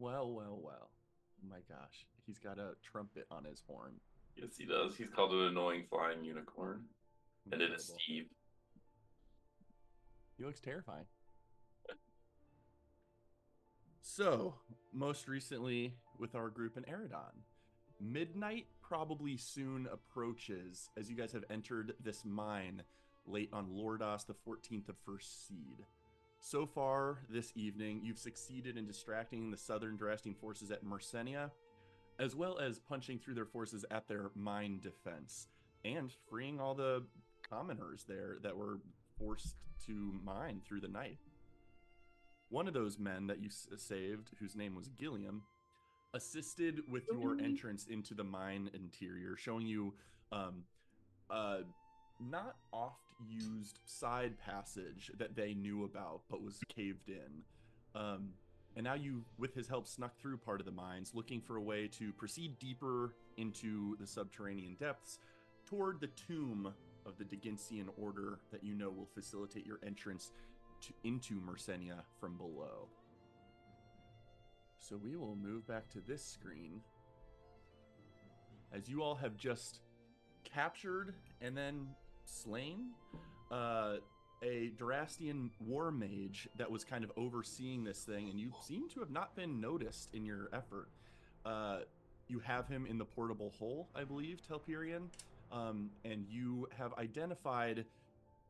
Well, well, well. Oh my gosh. He's got a trumpet on his horn. Yes, he does. He's called an annoying flying unicorn, and it is Incredible. Steve. He looks terrifying. So, most recently with our group in Eridon, midnight probably soon approaches as you guys have entered this mine late on Lordas, the 14th of First Seed. So far this evening, you've succeeded in distracting the Southern Drasting forces at Mersenia, as well as punching through their forces at their mine defense and freeing all the commoners there that were forced to mine through the night. One of those men that you saved, whose name was Gilliam, assisted with your entrance into the mine interior, showing you um, a not oft used side passage that they knew about but was caved in. And now you, with his help, snuck through part of the mines, looking for a way to proceed deeper into the subterranean depths toward the tomb of the Deginsian order that you know will facilitate your entrance into Mersenia from below. So we will move back to this screen as you all have just captured and then slain a Durastian war mage that was kind of overseeing this thing, and you seem to have not been noticed in your effort. You have him in the portable hole, I believe, Telperion, and you have identified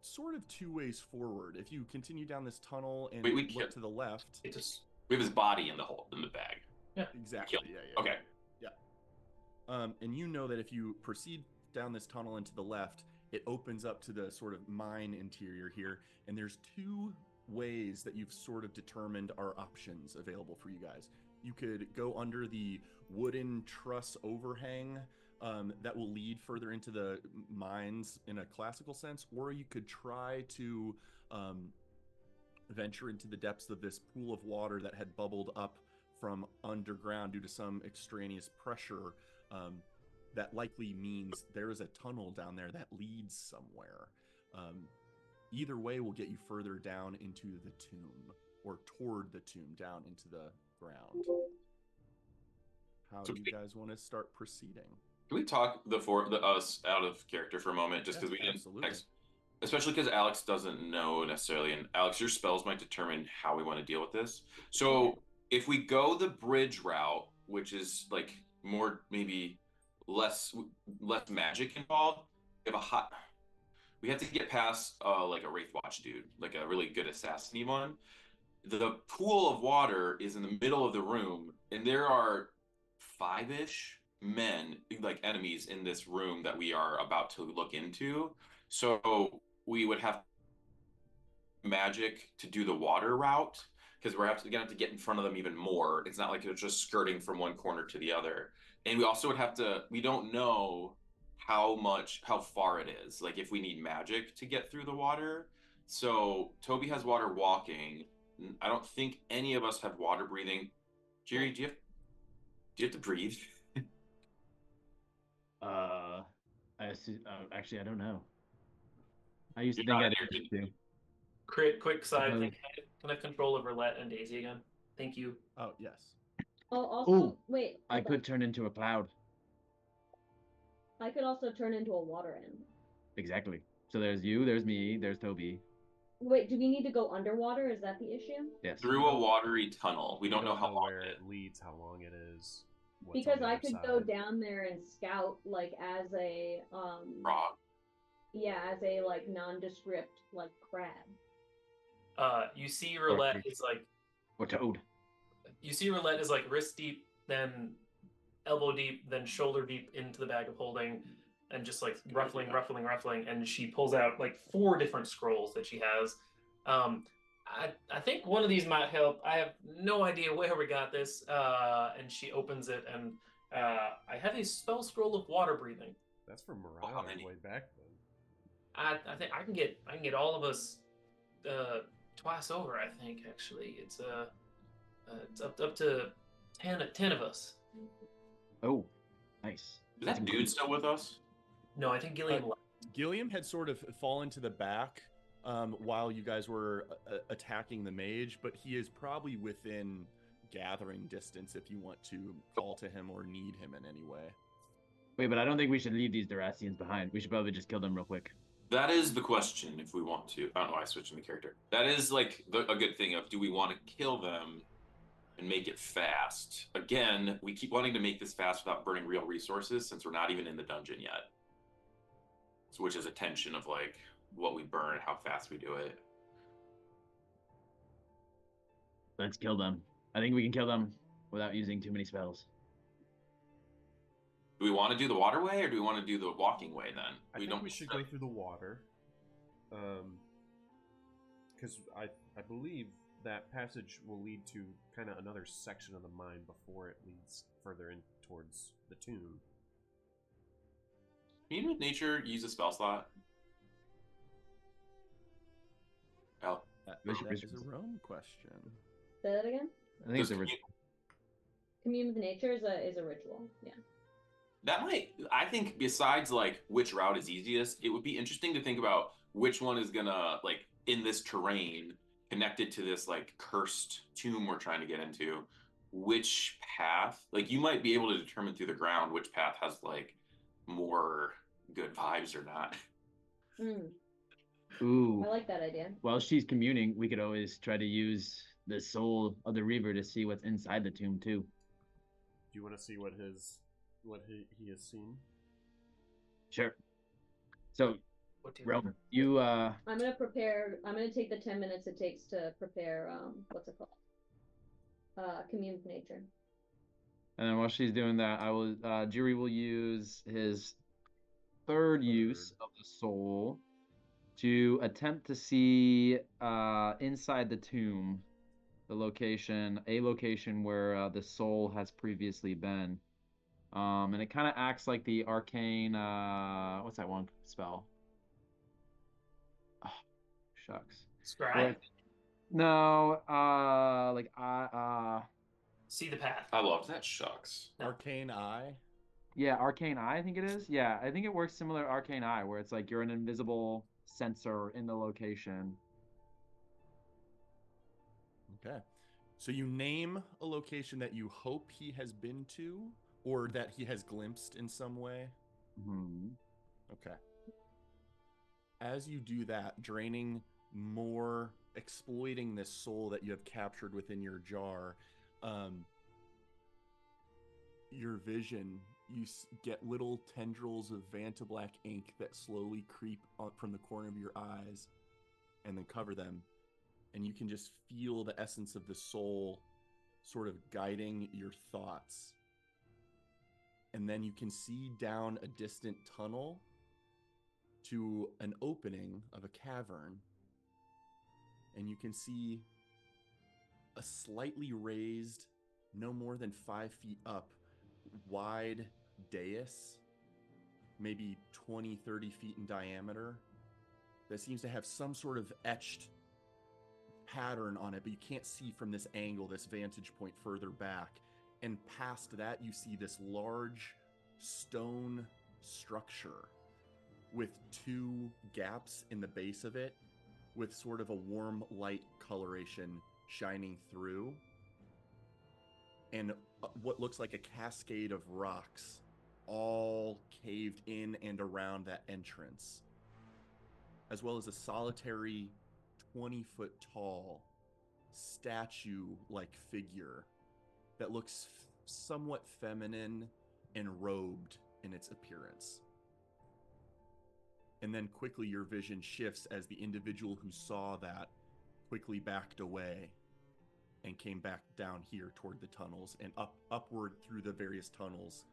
sort of two ways forward. If you continue down this tunnel Wait, we and look killed. to the left, It just we have his body in the hole in the bag. Yeah, we killed. exactly, Okay. yeah. And you know that if you proceed down this tunnel into the left, it opens up to the sort of mine interior here, and there's two ways that you've sort of determined are options available for you guys. You could go under the wooden truss overhang that will lead further into the mines in a classical sense, or you could try to venture into the depths of this pool of water that had bubbled up from underground due to some extraneous pressure. That likely means there is a tunnel down there that leads somewhere. Either way will get you further down into the tomb, or toward the tomb, down into the ground. How So do you guys want to start proceeding? can we talk the us out of character for a moment, just Yeah, because we didn't absolutely. especially because Alex doesn't know necessarily, and Alex, your spells might determine how we want to deal with this. Okay. So if we go the bridge route, which is like more maybe less less magic involved, we have a hot. We have to get past like a Wraith Watch dude, like a really good assassin one. The pool of water is in the middle of the room, and there are five-ish men, like enemies, in this room that we are about to look into. So we would have magic to do the water route because gonna have to get in front of them even more. It's not like it's just skirting from one corner to the other. And we also would have to, we don't know how far it is, like if we need magic to get through the water. So Toby has water walking. I don't think any of us have water breathing. Jerry, do you have to breathe? Uh, actually, I don't know. I used to You're think not I in here. didn't do. Quick side Suppose. thing. Can I control over Let and Daisy again? Thank you. Oh, yes. Oh, also, Ooh, wait, I could turn into a cloud. I could also turn into a water animal. Exactly. So there's you, there's me, there's Toby. Wait, do we need to go underwater? Is that the issue? Yes. Through a watery tunnel. We don't know how long where it is. it leads, how long it is. What's on Because the I other could side. go down there and scout like as a Frog. yeah, as a like nondescript like crab. You see Roulette is like Or Toad. Roulette is like wrist deep, then elbow deep, then shoulder deep into the bag of holding, and just like ruffling, and she pulls out like 4 different scrolls that she has. I think one of these might help. I have no idea where we got this. And she opens it, and I have a spell scroll of water breathing. That's from how Mariah many? way back then. I think I can get all of us twice over. I think actually it's up to 10 of us. Oh, nice. Is that dude still with us? No, I think Gilliam left. Gilliam had sort of fallen to the back while you guys were attacking the mage, but he is probably within gathering distance if you want to call to him or need him in any way. Wait, but I don't think we should leave these Duracians behind. We should probably just kill them real quick. That is the question. If we want to, I don't know why I switched the character. That is like a good thing of, do we want to kill them and make it fast? Again, we keep wanting to make this fast without burning real resources, since we're not even in the dungeon yet. So, which is a tension of like what we burn and how fast we do it. Let's kill them. I think we can kill them without using too many spells. Do we want to do the waterway, or do we want to do the walking way then? I think we should go through the water. Because I believe that passage will lead to kind of another section of the mine before it leads further in towards the tomb. Can you with nature use a spell slot? Oh, That Bishop is is- a Rome question. Say that again. I think it's a Does- ritual. Commune with nature is a ritual. Yeah. that might. I think besides like which route is easiest, it would be interesting to think about which one is gonna like in this terrain connected to this like cursed tomb we're trying to get into. Which path? Like you might be able to determine through the ground which path has like more good vibes or not. Ooh. I like that idea. While she's communing, we could always try to use the soul of the Reaver to see what's inside the tomb too. Do you want to see what he has seen? Sure. So, What do Rome, you I'm gonna take the 10 minutes it takes to prepare what's it called? Commune with nature. and then while she's doing that, I will Jiri will use his third use of the soul to attempt to see inside the tomb a location where the soul has previously been. And it kind of acts like the arcane what's that one spell? Oh, shucks. Scry? No, See the path. I love that. Shucks. Arcane Eye. yeah, Arcane Eye, I think it is. Yeah, I think it works similar to Arcane Eye, where it's like you're an invisible sensor in the location. Okay. So you name a location that you hope he has been to or that he has glimpsed in some way. Hmm. Okay. As you do that, draining more, exploiting this soul that you have captured within your jar, your vision, get little tendrils of Vantablack ink that slowly creep up from the corner of your eyes and then cover them. And you can just feel the essence of the soul sort of guiding your thoughts. And then you can see down a distant tunnel to an opening of a cavern. And you can see a slightly raised, no more than 5 feet up, wide dais, maybe 20, 30 feet in diameter, that seems to have some sort of etched pattern on it, but you can't see from this angle, this vantage point further back. And past that, you see this large stone structure with 2 gaps in the base of it, with sort of a warm light coloration shining through, and what looks like a cascade of rocks all caved in and around that entrance, as well as a solitary 20-foot tall statue-like figure that looks somewhat feminine and robed in its appearance. And then quickly your vision shifts as the individual who saw that quickly backed away and came back down here toward the tunnels and upward through the various tunnels.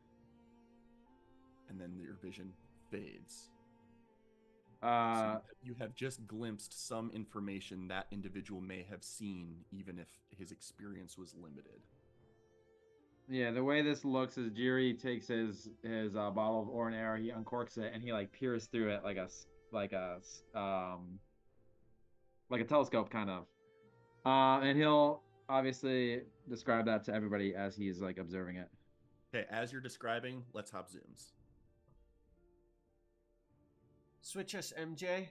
And then your vision fades. So you have just glimpsed some information that individual may have seen, even if his experience was limited. Yeah, the way this looks is Jiri takes his bottle of Oran Air, he uncorks it, and he like peers through it like a telescope kind of. And he'll obviously describe that to everybody as he's like observing it. Okay, as you're describing, let's hop zooms. Switch us, MJ.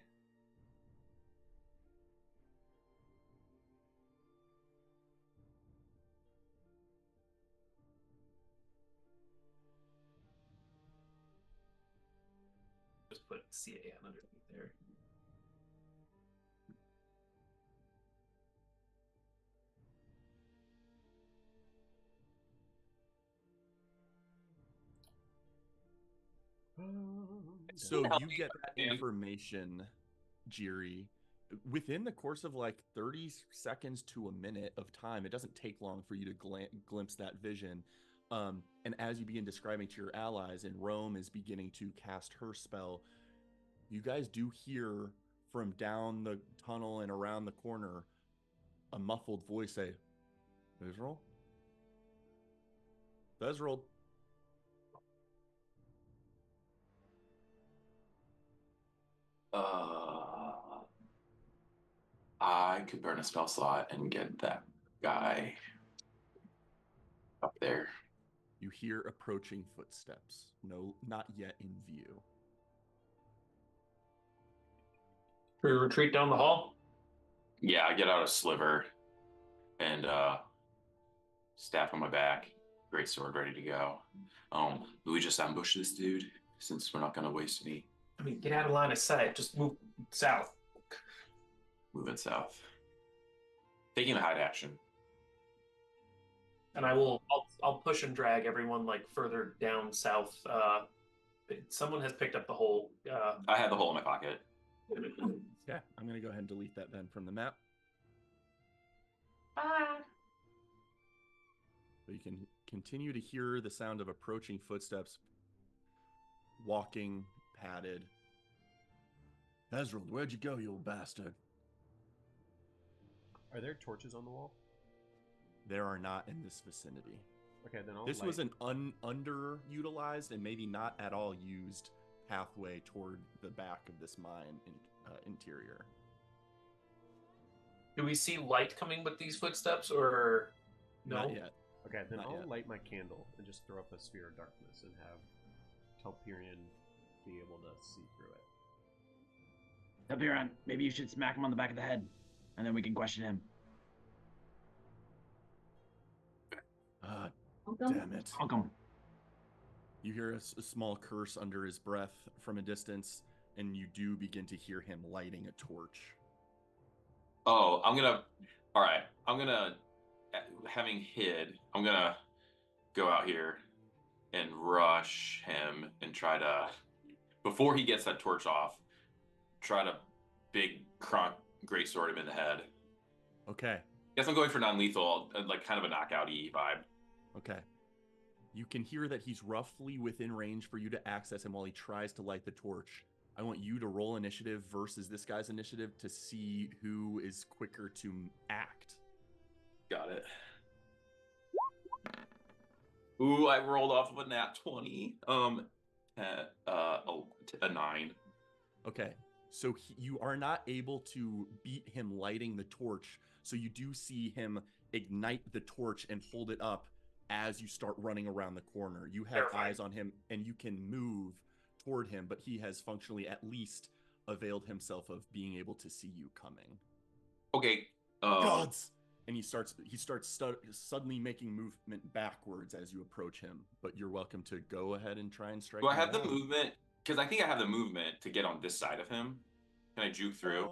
just put CAN underneath there. So Help you me, get that man. information, Jiri, within the course of like 30 seconds to a minute of time. It doesn't take long for you to glimpse that vision. And as you begin describing to your allies, and Rome is beginning to cast her spell, you guys do hear from down the tunnel and around the corner a muffled voice say, Bezrel? Bezrel. I could burn a spell slot and get that guy up there. You hear approaching footsteps. No, not yet in view. We retreat down the hall. Yeah, I get out a sliver and staff on my back, great sword ready to go. Do we just ambush this dude since we're not gonna waste any I mean, get out of line of sight. Just move south. moving south? Taking a hide action. And I'll push and drag everyone like further down south. Someone has picked up the whole. I had the hole in my pocket. Yeah, I'm going to go ahead and delete that then from the map. Bye. But you can continue to hear the sound of approaching footsteps, walking, padded. Ezreal, where'd you go, you old bastard? Are there torches on the wall? There are not in this vicinity. Okay, then I'll This light. was an underutilized and maybe not at all used pathway toward the back of this mine interior. Do we see light coming with these footsteps, or no? Not yet. Okay, then Not I'll yet. light my candle and just throw up a sphere of darkness and have Telperion be able to see through it. Telperion, maybe you should smack him on the back of the head, and then we can question him. Ah, Welcome. damn it. Welcome. You You hear a small curse under his breath from a distance, and you do begin to hear him lighting a torch. Oh, I'm gonna. All right, I'm gonna. Having hid, I'm gonna go out here and rush him and try to, before he gets that torch off, try to big Kronk greatsword him in the head. Okay, Guess I'm going for non-lethal, like kind of a knockout-y vibe. okay. You can hear that he's roughly within range for you to access him while he tries to light the torch. I want you to roll initiative versus this guy's initiative to see who is quicker to act. Got it. Ooh, I rolled off of a nat 20. A 9. Okay, so you are not able to beat him lighting the torch, so you do see him ignite the torch and hold it up as you start running around the corner. You have Terrifying. eyes on him, and you can move toward him, but he has functionally at least availed himself of being able to see you coming. Okay. Gods! And he starts suddenly making movement backwards as you approach him, but you're welcome to go ahead and try and strike Do I him have the down. movement? Because I think I have the movement to get on this side of him. Can I juke through?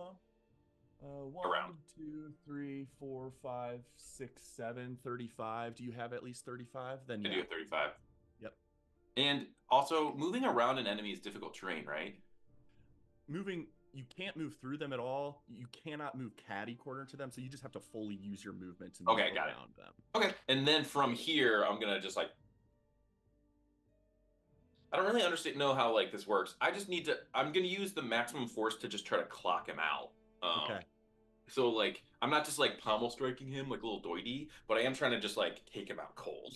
1, Around. 2, 3, 4, 5, 6, 7, 35. Do you have at least 35? Then I yeah. do have 35. Yep. And also, moving around an enemy is difficult terrain, right? Moving, you can't move through them at all. You cannot move catty corner to them, so you just have to fully use your movement to move Okay, got it. around them. Okay. And then from here, I'm gonna just like. I don't really know how like this works. I just need to. I'm gonna use the maximum force to just try to clock him out. Okay. So like, I'm not just like pommel striking him like a little doity, but I am trying to just like take him out cold.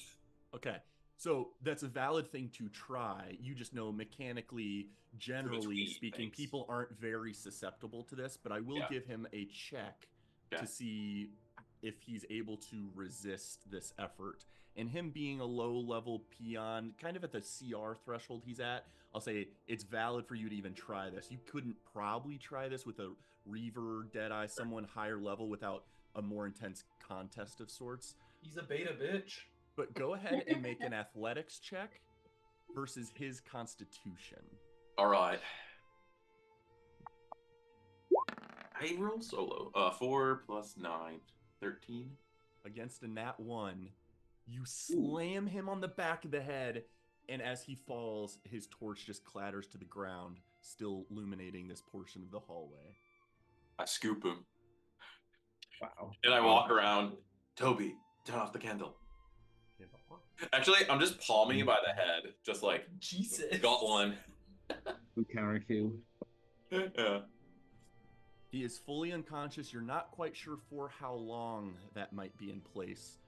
Okay. So that's a valid thing to try. You just know mechanically, generally Between speaking, things. people aren't very susceptible to this, but I will Yeah. give him a check Yeah. to see if he's able to resist this effort. And him being a low-level peon, kind of at the CR threshold he's at, I'll say it's valid for you to even try this. You couldn't probably try this with a Reaver, Deadeye, someone higher level without a more intense contest of sorts. He's a beta bitch. But go ahead and make an athletics check versus his constitution. All right. I roll solo. 4 plus 9, 13. Against a nat 1, you slam him on the back of the head, and as he falls, his torch just clatters to the ground, still illuminating this portion of the hallway. I scoop him. Wow. And I walk around. Toby, turn off the candle. Candle, huh? Actually, I'm just palming him by the head. Just like, Jesus. got one. Who counter Q? Yeah. He is fully unconscious. You're not quite sure for how long that might be in place,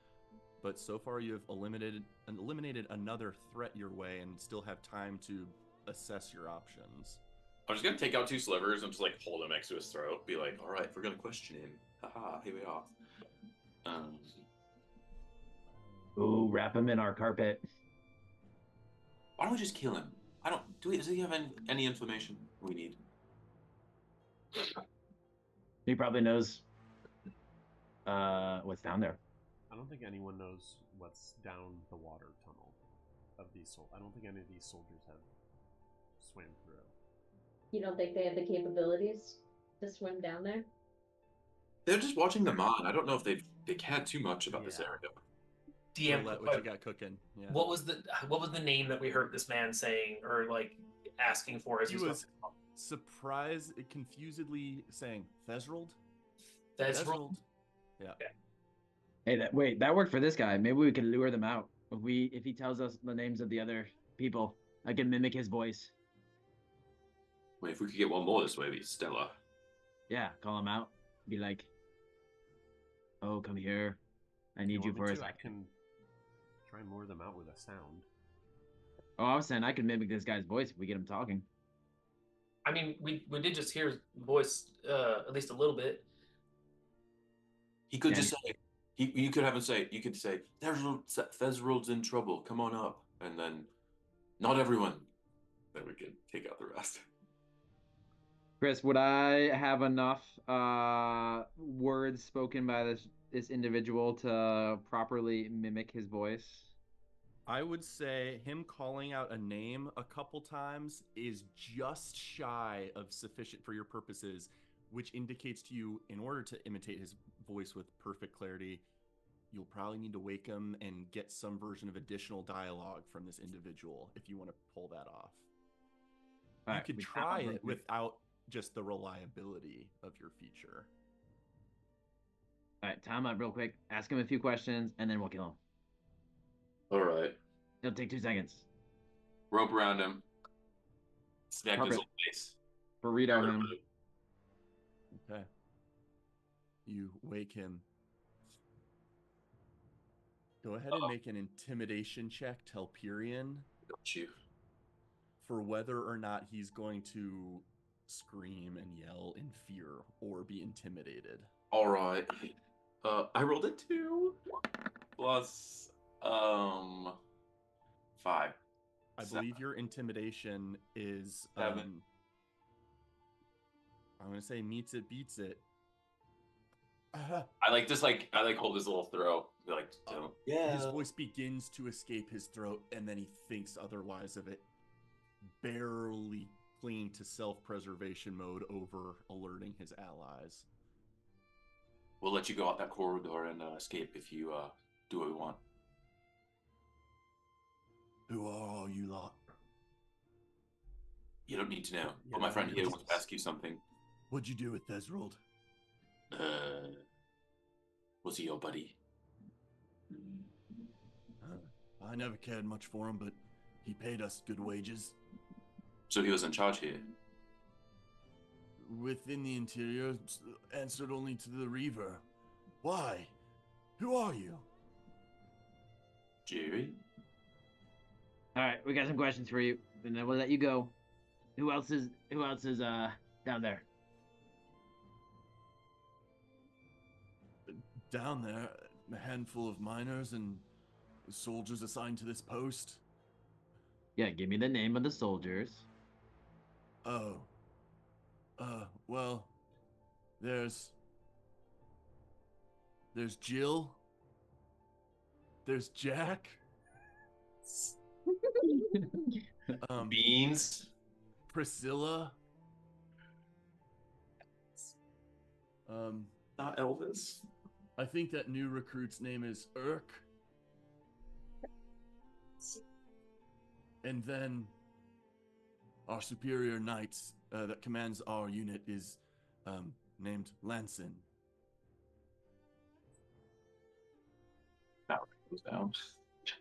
but so far you have eliminated another threat your way and still have time to assess your options. I'm just gonna take out 2 slivers and just like hold him next to his throat. Be like, all right, we're gonna question him. Haha, here we are. Ooh, wrap him in our carpet. Why don't we just kill him? Does he have any information we need? He probably knows what's down there. I don't think anyone knows what's down the water tunnel of these I don't think any of these soldiers have swam through. You don't think they have the capabilities to swim down there? They're just watching the mine. I don't know if they care too much about this Yeah. area. DM, Roulette, what you got cooking? Yeah. what was the name that we heard this man saying or like asking for as He he was surprised, confusedly saying, Thesrold? Thesrold? Yeah. Hey, that worked for this guy. Maybe we can lure them out. If he tells us the names of the other people, I can mimic his voice. Wait, if we could get one more this way, it'd be stellar. Yeah, call him out. Be like, "Oh, come here. I need you want for me a to? I second." can try and lure them out with a sound. Oh, I was saying I can mimic this guy's voice if we get him talking. I mean, we did just hear his voice at least a little bit. He could Yeah. just say, you could have him say, you could say, Thesrold's in trouble, come on up. And then, not everyone. Then we could take out the rest. Chris, would I have enough words spoken by this individual to properly mimic his voice? I would say him calling out a name a couple times is just shy of sufficient for your purposes, which indicates to you, in order to imitate his voice with perfect clarity, you'll probably need to wake him and get some version of additional dialogue from this individual if you want to pull that off. All You right, could we try found it him. without just the reliability of your feature. All right, time out real quick. Ask him a few questions, and then we'll kill him. All right. It'll take 2 seconds. Rope around him. Smack his Carpet. little face. Burrito him. Okay. You wake him. Go ahead and make an intimidation check, Telperion, Don't you? for whether or not he's going to scream and yell in fear or be intimidated. All right. I rolled a 2 plus 5. I believe your intimidation is 7. I'm gonna say meets it, beats it. I hold his little throat. Be like, don't. His voice begins to escape his throat, and then he thinks otherwise of it, barely clinging to self-preservation mode over alerting his allies. We'll let you go out that corridor and escape if you do what we want. Who are all you lot? You don't need to know. Yeah, But my friend here yes. wants to ask you something. What'd you do with Thesrold? Was he your buddy? I never cared much for him, but he paid us good wages. So he was in charge here. Within the interior, answered only to the Reaver. Why? Who are you? Jerry? All right, we got some questions for you, and then we'll let you go. Who else is down there? Down there, a handful of miners and soldiers assigned to this post. Yeah, give me the name of the soldiers. Oh. Well, there's Jill. There's Jack. Beans? Priscilla. Not Elvis. I think that new recruit's name is Urk. And then our superior knight that commands our unit is named Lanson. That goes down.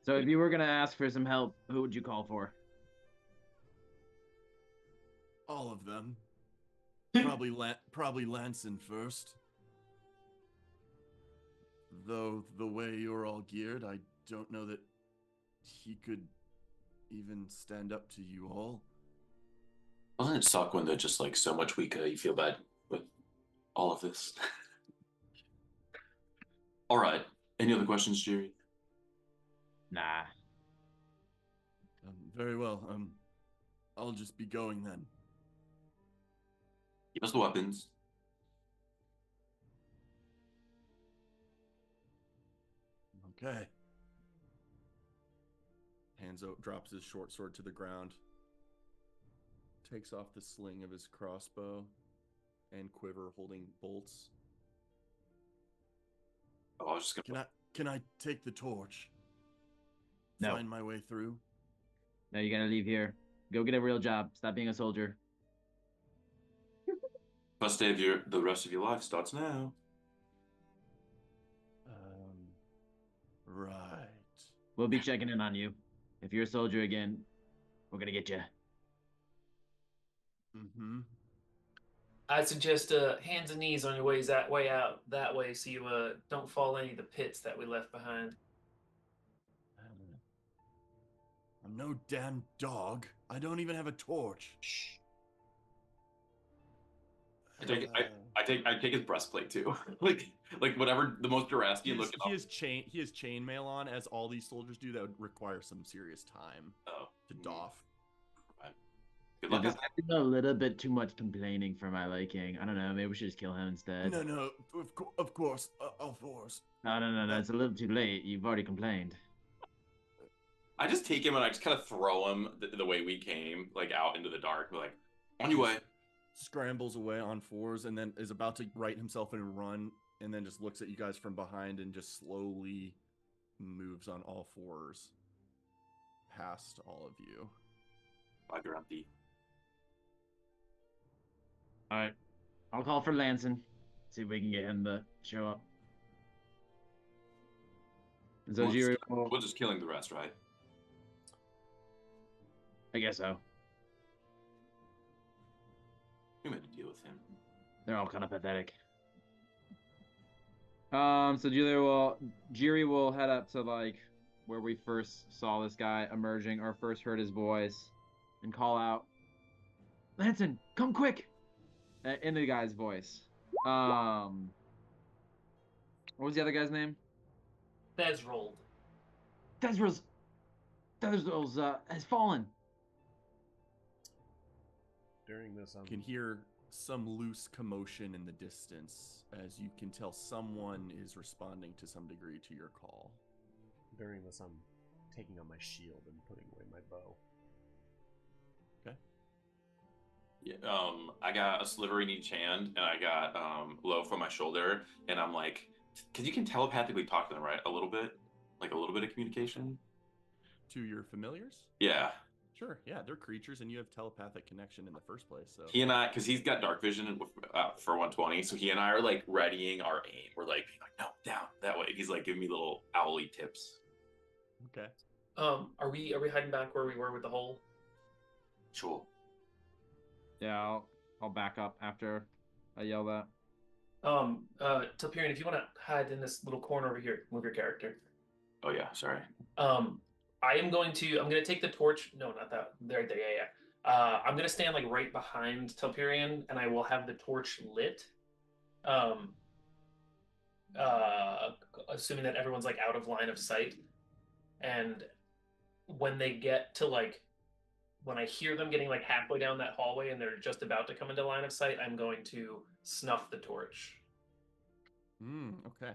So if you were gonna ask for some help, who would you call for? All of them. Probably Lanson first. Though the way you're all geared, I don't know that he could even stand up to you all. Doesn't it suck when they're just like so much weaker? You feel bad with all of this. All right. Any other questions, Jerry? Nah. Very well. I'll just be going then. Give us the weapons. Okay. Hanzo drops his short sword to the ground, takes off the sling of his crossbow and quiver holding bolts. Oh, I was just gonna. Can I take the torch? No. Find my way through? No, you gotta leave here. Go get a real job. Stop being a soldier. First day of the rest of your life starts now. Right. We'll be checking in on you. If you're a soldier again, we're gonna get you. Mm-hmm. I suggest hands and knees on your way out that way, so you don't fall any of the pits that we left behind. I'm no damn dog. I don't even have a torch. Shh. I take his breastplate too. like whatever the most Jurassian looking. He has chainmail on, as all these soldiers do. That would require some serious time to doff. Right. Good luck. There's a little bit too much complaining for my liking. I don't know. Maybe we should just kill him instead. No. Of course. All fours. No. It's a little too late. You've already complained. I just take him and I just kind of throw him the way we came, like out into the dark. We're like, on your way. Scrambles away on fours and then is about to right himself in a run, and then just looks at you guys from behind and just slowly moves on all fours past all of you. Bye, Grumpy. All right. I'll call for Lanson. See if we can get him to show up. Zojiri will... We're just killing the rest, right? I guess so. We made to deal with him. They're all kind of pathetic. So Jiri will head up to like where we first saw this guy emerging or first heard his voice and call out, Lanson, come quick! In the guy's voice. What was the other guy's name? Thezrold. Thezrold has fallen. During this, You can hear some loose commotion in the distance, as you can tell someone is responding to some degree to your call. during this, I'm taking on my shield and putting away my bow. Okay. Yeah, I got a sliver in each hand, and I got loaf on my shoulder, and I'm like, because you can telepathically talk to them, right? A little bit, like a little bit of communication. To your familiars? Yeah. Sure, yeah, they're creatures, and you have telepathic connection in the first place. So He and I, because he's got dark vision for 120, so he and I are like readying our aim. We're like, no, down that way. He's like giving me little owly tips. okay. Are we hiding back where we were with the hole? Sure. Yeah, I'll back up after I yell that. Telperion, if you want to hide in this little corner over here, move your character. Oh yeah, sorry. I'm gonna take the torch. No, not that. There, yeah. I'm gonna stand like right behind Telperion, and I will have the torch lit. Assuming that everyone's like out of line of sight, and when they get to like, when I hear them getting like halfway down that hallway and they're just about to come into line of sight, I'm going to snuff the torch. Okay.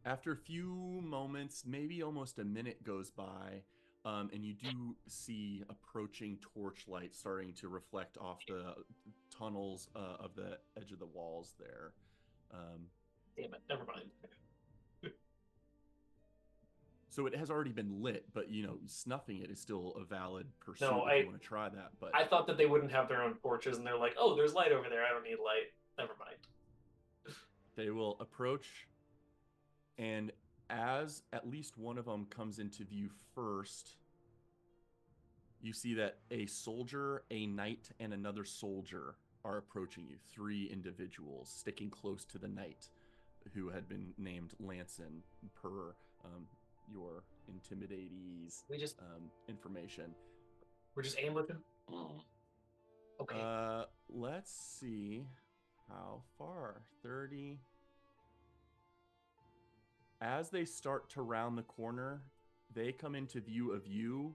After a few moments, maybe almost a minute goes by, And you do see approaching torchlight starting to reflect off the tunnels of the edge of the walls there. Damn it, never mind. So it has already been lit, but snuffing it is still a valid pursuit No, if you want to try that. But I thought that they wouldn't have their own torches, and they're like, oh, there's light over there. I don't need light. Never mind. they will approach, and as at least one of them comes into view first, you see that a soldier, a knight, and another soldier are approaching you. 3 individuals sticking close to the knight, who had been named Lanson per your intimidatees We just information. we're just ambushing. Okay. Let's see how far. 30. As they start to round the corner, they come into view of you.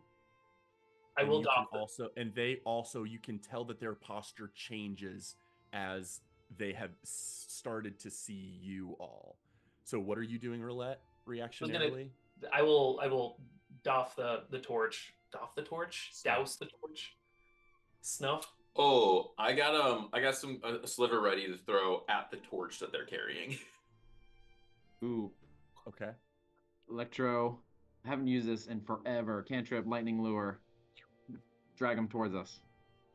I will you can doff it. also, and they also, you can tell that their posture changes as they have started to see you all. So what are you doing, Roulette? Reactionarily? I will doff the torch. Doff the torch? Douse the torch? Snuff? Oh, I got a sliver ready to throw at the torch that they're carrying. Ooh, Okay. Electro. I haven't used this in forever. Cantrip, lightning lure. Drag them towards us.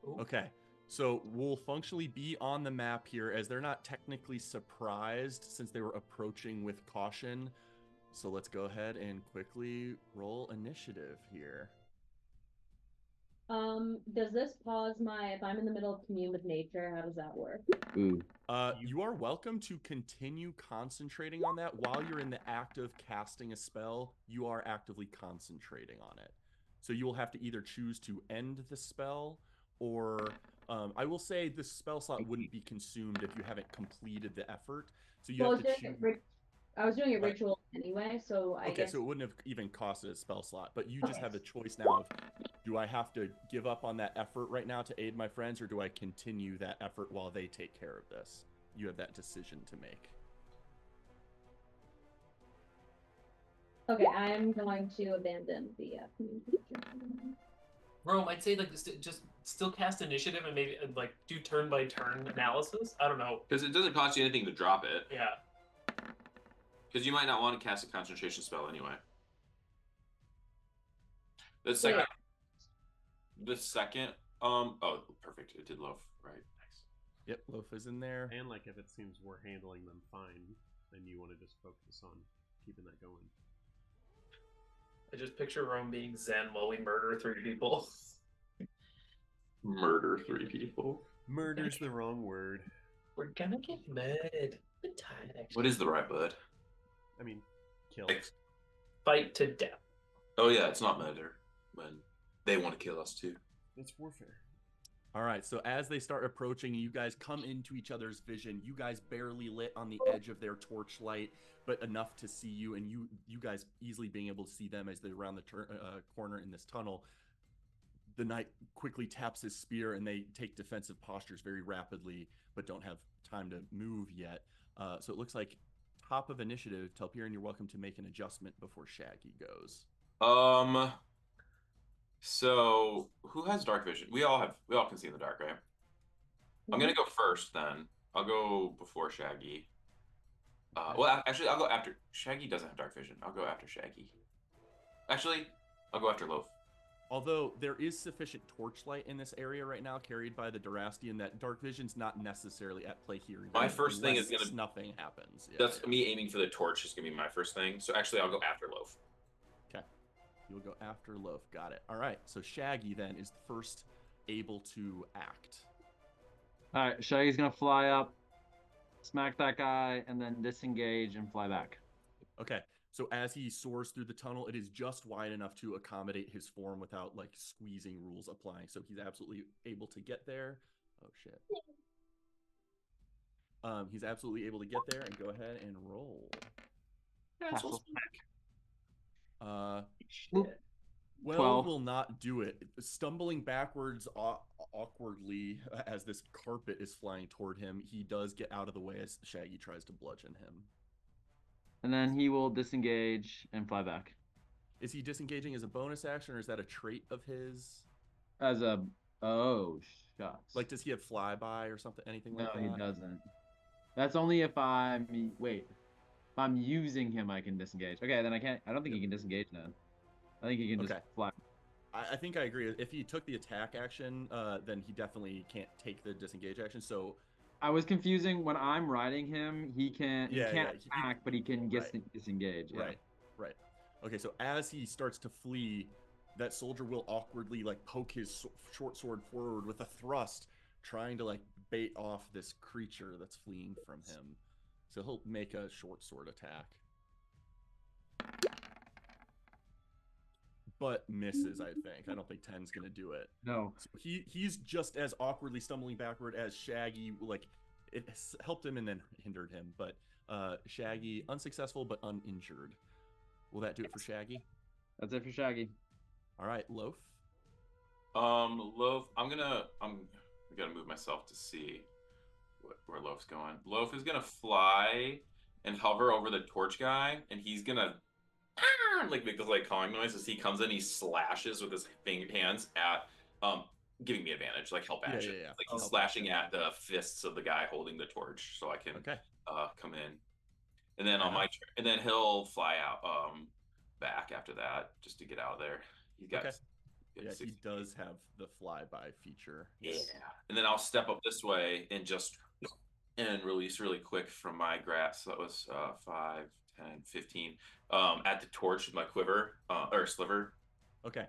Ooh. Okay. So we'll functionally be on the map here, as they're not technically surprised since they were approaching with caution. So let's go ahead and quickly roll initiative here. Does this pause if I'm in the middle of commune with nature, how does that work? Ooh. You are welcome to continue concentrating on that while you're in the act of casting a spell. You are actively concentrating on it. So you will have to either choose to end the spell, or I will say the spell slot wouldn't be consumed if you haven't completed the effort. So you have to choose. I was doing a Right. ritual anyway, so I Okay, guess. so it wouldn't have even costed a spell slot, but you just have the choice now of, do I have to give up on that effort right now to aid my friends, or do I continue that effort while they take care of this? You have that decision to make. Okay, I'm going to abandon the commune with nature. Rome, I'd say like just still cast initiative and maybe like do turn by turn analysis. I don't know. Because it doesn't cost you anything to drop it. Yeah. Because you might not want to cast a concentration spell anyway. The second, oh, perfect. It did loaf, right? Nice. Yep, Loaf is in there. And like if it seems we're handling them fine, then you want to just focus on keeping that going. I just picture Rome being Zen while we murder 3 people. Murder 3 people. Murder's the wrong word. We're gonna get mad. I'm tired, actually. What is the right word? I mean, kill. Like, Fight to death. oh yeah, it's not murder when they want to kill us too. That's warfare. All right, so as they start approaching, you guys come into each other's vision. You guys barely lit on the edge of their torchlight, but enough to see you, and you guys easily being able to see them as they round the corner in this tunnel. The knight quickly taps his spear, and they take defensive postures very rapidly, but don't have time to move yet. So it looks like top of initiative, Telperion, you're welcome to make an adjustment before Shaggy goes. So who has dark vision? We all can see in the dark, right? I'm gonna go first then. I'll go before Shaggy. Well, actually, I'll go after. Shaggy doesn't have dark vision. I'll go after Shaggy. Actually, I'll go after Loaf. Although there is sufficient torchlight in this area right now, carried by the Durastian, that dark vision's not necessarily at play here. My first thing is unless nothing happens. Yeah, That's me aiming for the torch is gonna be my first thing. So actually, I'll go after Loaf. Okay, you'll go after Loaf. Got it. All right. So Shaggy then is first able to act. All right, Shaggy's gonna fly up, smack that guy, and then disengage and fly back. Okay. So as he soars through the tunnel, it is just wide enough to accommodate his form without like squeezing rules applying. So he's absolutely able to get there. Oh shit. He's absolutely able to get there, and go ahead and roll. Castle Shit. 12 12. will not do it. Stumbling backwards awkwardly as this carpet is flying toward him, he does get out of the way as Shaggy tries to bludgeon him. And then he will disengage and fly back. Is he disengaging as a bonus action, or is that a trait of his? As a oh shucks. Like, does he have flyby or something? Anything no, like that? he doesn't. That's only if I'm wait. If I'm using him, I can disengage. Okay, then I can't. I don't think he can disengage then. I think he can just Okay. fly. I think I agree. If he took the attack action, then he definitely can't take the disengage action. So I was confusing when I'm riding him. He can't Yeah, attack, but he can right. disengage. Yeah. Right. Okay, so as he starts to flee, that soldier will awkwardly like poke his short sword forward with a thrust, trying to like bait off this creature that's fleeing from him. So he'll make a short sword attack. But misses, I think. I don't think 10's gonna do it. No. So he's just as awkwardly stumbling backward as Shaggy. Like, it helped him and then hindered him. But Shaggy unsuccessful but uninjured. Will that do it for Shaggy? That's it for Shaggy. All right, Loaf. Loaf. I gotta move myself to see where Loaf's going. Loaf is gonna fly and hover over the torch guy, and he's gonna like make this like calling noise as he comes in. He slashes with his hands at giving me advantage, like help action. Yeah. Like he's slashing at the fists of the guy holding the torch, so I can come in. And then on my turn, and then he'll fly out back after that just to get out of there. He's got Yeah, he does have the flyby feature. Yeah. And then I'll step up this way and release really quick from my grasp. So that was 5, 10, 15. At the torch with my quiver or sliver. Okay.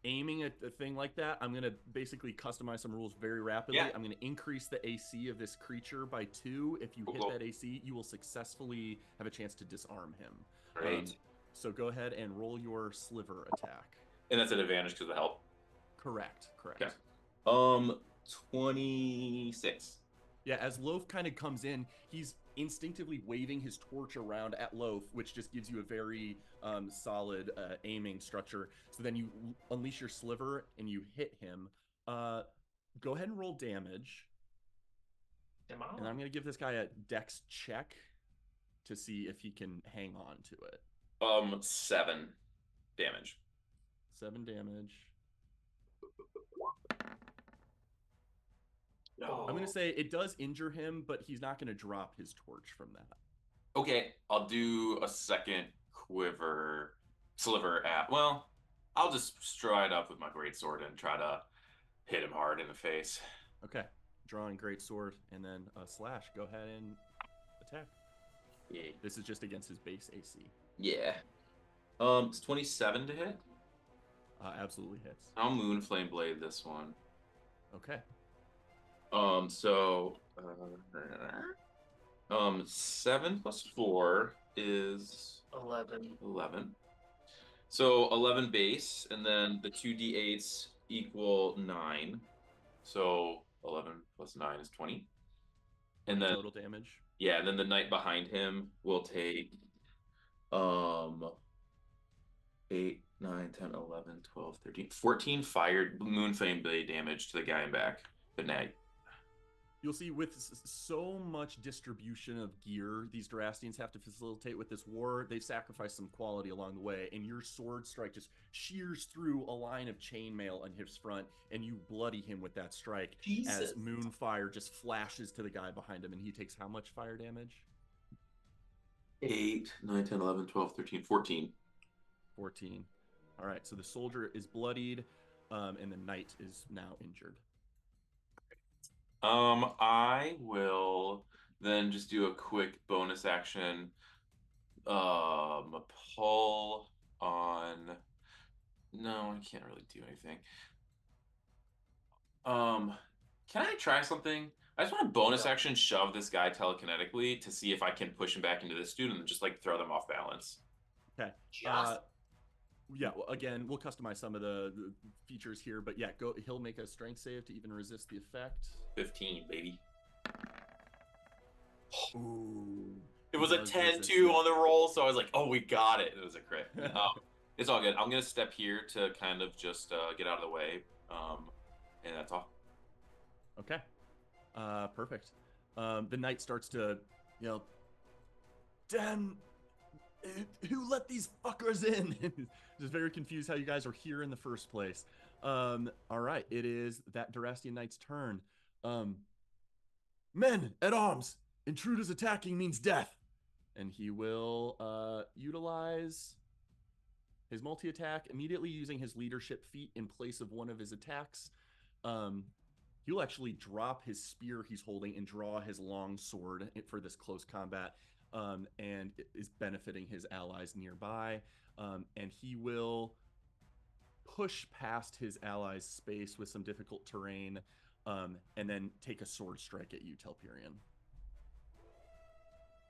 Aiming at a thing like that, I'm going to basically customize some rules very rapidly. Yeah. I'm going to increase the AC of this creature by 2. If you hit that AC, you will successfully have a chance to disarm him. Great. So go ahead and roll your sliver attack. And that's an advantage because of the help. Correct. Okay. 26. Yeah, as Loaf kind of comes in, he's instinctively waving his torch around at Loaf, which just gives you a very solid aiming structure. So then you unleash your sliver and you hit him. Go ahead and roll damage. And I'm going to give this guy a dex check to see if he can hang on to it. 7 damage. 7 damage. No. I'm going to say it does injure him, but he's not going to drop his torch from that. Okay, I'll do a second sliver at. Well, I'll just stride up with my greatsword and try to hit him hard in the face. Okay, drawing greatsword and then a slash. Go ahead and attack. Yeah. This is just against his base AC. Yeah. It's 27 to hit. Absolutely hits. I'll Moonflame Blade this one. Okay. So 7 plus 4 is 11. So 11 base, and then the 2d8s equal 9. So 11 plus 9 is 20. And then total damage. Yeah, and then the knight behind him will take 8, 9, 10, 11, 12, 13, 14 fired Moonflame Blade damage to the guy in back. The knight. You'll see with so much distribution of gear these Durastians have to facilitate with this war, they've sacrificed some quality along the way, and your sword strike just shears through a line of chainmail on his front, and you bloody him with that strike. Jesus. As Moonfire just flashes to the guy behind him, and he takes how much fire damage? 8, 9, 10, 11, 12, 13, 14. 14. All right, so the soldier is bloodied, and the knight is now injured. I will then just do a quick bonus action. Pull on. No, I can't really do anything. Can I try something? I just want to bonus action shove this guy telekinetically to see if I can push him back into this dude and just like throw them off balance. Okay. Yeah, well, again, we'll customize some of the features here, but yeah, he'll make a strength save to even resist the effect. 15, baby. Ooh. It was a 10-2 on the roll, so I was like, oh, we got it. It was a crit. It's all good. I'm going to step here to kind of just get out of the way, and that's all. Okay. Perfect. The knight starts to, damn Who let these fuckers in? Just very confused how you guys are here in the first place. All right, it is that Durastian Knight's turn. Men at arms, intruders attacking means death. And he will utilize his multi-attack, immediately using his leadership feat in place of one of his attacks. He'll actually drop his spear he's holding and draw his long sword for this close combat, and is benefiting his allies nearby. And he will push past his allies' space with some difficult terrain, and then take a sword strike at you, Telperion.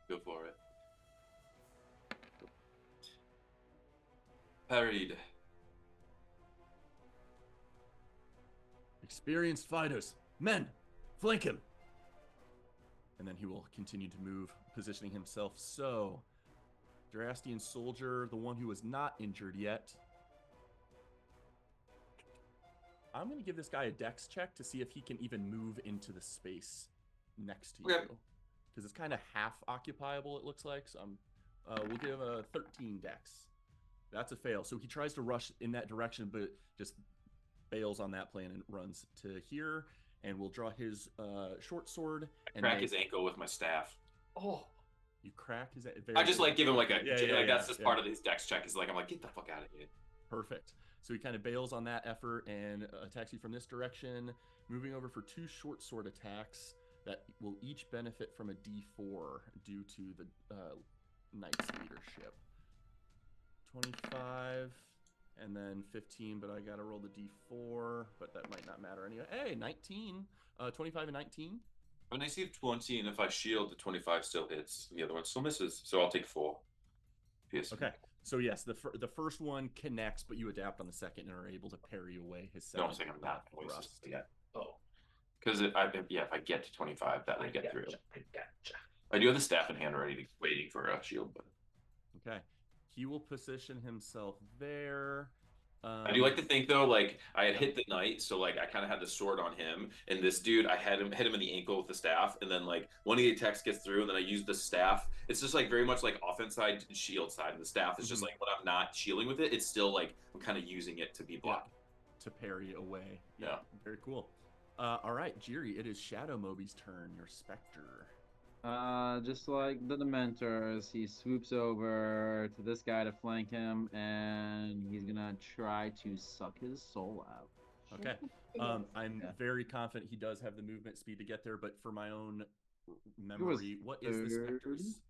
Go for it. Parried. Experienced fighters, men, flank him. And then he will continue to move, positioning himself so. Durastian soldier, the one who was not injured yet. I'm going to give this guy a dex check to see if he can even move into the space next to you. Because it's kind of half occupiable, it looks like. So we'll give him a 13 dex. That's a fail. So he tries to rush in that direction, but just bails on that plan and runs to here. And we'll draw his short sword. And Crack his ankle with my staff. Oh. You crack his. I just like give him like a. That's just part of this. His dex check. Is like I'm like get the fuck out of here. Perfect. So he kind of bails on that effort and attacks you from this direction, moving over for 2 short sword attacks that will each benefit from a D4 due to the knight's leadership. 25 and then 15, but I gotta roll the D4, but that might not matter anyway. Hey, 19, 25 and 19. When I see 20, and if I shield, the 25 still hits. The other one still misses, so I'll take 4. Yes. Okay. So yes, the first one connects, but you adapt on the second and are able to parry away his second. No, I'm saying I'm not thrust. yet. Oh. Because if I get to 25, that will get through. Gotcha. I do have the staff in hand already, waiting for a shield. But Okay. He will position himself there. I do like to think though, like I had hit the knight, so like I kind of had the sword on him, and this dude, I hit him in the ankle with the staff, and then like one of the attacks gets through, and then I use the staff. It's just like very much like offense side and shield side, and the staff is just like when I'm not shielding with it, it's still like I'm kind of using it to be blocked. To parry away. Yeah. Very cool. All right, Jiri, it is Shadow Moby's turn, your Spectre. Just like the Dementors, he swoops over to this guy to flank him, and he's gonna try to suck his soul out. Okay. I'm very confident he does have the movement speed to get there, but for my own memory, what is the Spectre's?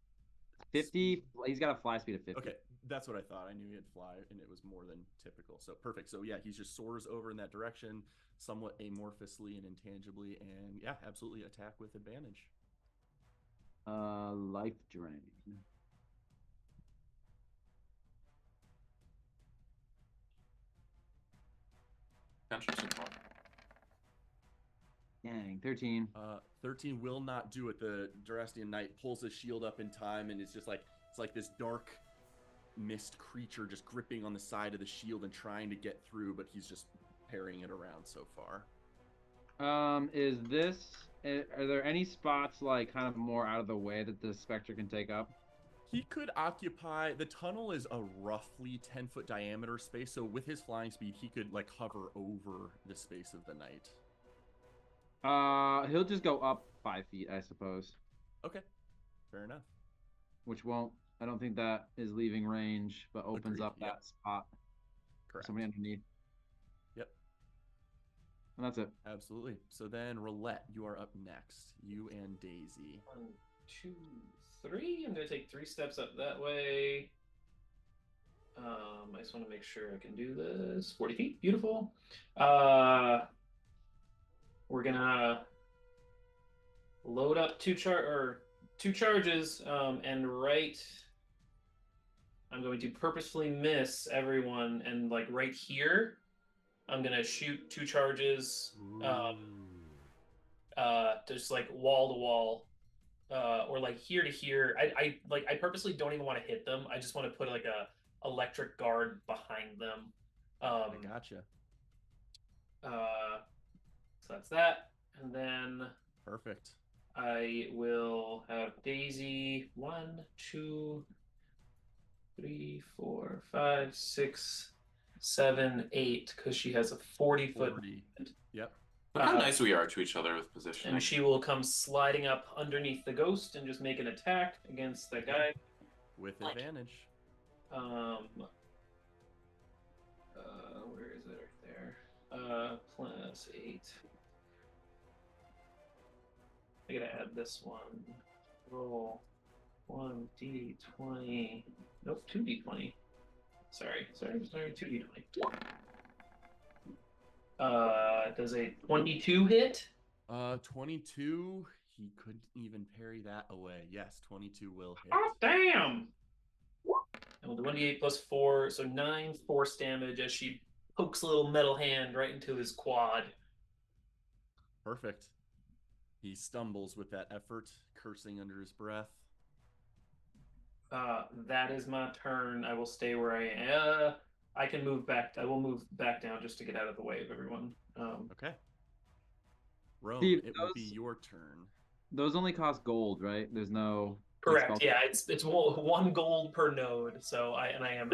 50. He's got a fly speed of 50. Okay, that's what I thought. I knew he had fly, and it was more than typical. So perfect. So yeah, he just soars over in that direction, somewhat amorphously and intangibly, and yeah, absolutely attack with advantage. Life drain. Dang, 13. 13 will not do it. The Durastian Knight pulls his shield up in time, and it's just like it's like this dark mist creature just gripping on the side of the shield and trying to get through, but he's just parrying it around so far. Are there any spots like kind of more out of the way that the Spectre can take up? He could occupy, the tunnel is a roughly 10-foot diameter space, so with his flying speed, he could like hover over the space of the knight. He'll just go up 5 feet, I suppose. Okay, fair enough. Which won't, I don't think that is leaving range, but opens Agreed, up that spot. Correct. Somebody underneath. Yep. And that's it. Absolutely. So then, Roulette, you are up next. You and Daisy. 1, 2, 3. I'm gonna take 3 steps up that way. I just want to make sure I can do this. 40 feet. Beautiful. We're gonna load up 2 charges, and I'm going to purposefully miss everyone, and like right here, I'm gonna shoot 2 charges, just like wall to wall, or like here to here. I purposely don't even want to hit them. I just want to put like a electric guard behind them. I gotcha. So that's that, and then Perfect. I will have Daisy 1, 2, 3, 4, 5, 6, 7, 8, because she has a 40-foot. 40. Yep. Look how nice we are to each other with positioning. And she will come sliding up underneath the ghost and just make an attack against that guy. With advantage. Where is it? Right there. Plus 8. I gotta add this one. Roll 1d20. Nope, 2d20. Sorry, 2d20. Does a 22 hit? 22. He couldn't even parry that away. Yes, 22 will hit. Oh, damn! And we'll do 1d8 plus 4, so 9 force damage as she pokes a little metal hand right into his quad. Perfect. He stumbles with that effort, cursing under his breath. That is my turn. I will stay where I am. I can move back. I will move back down just to get out of the way of everyone. Okay. Rome, Steve, it will be your turn. Those only cost gold, right? There's no. Correct. Yeah, it's 1 gold per node. So I am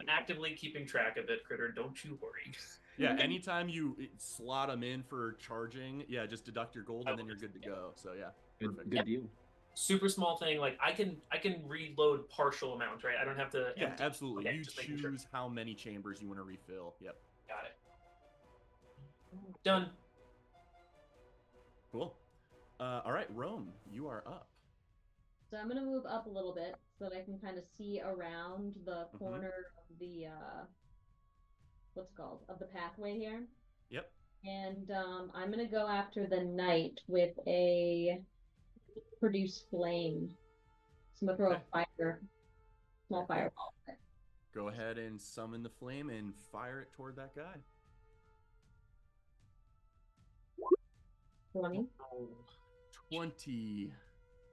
actively keeping track of it, Critter. Don't you worry. Yeah, anytime you slot them in for charging, yeah, just deduct your gold and then you're good to go. So yeah, perfect. Good deal. Super small thing. Like I can reload partial amounts, right? I don't have to. Yeah, absolutely. Okay, you just making sure. choose how many chambers you want to refill. Yep. Got it. Done. Cool. All right, Rome, you are up. So I'm gonna move up a little bit so that I can kind of see around the corner of the what's it called, of the pathway here. Yep. And I'm gonna go after the knight with a produce flame. So I'm gonna throw a small fireball. Go ahead and summon the flame and fire it toward that guy. 20. 20.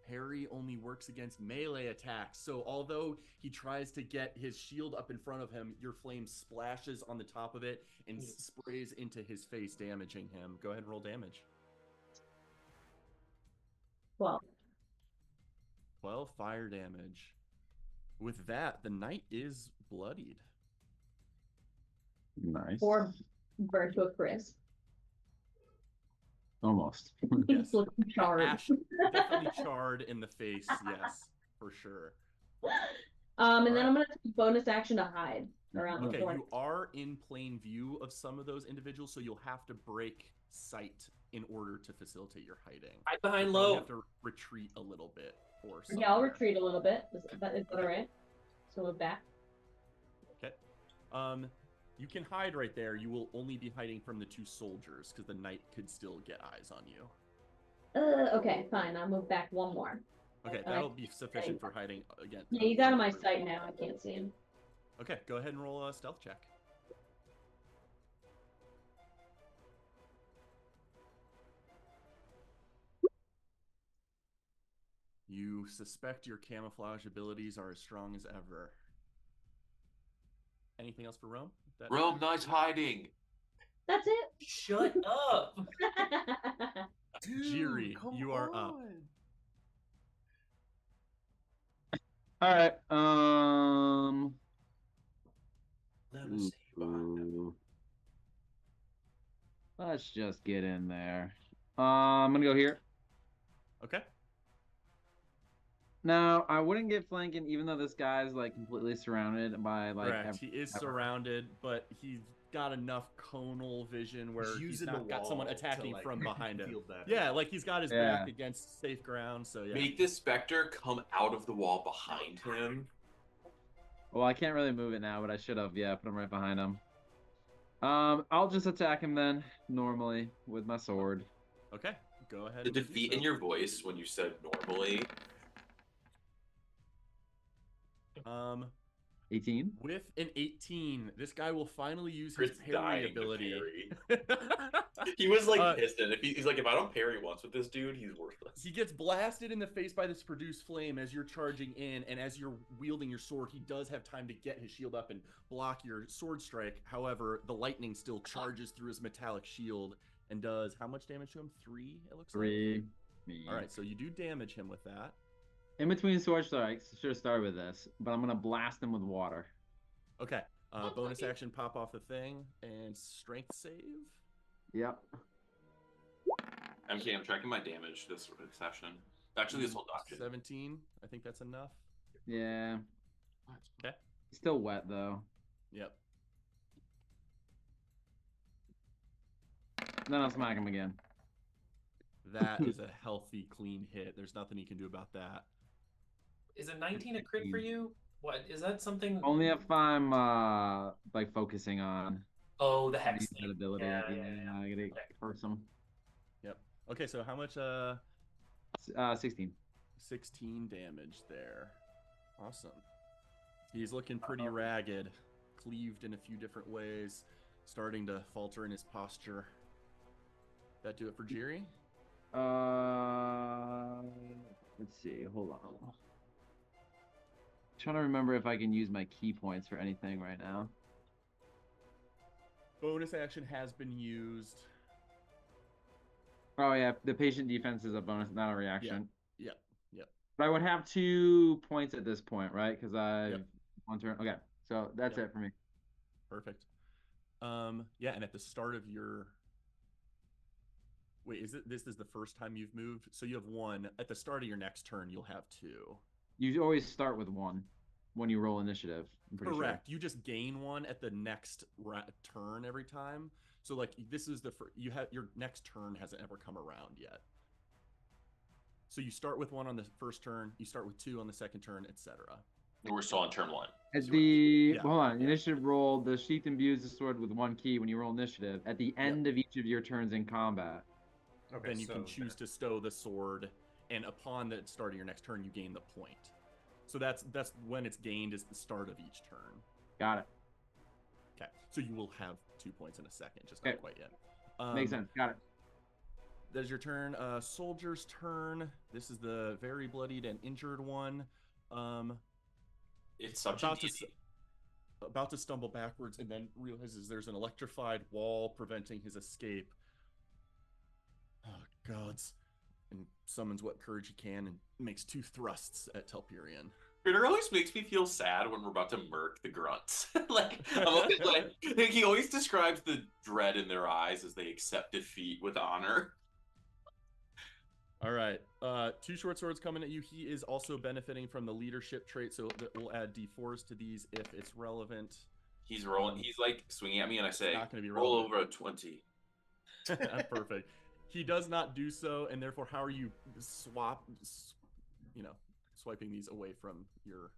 Parry only works against melee attacks. So although he tries to get his shield up in front of him, your flame splashes on the top of it and sprays into his face, damaging him. Go ahead and roll damage. 12. 12 fire damage. With that, the knight is bloodied. Nice. Or burnt to a crisp. Almost. Yes. He's looking charred. Definitely charred in the face, yes, for sure. And then I'm gonna take bonus action to hide around the Okay, corner. you are in plain view of some of those individuals, so you'll have to break sight in order to facilitate your hiding. Hide behind You low. have to retreat a little bit or something. Yeah, I'll retreat a little bit. Is that all right? So move back. Okay. You can hide right there. You will only be hiding from the 2 soldiers because the knight could still get eyes on you. Okay, fine. I'll move back one more. Okay, that'll be sufficient for hiding again. Yeah, he's out of my sight now. I can't see him. Okay, go ahead and roll a stealth check. You suspect your camouflage abilities are as strong as ever. Anything else for Rome? Rome, nice hiding. That's it. Shut up. Jiri, you are up. All right. Let me see. Ooh. Let's just get in there. I'm gonna go here. Okay. Now, I wouldn't get flanking, even though this guy's like completely surrounded by like. Correct. He is surrounded, but he's got enough conal vision where he's not got someone attacking from behind him. Yeah, like he's got his back against safe ground. So yeah. Make this specter come out of the wall behind him. Well, I can't really move it now, but I should have. Yeah, put him right behind him. I'll just attack him then, normally, with my sword. Okay, go ahead. The defeat in your voice when you said normally. 18. With an 18, this guy will finally use Chris his parry dying to ability. parry. He was like pissed. He's like, if I don't parry once with this dude, he's worthless. He gets blasted in the face by this produced flame as you're charging in, and as you're wielding your sword, he does have time to get his shield up and block your sword strike. However, the lightning still charges through his metallic shield and does how much damage to him? 3, it looks 3. like? All right, so you do damage him with that. In between sword strikes, should have started with this, but I'm gonna blast him with water. Okay. Oh, Bonus lucky. action, pop off the thing, and strength save. Yep. I'm tracking my damage this session. Actually, this whole dungeon. 17. I think that's enough. Yeah. Okay. He's still wet though. Yep. Then I'll smack him again. That is a healthy, clean hit. There's nothing you can do about that. Is a 19 a crit for you? What is that something? Only if I'm like focusing on Oh, the hex that thing. ability. Yeah, Yeah, yeah, yeah. I gotta Okay. curse him. Yep. Okay, so how much 16. 16 damage there. Awesome. He's looking pretty ragged, cleaved in a few different ways, starting to falter in his posture. That do it for Jiri? Let's see. Hold on. Trying to remember if I can use my key points for anything right now. Bonus action has been used. Oh yeah, the patient defense is a bonus, not a reaction. Yep. Yep. But I would have 2 points at this point, right? Because I've Yep. one turn. Okay, so that's Yep. it for me. Perfect. Yeah, and at the start of your wait, this is the first time you've moved? So you have 1. At the start of your next turn, you'll have 2. You always start with 1 when you roll initiative. I'm pretty Correct. You just gain 1 at the next turn every time. So like this is the you have your next turn hasn't ever come around yet. So you start with 1 on the first turn, you start with 2 on the second turn, etc. We're still on turn 1. At the Yeah, hold on, yeah. initiative roll. The sheath imbues the sword with 1 key when you roll initiative. At the end of each of your turns in combat. Okay, Then you so can choose to stow the sword, and upon the start of your next turn, you gain the point. So that's when it's gained is the start of each turn. Got it. Okay, so you will have 2 points in a second, just Okay. not quite yet. Makes sense. Got it. There's your turn. Soldier's turn. This is the very bloodied and injured one. It's such a About to, deity. about to stumble backwards and then realizes there's an electrified wall preventing his escape. Oh, gods. And summons what courage he can and makes 2 thrusts at Telperion. It always makes me feel sad when we're about to murk the grunts. I'm always like he always describes the dread in their eyes as they accept defeat with honor. All right. 2 short swords coming at you. He is also benefiting from the leadership trait, so we'll add D4s to these if it's relevant. He's rolling. He's like swinging at me, and I say, Not going to be "Roll relevant. over a 20." Perfect. He does not do so, and therefore, how are you swiping these away from your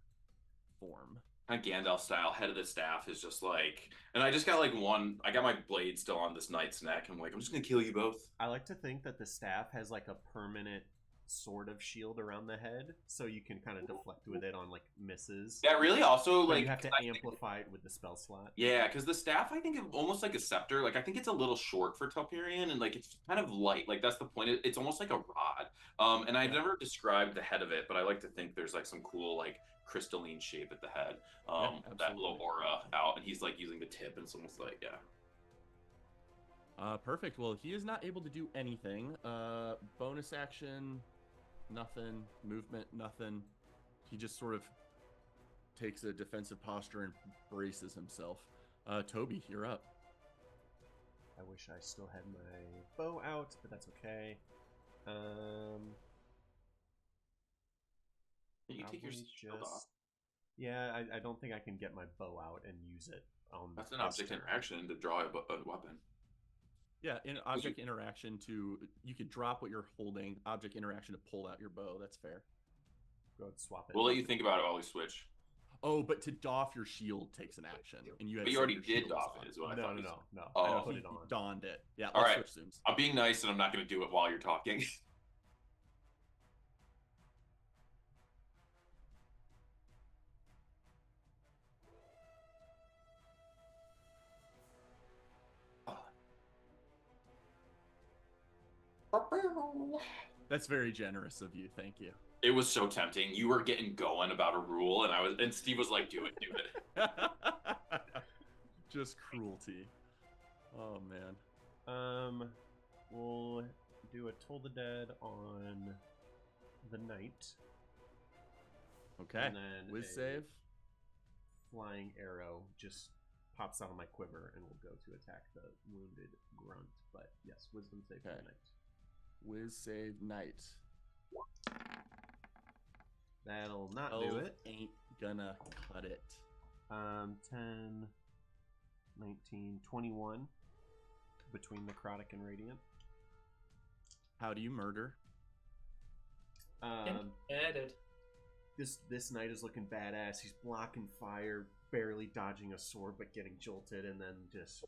form? Kind of Gandalf style, head of the staff is just like, and I just got like 1. I got my blade still on this knight's neck. I'm like, I'm just gonna kill you both. I like to think that the staff has like a permanent sort of shield around the head, so you can kind of deflect with it on like misses. That really also But like you have to I think- amplify it with the spell slot. Yeah, because the staff I think is almost like a scepter. Like I think it's a little short for Telperion, and like it's kind of light. Like that's the point. It's almost like a rod. And I've never described the head of it, but I like to think there's like some cool like crystalline shape at the head. That little absolutely. aura out, and he's like using the tip, and it's almost like Perfect. Well, he is not able to do anything. Bonus action, nothing. Movement, nothing. He just sort of takes a defensive posture and braces himself. Toby, you're up. I wish I still had my bow out, but that's okay. Can you take your Probably shield off? Yeah, I don't think I can get my bow out and use it on That's an this object turn. interaction to draw a weapon. Yeah, in object interaction you could drop what you're holding. Object interaction to pull out your bow. That's fair. Go ahead, swap it. We'll let you think about it while we switch. Oh, but to doff your shield takes an action, and you had But you said already your did shield was doff on. it, is what I No, thought. no, you no, said. no. Oh. I He put it on. donned it. Yeah, All let's right. switch zooms. I'm being nice, and I'm not going to do it while you're talking. That's very generous of you. Thank you. It was so tempting. You were getting going about a rule, and Steve was like, "Do it, do it." Just cruelty. Oh man. We'll do a Toll the Dead on the knight. Okay. And then Whiz a save. flying arrow just pops out of my quiver and will go to attack the wounded grunt. But yes, wisdom save for Okay. the knight. Whiz save knight. That'll not do 12 it. ain't gonna cut it. 10, 19, 21 between necrotic and radiant. How do you murder? Added. This knight is looking badass. He's blocking fire, barely dodging a sword, but getting jolted, and then just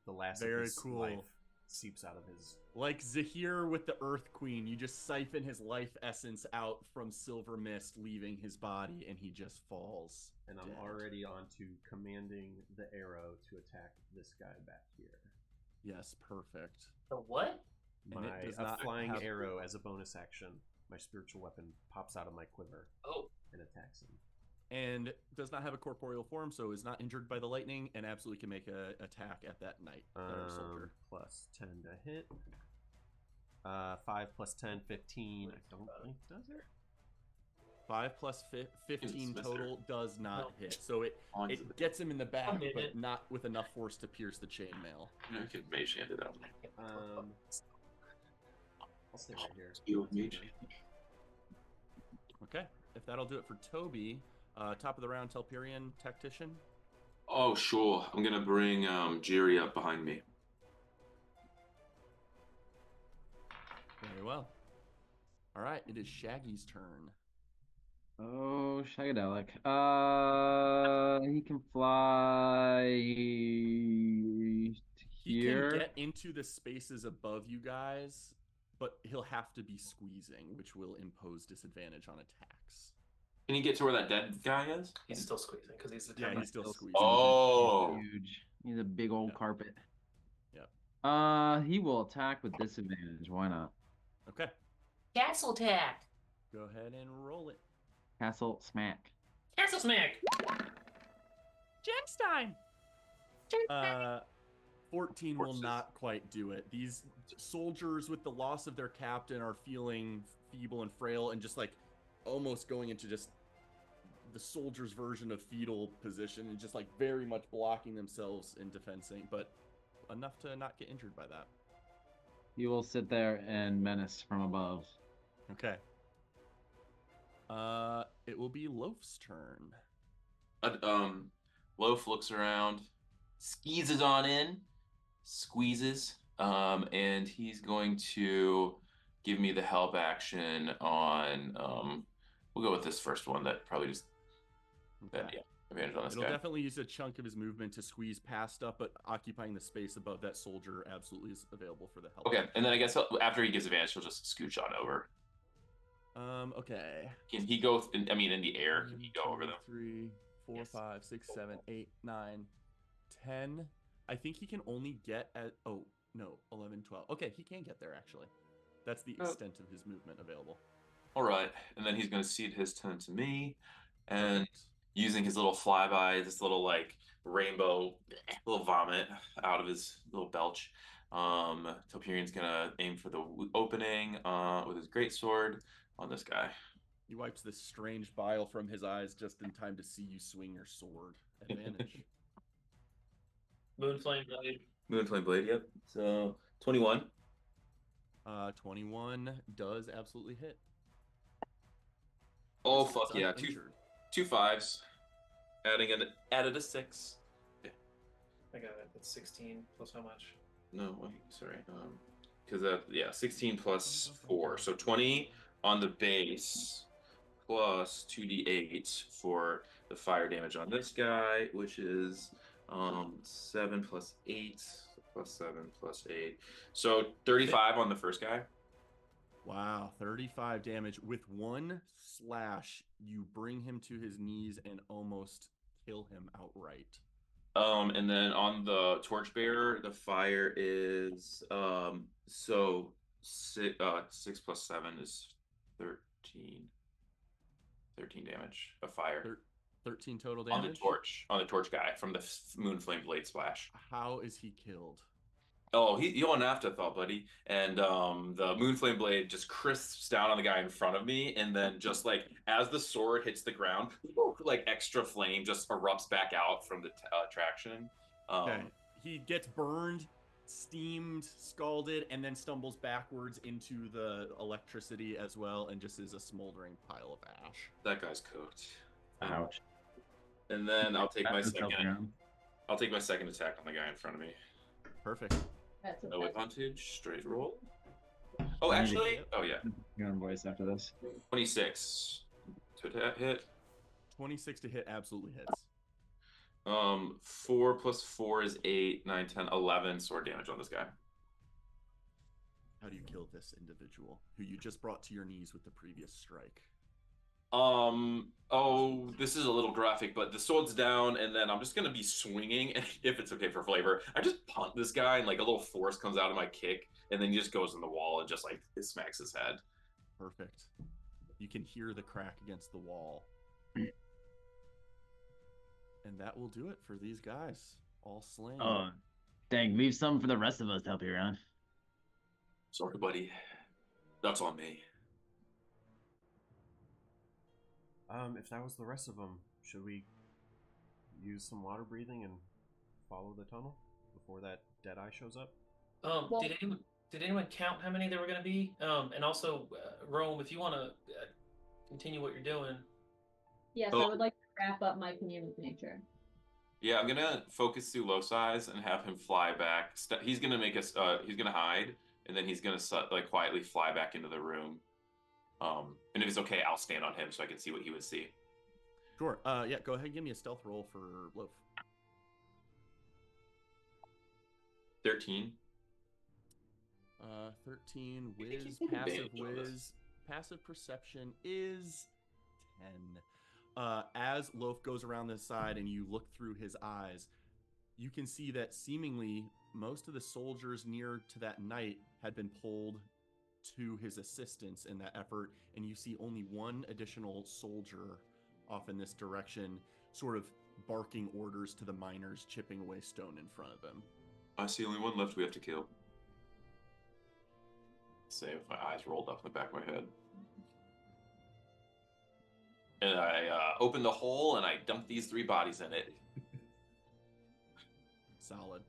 the last Very of his cool. life seeps out of his. Like Zahir with the Earth Queen, you just siphon his life essence out from Silver Mist, leaving his body, and he just falls. And I'm dead. already on to commanding the arrow to attack this guy back here. Yes, perfect. The what? And it does not flying have- arrow as a bonus action. My spiritual weapon pops out of my quiver Oh, and attacks him. And does not have a corporeal form, so is not injured by the lightning, and absolutely can make a attack at that knight or soldier. Plus 10 to hit. 5 plus 10, 15. I don't think does it. 5 plus 15 It's total does not No. hit. So it gets him in the back, minute. but not with enough force to pierce the chainmail. I could mage hand it out. I'll stay right here. You mage. Okay, if that'll do it for Toby, top of the round, Telperion, Tactician. Oh, sure. I'm gonna bring Jiri up behind me. Very well. All right, it is Shaggy's turn. Oh, Shagadelic. He can fly He here. can get into the spaces above you guys, but he'll have to be squeezing, which will impose disadvantage on attacks. Can you get to where that dead guy is? he's still squeezing because he's the Yeah, termite. he's still squeezing. Oh, Huge. He's a big old Yep. carpet. Yep. He will attack with disadvantage. Why not? Okay, Castle attack. go ahead and roll it. Castle smack. Castle smack. Gemstein! 14 will not quite do it. These soldiers, with the loss of their captain, are feeling feeble and frail and just like almost going into just the soldier's version of fetal position and just like very much blocking themselves in defensing, but enough to not get injured by that. He will sit there and menace from above. Okay. It will be Loaf's turn. Loaf looks around, squeezes on in, squeezes, and he's going to give me the help action on. We'll go with this first one. That probably just Okay. yeah, advantage on this It'll guy. definitely use a chunk of his movement to squeeze past stuff, but occupying the space above that soldier absolutely is available for the help. Okay, and then I guess after he gives advantage, he'll just scooch on over. Okay. Can he go? In the air. Can he go over them? 3, 4, Yes. 5, 6, 7, 8, 9, 10. I think he can only get at 11, 12. Okay, he can get there actually. That's the extent of his movement available. All right, and then he's going to cede his turn to me, and Perfect. using his little flyby, this little like rainbow little vomit out of his little belch. Telperion's gonna aim for the opening with his greatsword on this guy. He wipes this strange bile from his eyes just in time to see you swing your sword. Advantage. Moonflame blade. Moonflame blade, yep. So 21. 21 does absolutely hit. Oh It's fuck yeah, uninjured. two fives, added a 6. I got it. That's 16 plus how much? No, wait, sorry. Because 16 plus 4, so 20 on the base, plus 2d8 for the fire damage on this guy, which is 7 plus 8, plus 7 plus 8, so 35 on the first guy. Wow, 35 damage. With one slash, you bring him to his knees and almost kill him outright. And then on the torchbearer, the fire is 6 plus 7 is 13. 13 damage of fire 13 total on damage. the torch guy from the Moonflame blade splash. How is he killed? Oh, you're an afterthought, buddy. And the Moonflame Blade just crisps down on the guy in front of me, and then just like as the sword hits the ground, like extra flame just erupts back out from the traction. Okay. He gets burned, steamed, scalded, and then stumbles backwards into the electricity as well, and just is a smoldering pile of ash. That guy's cooked. Ouch. And then I'll take my That's helping second. out. I'll take my second attack on the guy in front of me. Perfect. That's No okay. advantage, straight roll. Oh, I need to actually, oh yeah, Your own voice after this. 26 to hit. 26 to hit absolutely hits. 4 plus 4 is 8, 9, 10, 11 sword damage on this guy. How do you kill this individual who you just brought to your knees with the previous strike? Oh, this is a little graphic, but the sword's down, and then I'm just gonna be swinging, and if it's okay for flavor, I just punt this guy, and like a little force comes out of my kick, and then he just goes in the wall and just like it smacks his head. Perfect. You can hear the crack against the wall. And that will do it for these guys. All slain. Oh, dang! Leave some for the rest of us to help you around. Sorry, buddy. That's on me. If that was the rest of them, should we use some water breathing and follow the tunnel before that dead eye shows up? Well- Did anyone count how many there were going to be? And also, Rome, if you want to continue what you're doing. Yes, Oh. I would like to wrap up my commune with nature. Yeah, I'm gonna focus through Losi's and have him fly back. He's gonna make us. He's gonna hide, and then he's gonna like quietly fly back into the room. And if it's okay, I'll stand on him so I can see what he would see. Sure. Yeah, go ahead and give me a stealth roll for Loaf. 13. 13 You think whiz, he's taking passive advantage of this? whiz, passive perception is 10. As Loaf goes around this side and you look through his eyes, you can see that seemingly most of the soldiers near to that knight had been pulled to his assistance in that effort, and you see only one additional soldier off in this direction, sort of barking orders to the miners chipping away stone in front of him. I see only one left we have to kill. Say with my eyes rolled up in the back of my head. And I open the hole and I dump these 3 bodies in it. Solid.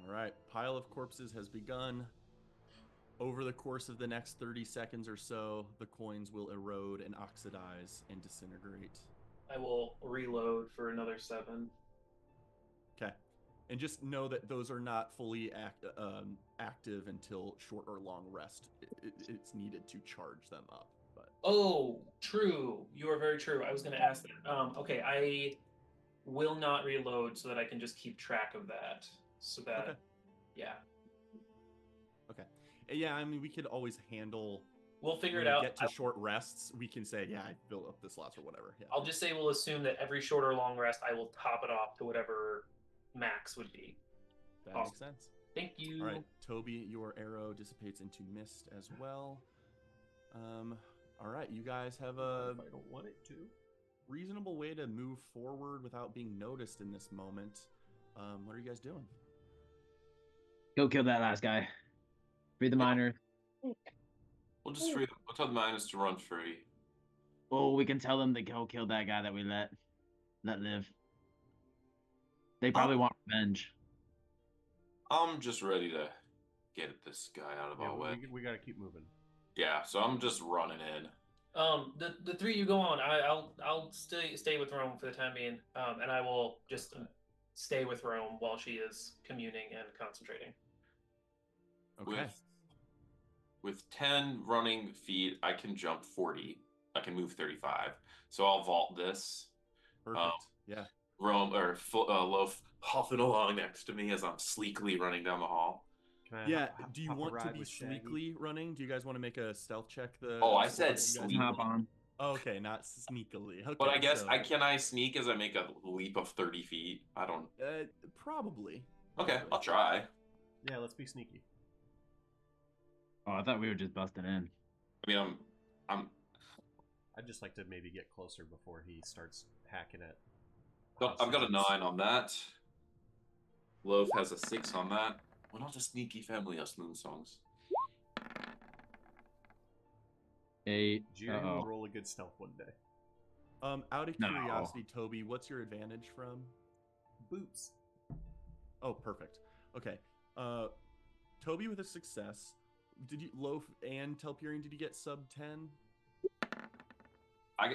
All right, pile of corpses has begun. Over the course of the next 30 seconds or so, the coins will erode and oxidize and disintegrate. I will reload for another 7. Okay. And just know that those are not fully active until short or long rest. It's needed to charge them up. But Oh, true. You are very true. I was going to ask that. Okay, I will not reload so that I can just keep track of that. So that, Okay. yeah, okay. Yeah, I mean, we could always handle. we'll figure When it we out. get to short rests, we can say, yeah, I filled up the slots or whatever. Yeah. I'll just say we'll assume that every short or long rest, I will top it off to whatever max would be. That awesome. makes sense. Thank you. All right, Toby, your arrow dissipates into mist as well. All right, you guys have a If I don't want it to. reasonable way to move forward without being noticed in this moment. What are you guys doing? Go kill that last guy. Free the miner. We'll just free them. We'll tell the miners to run free. Oh, we can tell them to go kill that guy that we let live. They probably want revenge. I'm just ready to get this guy out of Yeah, our way. we gotta keep moving. Yeah, so I'm just running in. The 3 you go on. I'll stay with Rome for the time being. And I will just stay with Rome while she is communing and concentrating. Okay. With 10 running feet, I can jump 40. I can move 35. So I'll vault this. Perfect. Yeah. Rome or Loaf huffing along next to me as I'm sleekly running down the hall. Can I Yeah. hop- Do you hop a want to ride be with Shaggy? sleekly running? Do you guys want to make a stealth check? Oh, I said you guys- sleek. Hop on. Oh, okay, not sneakily. Okay, But I guess so, I sneak as I make a leap of 30 feet. I don't. Probably. Okay, Probably. I'll try. Yeah, let's be sneaky. Oh, I thought we were just busting in. I mean, I'm I'd just like to maybe get closer before he starts hacking at I've got a 9 on that. Loaf has a 6 on that. We're not a sneaky family, us Moon Songs. 8. Jiri will roll a good stealth one day. Out of No. curiosity, Toby, what's your advantage from? Boots. Oh, perfect. Okay. Toby with a success. Did you Loaf and Telperion? Did you get sub 10?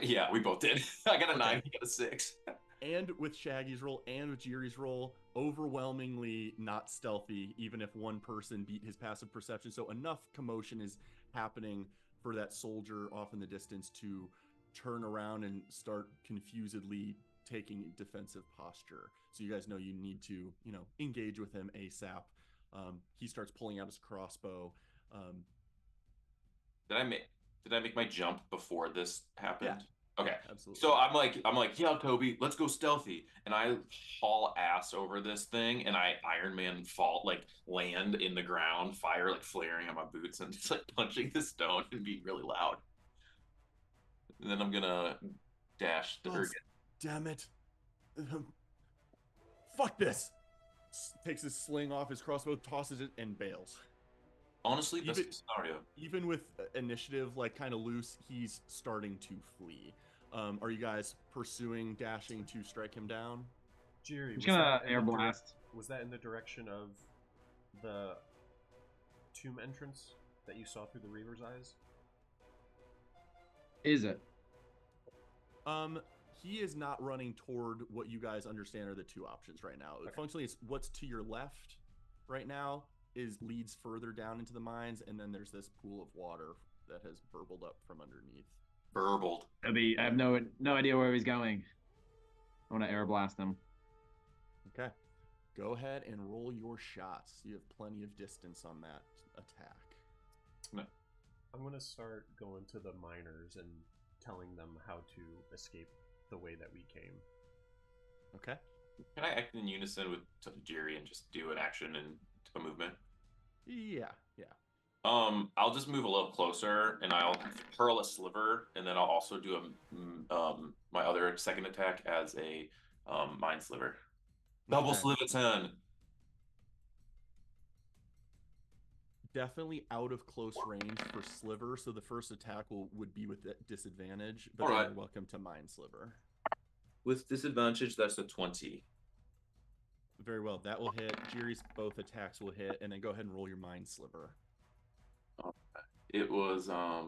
Yeah, we both did. I got a Okay. 9. He got a 6. And with Shaggy's roll and with Jiri's roll, overwhelmingly not stealthy, even if one person beat his passive perception. So enough commotion is happening for that soldier off in the distance to turn around and start confusedly taking defensive posture. So you guys know you need to, engage with him ASAP. He starts pulling out his crossbow. Did I make my jump before this happened? Yeah. Okay. Absolutely. So I'm like, yeah, Toby, let's go stealthy. And I haul ass over this thing, and I Iron Man land in the ground, fire flaring on my boots, and just punching the stone and being really loud. And then I'm gonna dash. Damn it! Fuck this! Takes his sling off his crossbow, tosses it, and bails. Honestly, best case scenario. Even with initiative kind of loose, he's starting to flee. Are you guys pursuing, dashing to strike him down? Jiri, I'm just gonna air was blast. that in the direction of the tomb entrance that you saw through the Reaver's eyes? Is it? He is not running toward what you guys understand are the two options right now. Okay. Functionally, it's what's to your left right now leads further down into the mines, and then there's this pool of water that has burbled up from underneath. Burbled. I have no idea where he's going. I want to air blast him. Okay. Go ahead and roll your shots. You have plenty of distance on that attack. I'm going to start going to the miners and telling them how to escape the way that we came. Okay. Can I act in unison with Jiri and just do an action and a movement? Yeah. I'll just move a little closer, and I'll hurl a sliver, and then I'll also do my other second attack as a mind sliver. Double Okay. sliver 10. Definitely out of close range for sliver, so the first attack would be with disadvantage, but All then right. you're welcome to mind sliver. With disadvantage, that's a 20. Very well. That will hit. Jiri's both attacks will hit, and then go ahead and roll your mind sliver. It was the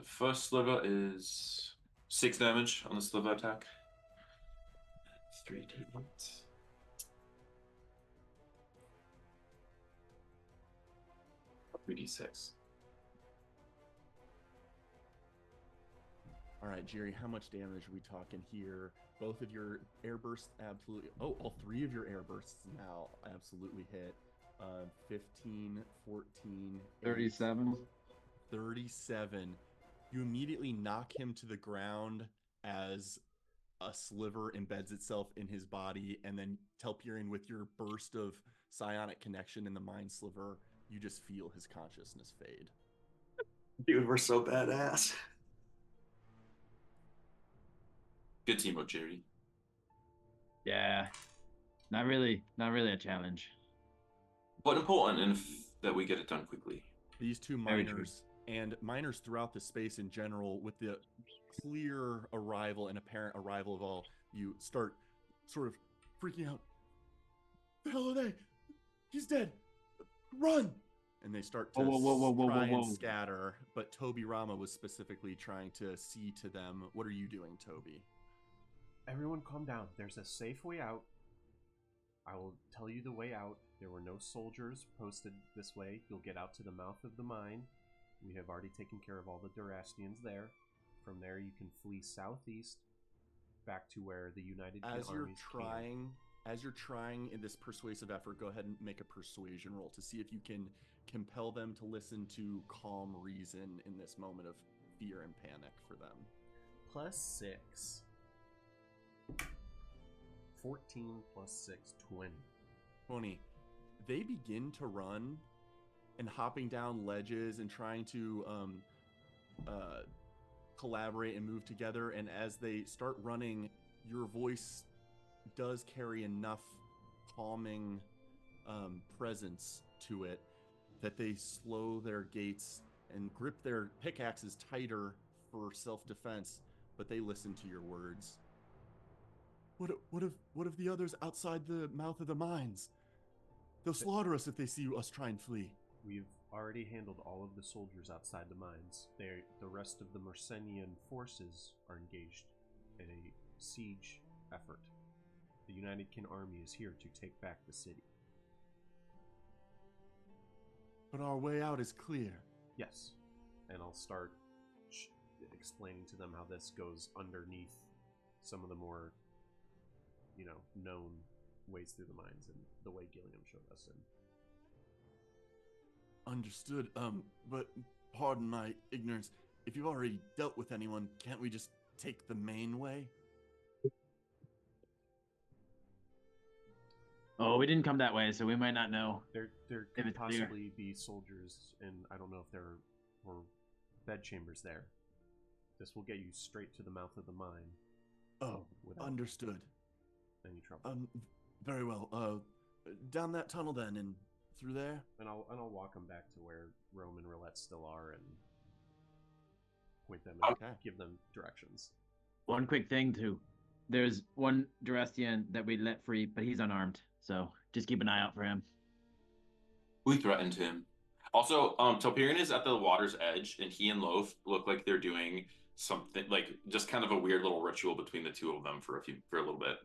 first sliver is 6 damage on the sliver attack. 3d8. 3d6. All right, Jiri, how much damage are we talking here? Both of your air bursts absolutely... Oh, all three of your air bursts now absolutely hit. 15, 14... 37. 37. You immediately knock him to the ground as a sliver embeds itself in his body, and then Telperion, with your burst of psionic connection in the mind sliver, you just feel his consciousness fade. Dude, we're so badass. Good team up, Jerry. Yeah. Not really a challenge. But important and that we get it done quickly. These two Very true. miners and miners throughout the space in general, with the clear arrival and apparent arrival of all, you start sort of freaking out. The hell are they? He's dead. Run! And they start to try and scatter. But Toby Rama was specifically trying to see to them. What are you doing, Toby? Everyone calm down. There's a safe way out. I will tell you the way out. There were no soldiers posted this way. You'll get out to the mouth of the mine. We have already taken care of all the Durastians there. From there, you can flee southeast back to where the United As armies you're trying in this persuasive effort, go ahead and make a persuasion roll to see if you can compel them to listen to calm reason in this moment of fear and panic for them. +6. 14 plus 6, 20. 20. They begin to run and hopping down ledges and trying to collaborate and move together. And as they start running, your voice does carry enough calming presence to it that they slow their gaits and grip their pickaxes tighter for self-defense, but they listen to your words. What of the others outside the mouth of the mines? They'll slaughter us if they see us try and flee. We've already handled all of the soldiers outside the mines. The rest of the Mersenian forces are engaged in a siege effort. The United Kin Army is here to take back the city. But our way out is clear. Yes. And I'll start explaining to them how this goes underneath some of the more, known ways through the mines and the way Gilliam showed us. And Understood. But pardon my ignorance. If you've already dealt with anyone, can't we just take the main way? Oh, we didn't come that way, so we might not know. there If could it's clear. possibly be soldiers, and I don't know if there were bed chambers there. This will get you straight to the mouth of the mine Oh, without understood. any trouble. Very well. Down that tunnel then, and through there. And I'll walk them back to where Rome and Roulette still are and point them and Okay. give them directions. One quick thing too. There's one Durestian that we let free, but he's unarmed. So just keep an eye out for him. We threatened him. Also, Topirian is at the water's edge, and he and Loaf look like they're doing something like just kind of a weird little ritual between the two of them for a little bit.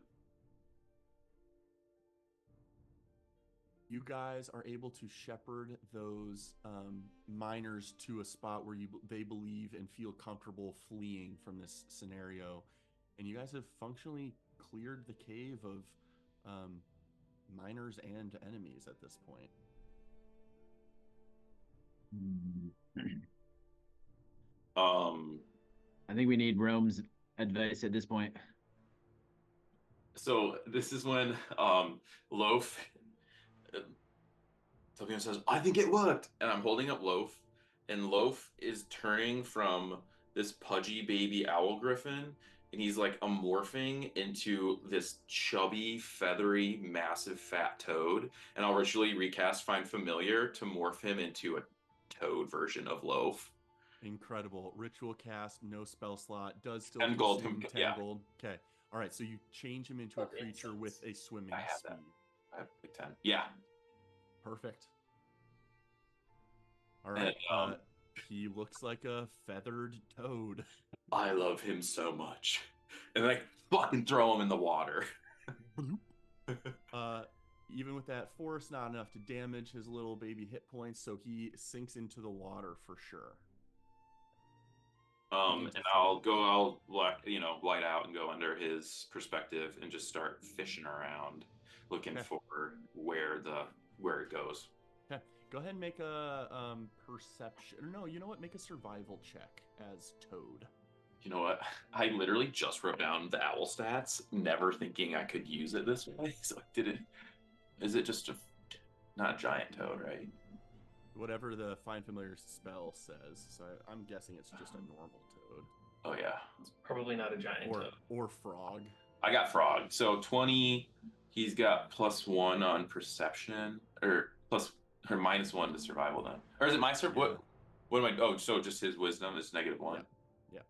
You guys are able to shepherd those miners to a spot where they believe and feel comfortable fleeing from this scenario, and you guys have functionally cleared the cave of miners and enemies at this point. I think we need Rome's advice at this point. So this is when Loaf Topirian says, "I think it worked," and I'm holding up Loaf, and Loaf is turning from this pudgy baby owl griffin, and he's like morphing into this chubby, feathery, massive, fat toad. And I'll ritually recast Find Familiar to morph him into a toad version of Loaf. Incredible. Ritual cast, no spell slot, does still 10 gold, consume 10 yeah. gold. Okay. All right, so you change him into a Oh, creature incense. with a swimming I have speed. that. I have like 10. Yeah. Perfect. All right. And, he looks like a feathered toad. I love him so much. And like fucking throw him in the water. Even with that force, not enough to damage his little baby hit points, so he sinks into the water for sure. And I'll light out and go under his perspective and just start fishing around, looking Okay. for where it goes. Okay. Go ahead and make a perception. Or no, you know what? Make a survival check as Toad. You know what? I literally just wrote down the owl stats, never thinking I could use it this way. So I didn't. Is it just not a giant toad, right? Whatever the Find Familiar spell says. So I'm guessing it's just a normal toad. Oh yeah, Probably not a giant toad. Or frog. I got frog. So 20. He's got +1 on perception, or -1 to survival then. Or is it my survival? Yeah. What am I? Oh, so just his wisdom is -1. Yeah.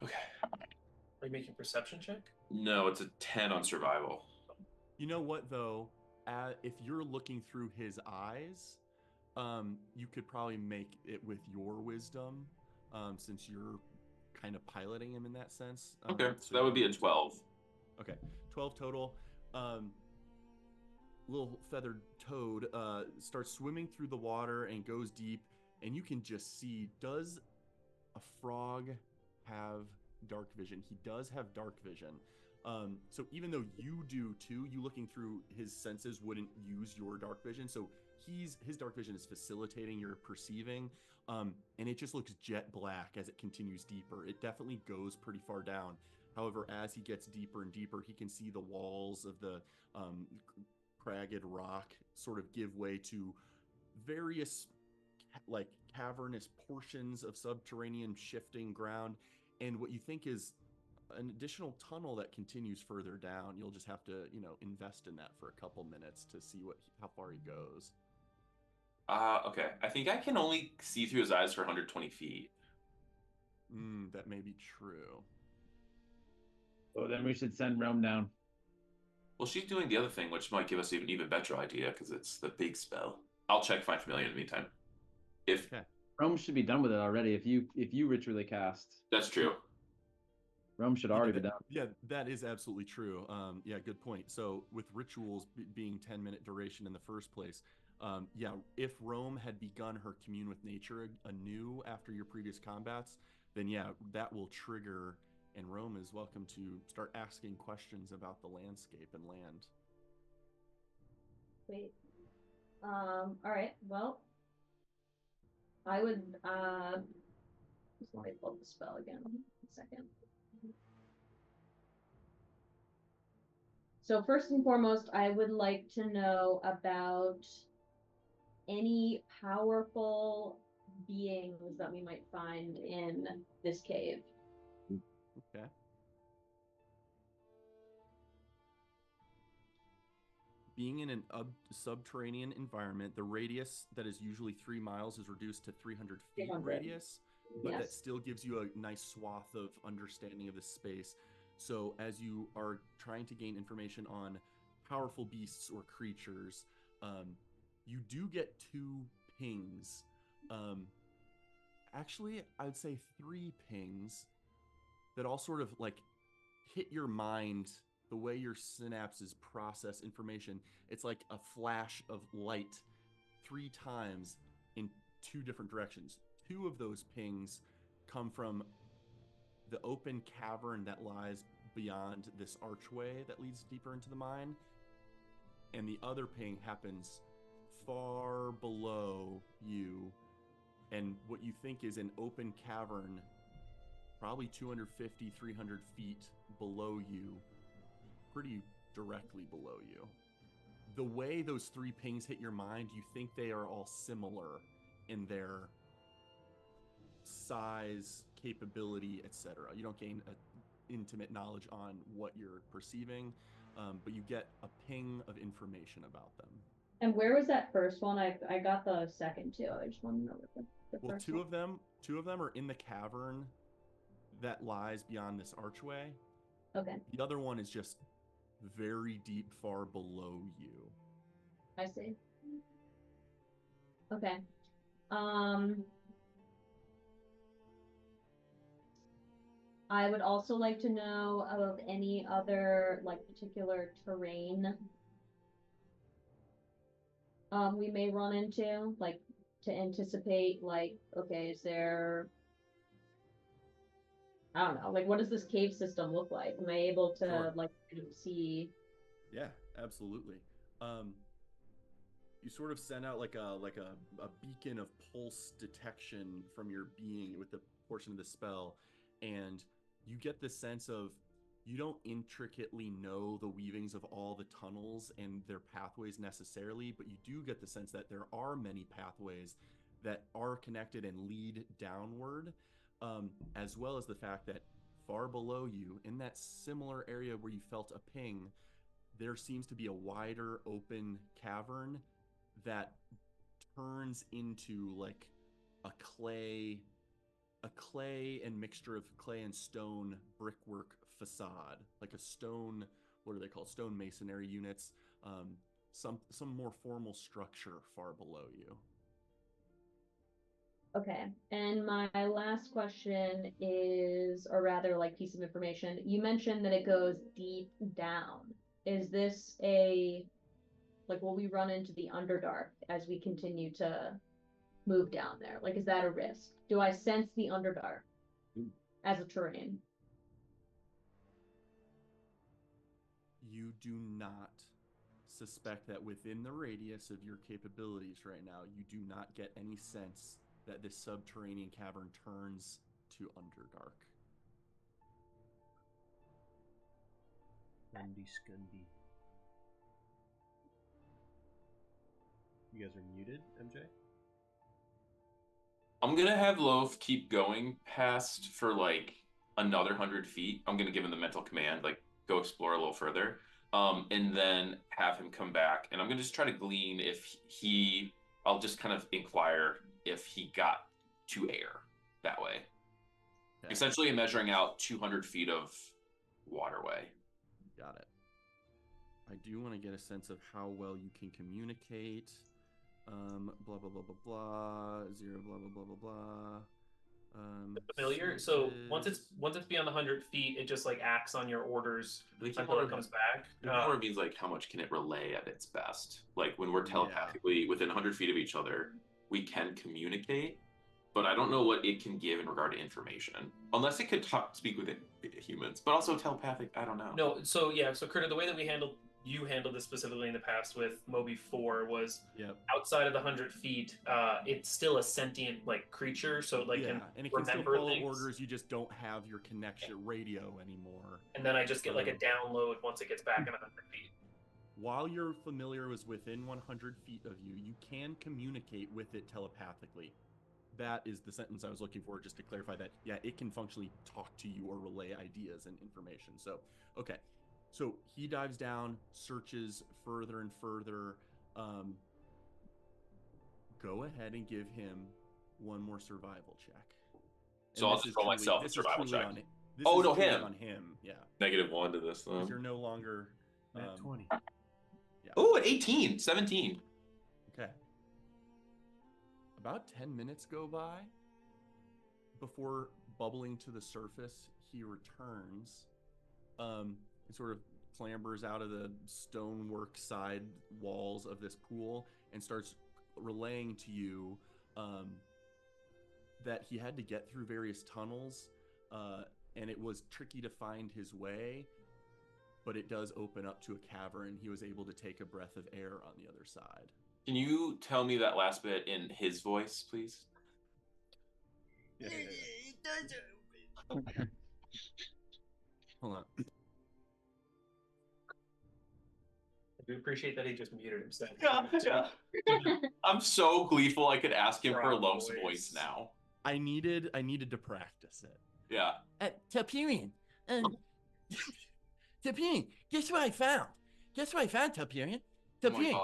Okay. Are you making a perception check? No, it's a 10 on survival. You know what though? If you're looking through his eyes, you could probably make it with your wisdom, since you're kind of piloting him in that sense. Okay, so that would be a 12. Okay, 12 total. Little feathered toad starts swimming through the water and goes deep, and you can just see, does a frog have dark vision? He does have dark vision. So even though you do too, you looking through his senses wouldn't use your dark vision. So his dark vision is facilitating your perceiving, and it just looks jet black as it continues deeper. It definitely goes pretty far down. However, as he gets deeper and deeper, he can see the walls of the cragged rock sort of give way to various like cavernous portions of subterranean shifting ground, and what you think is an additional tunnel that continues further down. You'll just have to, invest in that for a couple minutes to see how far he goes. Okay. I think I can only see through his eyes for 120 feet. That may be true. So then we should send Rome down. Well, she's doing the other thing, which might give us an even better idea because it's the big spell. I'll check Find Familiar in the meantime. If Okay. Rome should be done with it already. If you ritually cast, that's true. Rome should already be done. Yeah, that is absolutely true. Yeah, good point. So with rituals being 10-minute duration in the first place, if Rome had begun her commune with nature anew after your previous combats, then yeah, that will trigger, and Rome is welcome to start asking questions about the landscape and land. Wait. All right. Well, I would just let me pull up the spell again. 1 second. So first and foremost, I would like to know about any powerful beings that we might find in this cave. Okay. Being in an subterranean environment, the radius that is usually 3 miles is reduced to 300 feet 300. radius, but that Yes. still gives you a nice swath of understanding of the space. So as you are trying to gain information on powerful beasts or creatures, you do get 2 pings. Actually, I would say 3 pings that all sort of like hit your mind. The way your synapses process information, it's like a flash of light 3 times in 2 different directions. 2 of those pings come from the open cavern that lies beyond this archway that leads deeper into the mine, and the other ping happens far below you, and what you think is an open cavern probably 250, 300 feet below you, pretty directly below you. The way those 3 pings hit your mind, you think they are all similar in their size, capability, etc. You don't gain an intimate knowledge on what you're perceiving, but you get a ping of information about them. And where was that first one? I got the second too. I just want to know what the Well, first two one. of them are in the cavern that lies beyond this archway. Okay, The other one is just very deep, far below you. I see. Okay. I would also like to know of any other like particular terrain we may run into, like to anticipate, like, okay, is there, I don't know, like what does this cave system look like? Am I able to Sure. like kind of see? Yeah, absolutely. You sort of send out like a beacon of pulse detection from your being with the portion of the spell, and you get the sense of, you don't intricately know the weavings of all the tunnels and their pathways necessarily, but you do get the sense that there are many pathways that are connected and lead downward, as well as the fact that far below you, in that similar area where you felt a ping, there seems to be a wider open cavern that turns into like a clay and mixture of clay and stone brickwork facade, like a stone, what are they called, stone masonry units, some more formal structure far below you. Okay, and my last question is, or rather like piece of information, you mentioned that it goes deep down. Is this like, will we run into the Underdark as we continue to move down there? Like, is that a risk? Do I sense the Underdark as a terrain? You do not suspect that within the radius of your capabilities right now, you do not get any sense that this subterranean cavern turns to Underdark. Skundy Skundy. You guys are muted, MJ? I'm gonna have Loaf keep going past for like another 100 feet. I'm going to give him the mental command, like go explore a little further, and then have him come back. And I'm going to just try to glean if I'll just kind of inquire if he got to air that way. Okay. Essentially measuring out 200 feet of waterway. Got it. I do want to get a sense of how well you can communicate. Blah blah blah blah blah. 0 blah blah blah blah blah. Familiar. So once it's beyond the 100 feet, it just like acts on your orders I think until it comes back. It means like how much can it relay at its best. Like when we're telepathically within 100 feet of each other, we can communicate, but I don't know what it can give in regard to information, unless it could speak with humans. But also telepathic, I don't know. No. So Critter, the way that you handled this specifically in the past with Moby 4 was outside of the 100 feet, it's still a sentient like creature, so like can and it can still remember follow things. orders. You just don't have your connection radio anymore. And then I just get like a download once it gets back in 100 feet. While your familiar is within 100 feet of you, you can communicate with it telepathically. That is the sentence I was looking for, just to clarify that. Yeah, it can functionally talk to you or relay ideas and information. So, okay. So he dives down, searches further and further. Go ahead and give him one more survival check. So I'll just roll myself a survival check. Him. On him, yeah. -1 to this, though. You're no longer... Nat 20. Yeah. Oh, at 18, 17. Okay. About 10 minutes go by before bubbling to the surface. He returns. He sort of clambers out of the stonework side walls of this pool and starts relaying to you that he had to get through various tunnels, and it was tricky to find his way, but it does open up to a cavern. He was able to take a breath of air on the other side. Can you tell me that last bit in his voice, please? Yeah. Hold on. I do appreciate that he just muted himself. Yeah. I'm so gleeful I could ask him for Love's voice now. I needed to practice it. Yeah. Telperion. Telperion, guess what I found? Telperion? Telperion.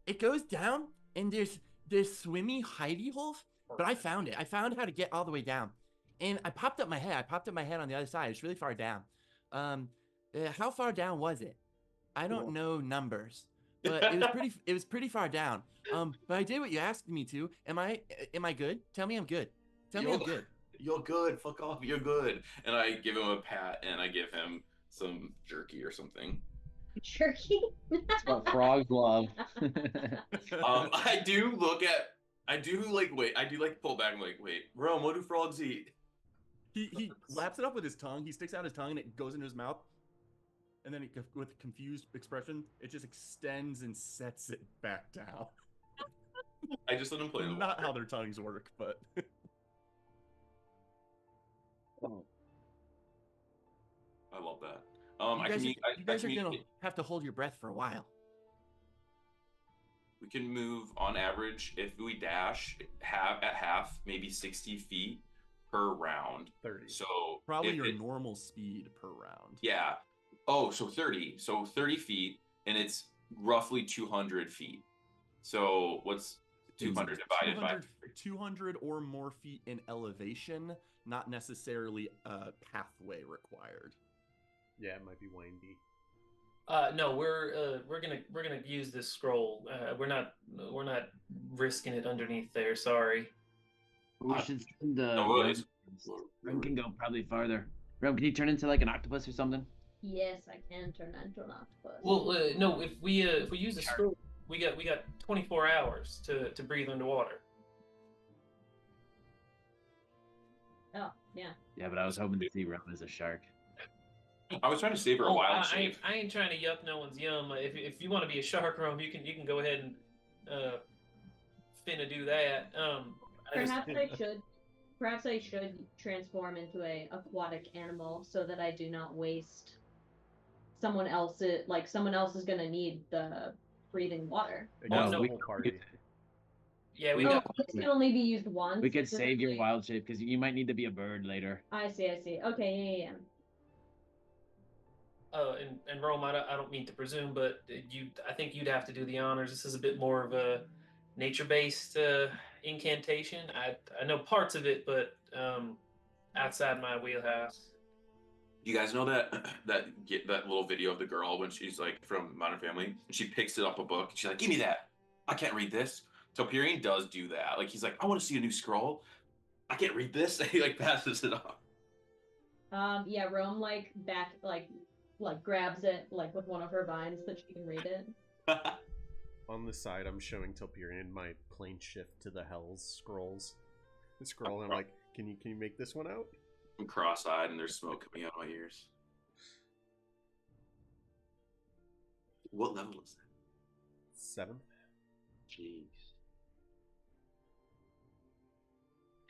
It goes down and there's swimmy hidey holes, but I found it. I found how to get all the way down. And I popped up my head on the other side. It's really far down. How far down was it? I don't know numbers, but it was pretty far down. But I did what you asked me to. Am I good? Tell me I'm good. I'm good. You're good. Fuck off. You're good. And I give him a pat and I give him some jerky or something. Jerky? That's what frogs love. I do pull back and like, wait, Rome, what do frogs eat? He laps it up with his tongue. He sticks out his tongue and it goes into his mouth. And then with a confused expression, it just extends and sets it back down. I just let him play. Not how their tongues work, but... I love that. You guys are going to have to hold your breath for a while. We can move on average, if we dash at half, maybe 60 feet per round. 30. So probably your normal speed per round. Yeah. Oh, so 30. So 30 feet, and it's roughly 200 feet. So what's 200 divided by? 200 or more feet in elevation, not necessarily a pathway required. Yeah, it might be windy. No, we're gonna use this scroll. We're not risking it underneath there. Sorry. We should send Rome can go probably farther. Rome, can you turn into like an octopus or something? Yes, I can turn into an octopus. Well, no. If we use the scroll, we got 24 hours to breathe underwater. Oh, yeah. Yeah, but I was hoping to see Rome as a shark. I was trying to save her a wild I ain't trying to yuck no one's yum. If you want to be a shark, Rome, you can go ahead and finna do that. Perhaps I should transform into a aquatic animal so that I do not waste someone else. Someone else is gonna need the breathing water. It goes the whole party. Yeah, we Oh, got. this can only be used once. We could save your specifically? wild shape because you might need to be a bird later. I see. Okay, yeah. And Rome, I don't mean to presume, but I think you'd have to do the honors. This is a bit more of a nature-based incantation. I know parts of it, but outside my wheelhouse. You guys know that that little video of the girl when she's like from Modern Family and she picks it up a book. She's like, "Give me that. I can't read this." So Tyrion does do that. Like he's like, "I want to see a new scroll. I can't read this." And he like passes it off. Yeah, Rome like grabs it like with one of her vines that she can read it. On the side, I'm showing Telperion my plane shift to the Hells scrolls. The scroll, and I'm like, can you make this one out? I'm cross-eyed and there's smoke coming out of my ears. What level is that? 7th. Jeez.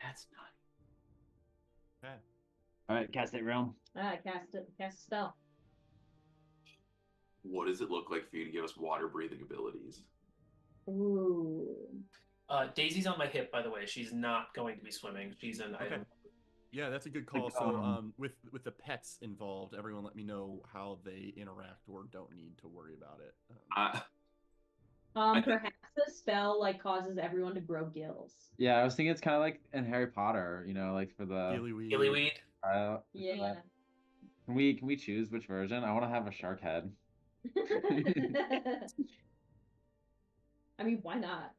That's nice. Okay. All right, cast it, realm. Cast a spell. What does it look like for you to give us water-breathing abilities? Ooh. Daisy's on my hip, by the way. She's not going to be swimming. She's an Okay. item. Yeah, that's a good call. Like, So, with the pets involved, everyone let me know how they interact or don't need to worry about it. I think- Perhaps the spell like causes everyone to grow gills. Yeah, I was thinking it's kind of like in Harry Potter, you know, like for the. Gillyweed. Gillyweed. Yeah. Can we choose which version? I want to have a shark head. I mean, why not?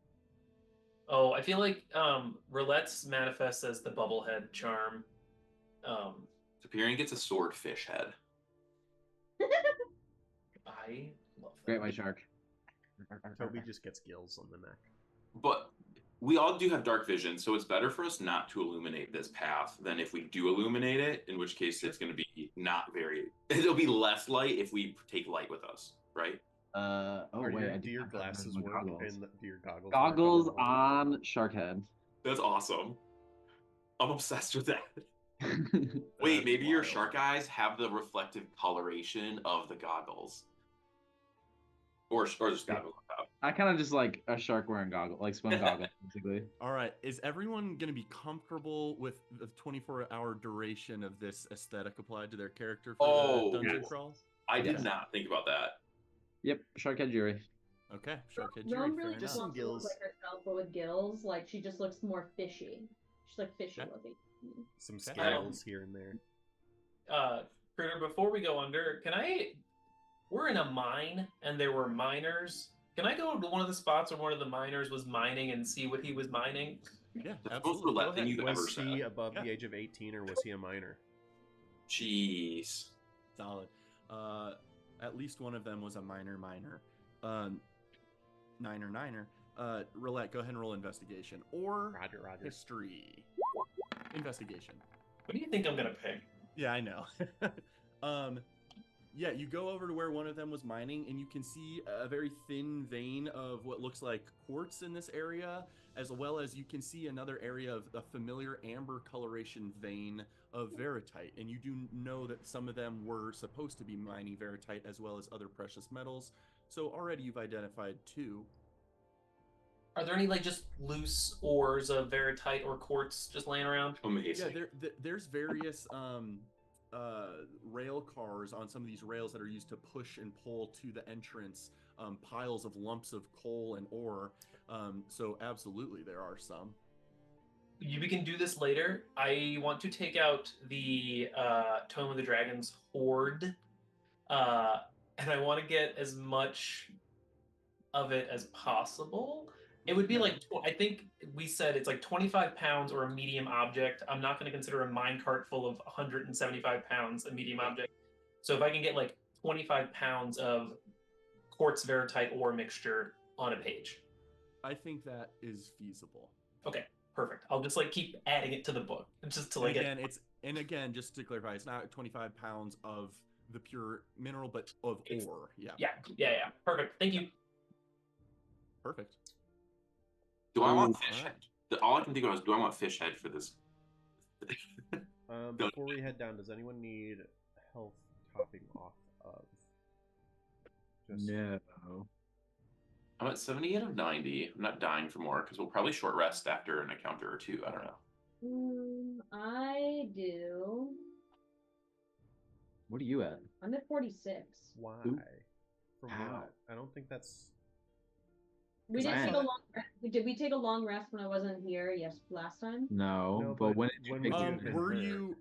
Oh, I feel like Roulette's manifests as the bubblehead charm. Tyrion gets a swordfish head. I love that. Great white shark. Toby just gets gills on the neck. But we all do have dark vision, so it's better for us not to illuminate this path than if we do illuminate it, in which case it's going to be not very... It'll be less light if we take light with us, right? Oh Are wait, do your glasses work goggles. and do your goggles Goggles work on on shark head. That's awesome. I'm obsessed with that. That'd Wait, be maybe your wild. shark eyes have the reflective coloration of the goggles. Or just goggles. I kind of just like a shark wearing goggles, like swim goggles, basically. All right. Is everyone going to be comfortable with the 24-hour duration of this aesthetic applied to their character for Oh, the dungeon yes. crawls? I did Yes. not think about that. Yep, shark head jury. Okay. Sharkhead Rome Jury, really fair just enough. wants to look Gills. like herself, but with gills. Like she just looks more fishy. She's like fishy Okay. looking. Some Okay. scales here and there. Critter, before we go under, we're in a mine and there were miners. Can I go to one of the spots where one of the miners was mining and see what he was mining? Yeah, That's the most absolutely. Go roulette thing ahead. you've ever Was he said. above Yeah. the age of 18 or was he a minor? Jeez. Solid. At least one of them was a minor. Niner. Roulette, go ahead and roll investigation. Or Roger. history. Investigation. What do you think I'm gonna pick? Yeah, I know. Yeah, you go over to where one of them was mining, and you can see a very thin vein of what looks like quartz in this area, as well as you can see another area of a familiar amber coloration vein of veritite. And you do know that some of them were supposed to be mining veritite as well as other precious metals. So already you've identified 2. Are there any like just loose ores of veritite or quartz just laying around? Amazing. Yeah, there's various rail cars on some of these rails that are used to push and pull to the entrance, piles of lumps of coal and ore. So absolutely, there are some. We can do this later. I want to take out the Tome of the Dragon's hoard, and I want to get as much of it as possible. It would be like, I think we said it's like 25 pounds or a medium object. I'm not going to consider a minecart full of 175 pounds a medium object. So if I can get like 25 pounds of quartz veritite ore mixture on a page. I think that is feasible. Okay, perfect. I'll just like keep adding it to the book just till I And get. again, just to clarify, it's not 25 pounds of the pure mineral, but of ore. Yeah. Yeah. Perfect. Thank you. Perfect. Do I want Ooh, fish alright. head? All I can think of is, do I want fish head for this? Before we head down, does anyone need health topping off of? Just No. I'm at 78 of 90. I'm not dying for more because we'll probably short rest after an encounter or two. I don't know. I do. What are you at? I'm at 46. Why? Ooh. From Ow. what? I don't think that's. We 'Cause did I take a thought- long rest. Did we take a long rest when I wasn't here? Yes, last time. No, No, but but when did you when take would you the have been Were hurt? you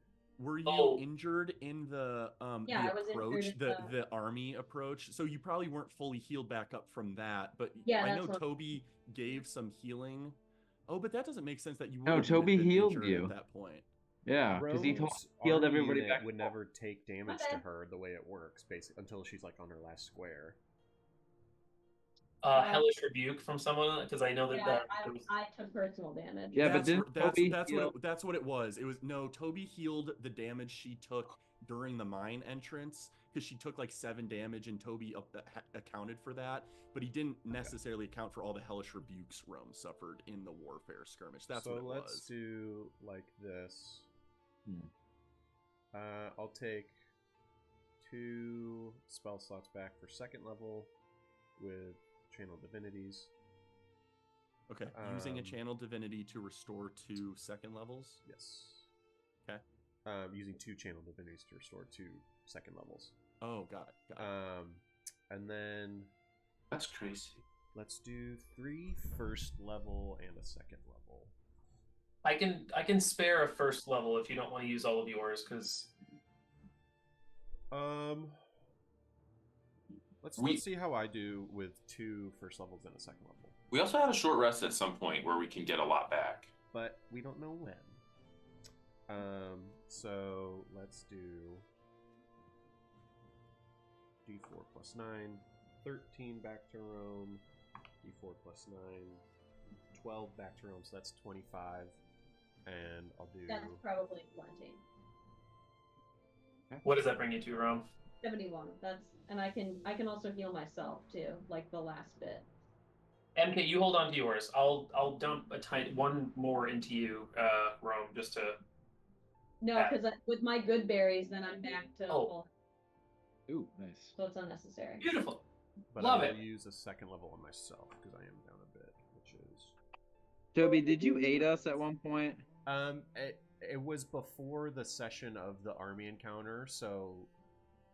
Oh. injured in the Yeah, the I was injured approach, in the army approach? So you probably weren't fully healed back up from that, but Yeah, I that's know what- Toby gave some healing. Oh, but that doesn't make sense that you No, would have Toby been healed injured you. at that point. Yeah, because he Rome's healed army everybody unit back. would never take damage to Okay. her the way it works, basically, until she's like on her last square. Hellish rebuke from someone because I know that Yeah, there was- I took personal damage. Yeah, but that's didn't that's Toby that's heal? what that's what it was. It was no Toby healed the damage she took during the mine entrance because she took like 7 damage and Toby accounted for that, but he didn't necessarily account for all the hellish rebukes Rome suffered in the warfare skirmish. That's so what it let's was. do like this. Hmm. I'll take 2 spell slots back for second level with channel divinities. Okay, using a Um, channel divinity to restore 2 second levels. Yes. Okay. Using 2 channel divinities to restore 2 second levels. Oh, got it. Got it. And then That's crazy. let's do 3 first level and a second level. I can spare a first level if you don't want to use all of yours because Let's see how I do with 2 first levels and a second level. We also have a short rest at some point where we can get a lot back. But we don't know when. So let's do D4 plus 9, 13 back to Rome, D4 plus 9, 12 back to Rome, so that's 25. And I'll do That's probably plenty. what does that bring you to, Rome? 71. And I can also heal myself too, like the last bit. MK, you hold on to yours. I'll dump one more into you, Rome, just to. No, because with my good berries, then I'm back to Oh. full, Ooh, nice. so it's unnecessary. Beautiful. but Love I will it. use a second level on myself because I am down a bit, which is Toby, did you aid us at one point? it was before the session of the army encounter, so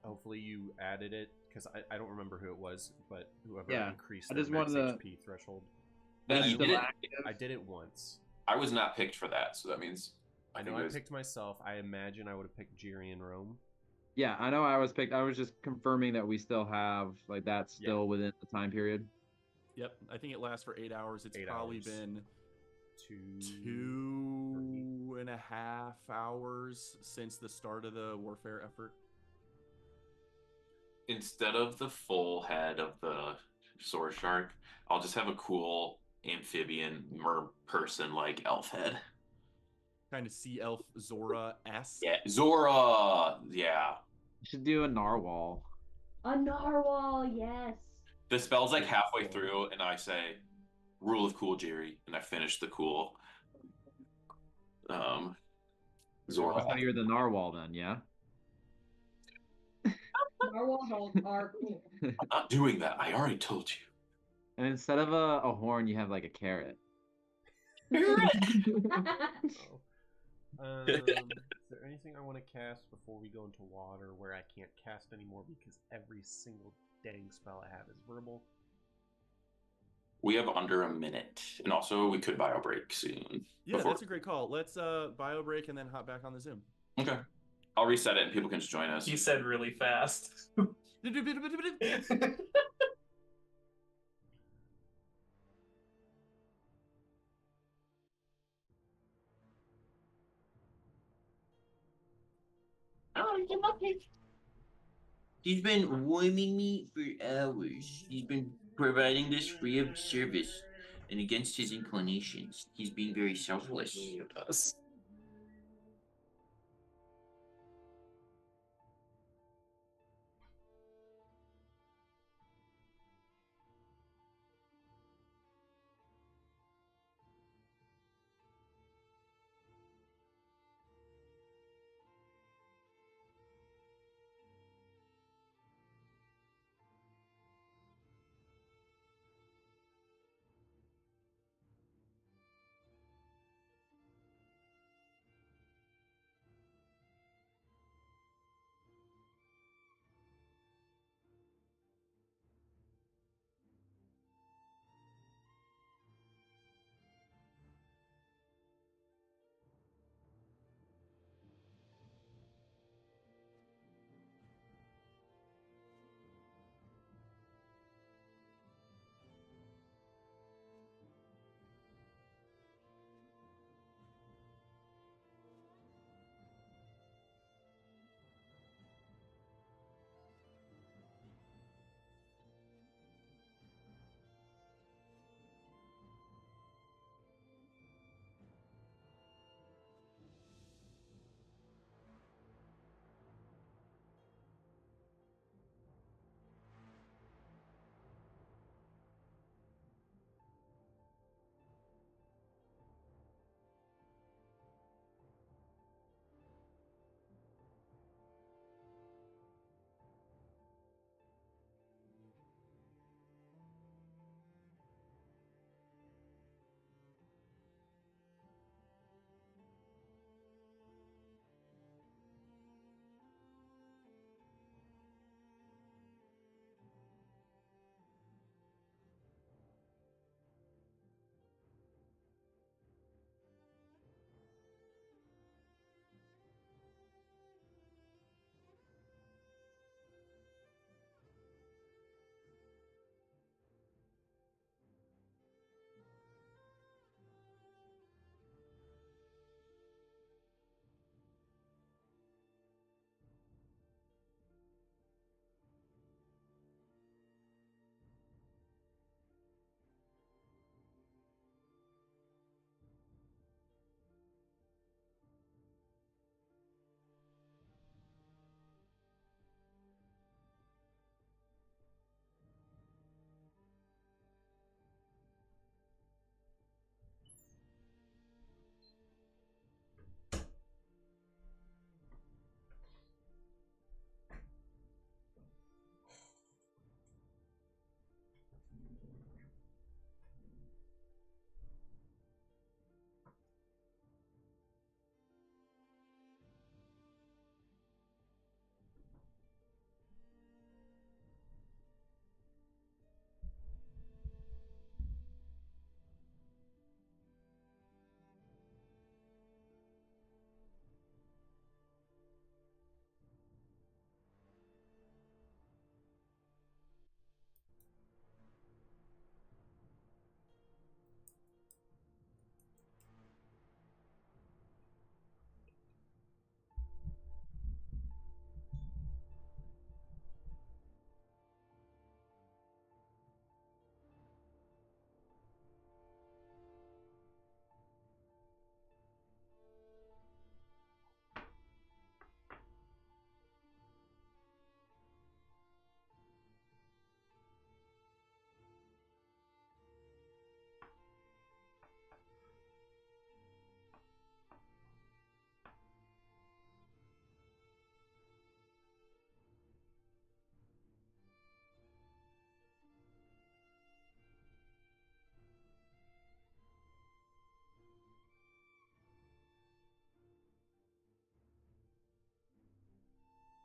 hopefully you added it because I don't remember who it was, but whoever Yeah, increased I their just max wanted to- HP threshold. That's you still did it. active? I did it once. I was not picked for that, so that means I know think I it was- picked myself. I imagine I would have picked Jiri and Rome. Yeah, I know I was picked. I was just confirming that we still have like that's still within the time period. Yep, I think it lasts for 8 hours. It's 8 probably hours. been 2 2.5 hours since the start of the warfare effort. Instead of the full head of the sword shark, I'll just have a cool amphibian mer person like elf head. Kind of sea elf Zora s. Yeah, Zora. Yeah, You should do a narwhal. A narwhal, yes. the spell's like halfway through, and I say, "Rule of cool, Jerry," and I finish the cool. Zora. So you're the narwhal then, yeah? Narwhal are cool. I'm not doing that. I already told you. And instead of a horn, you have like a carrot. Oh. Is there anything I want to cast before we go into water where I can't cast anymore because every single dang spell I have is verbal? We have under a minute, and also we could bio break soon. Yeah, Before- that's a great call. Let's bio break and then hop back on the Zoom. Okay, I'll reset it, and people can just join us. You said really fast. He's been warming me for hours. He's been providing this free of service and against his inclinations. He's being very selfless.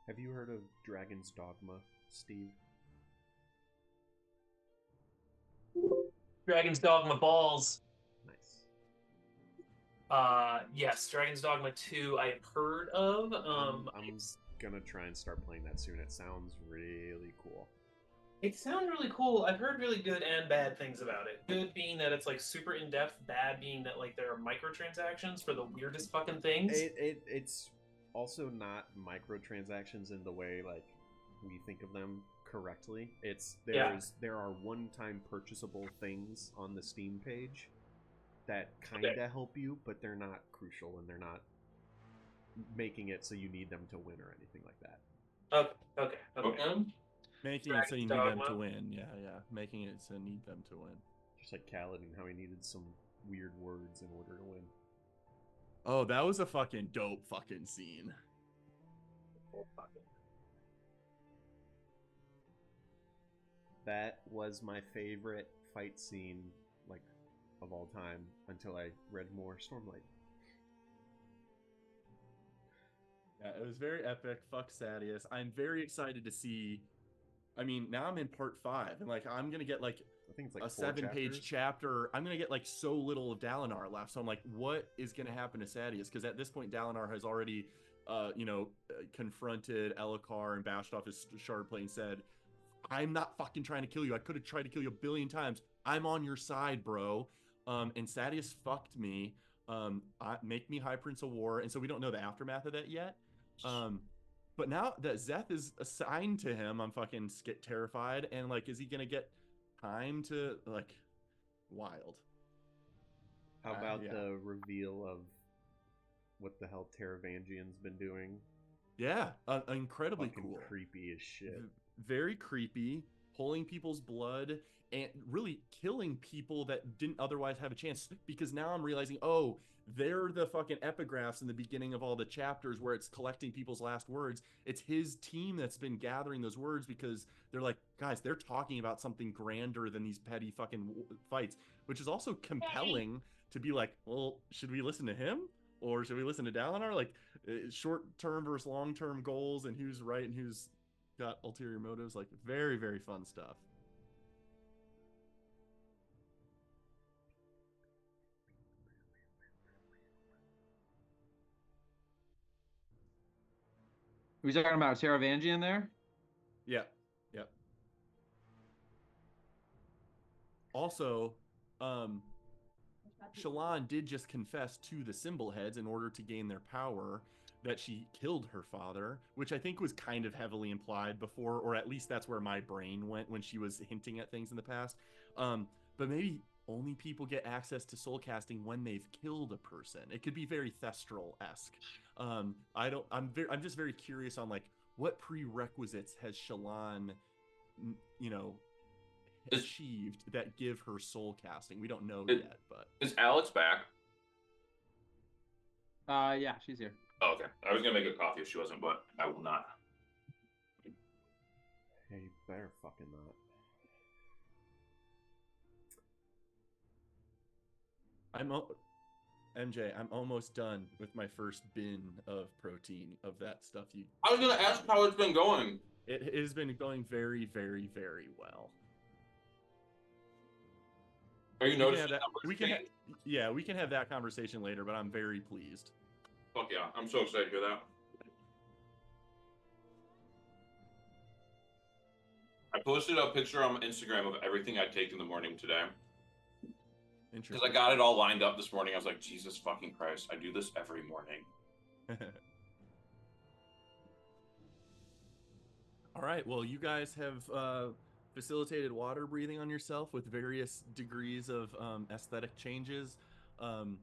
Have you heard of Dragon's Dogma, Steve? Dragon's Dogma balls. Nice. Yes, Dragon's Dogma 2 I've heard of. I'm gonna try and start playing that soon. It sounds really cool. It sounds really cool. I've heard really good and bad things about it. Good being that it's like super in depth, bad being that like there are microtransactions for the weirdest fucking things. It's also not microtransactions in the way like we think of them correctly. There are one-time purchasable things on the Steam page that kinda help you, but they're not crucial and they're not making it so you need them to win or anything like that. Okay. Making it so you need them to Dogma. win. Yeah. Making it so you need them to win. Just like Kaladin, how he needed some weird words in order to win. Oh, that was a fucking dope fucking scene. That was my favorite fight scene, like, of all time, until I read more Stormlight. Yeah, it was very epic. Fuck Sadius. I'm very excited to see. I mean, now I'm in part 5, and like I'm gonna get like I think it's like a 4 7-page chapters. chapter. I'm gonna get like so little of Dalinar left. So I'm like, what is gonna happen to Sadius? Because at this point, Dalinar has already, confronted Elhokar and bashed off his shard plate and said, "I'm not fucking trying to kill you. I could have tried to kill you a billion times. I'm on your side, bro." And Sadius fucked me. Make me High Prince of War, and so we don't know the aftermath of that yet. But now that Szeth is assigned to him, I'm fucking terrified. And like, is he gonna get time to like? Wild. How about yeah. the reveal of what the hell Taravangian's been doing? Yeah, incredibly Fucking cool. creepy as shit. Very creepy, pulling people's blood and really killing people that didn't otherwise have a chance. Because now I'm realizing, oh, they're the fucking epigraphs in the beginning of all the chapters where it's collecting people's last words. It's his team that's been gathering those words because they're like, guys, they're talking about something grander than these petty fucking fights, which is also compelling to be like, well, should we listen to him or should we listen to Dalinar? Like, short-term versus long-term goals and who's right and who's got ulterior motives. Like, very, very fun stuff. Are we talking about Taravangian there? Yeah. Yep. Also, Shallan did just confess to the symbol heads in order to gain their power that she killed her father, which I think was kind of heavily implied before, or at least that's where my brain went when she was hinting at things in the past. But maybe only people get access to soul casting when they've killed a person. It could be very Thestral-esque. I'm just very curious on like what prerequisites has Shallan, achieved that give her soul casting. We don't know yet, but Is Alex back? Yeah, she's here. Oh, okay. I was gonna make a coffee if she wasn't, but I will not. Hey, you better fucking not. MJ, I'm almost done with my first bin of protein of that stuff. I was gonna ask how it's been going. It has been going very, very, very well. Are you noticing that? We can have that conversation later, but I'm very pleased. Fuck yeah, I'm so excited to hear that. I posted a picture on Instagram of everything I take in the morning today. Because I got it all lined up this morning. I was like, Jesus fucking Christ, I do this every morning. All right, well, you guys have facilitated water breathing on yourself with various degrees of aesthetic changes. And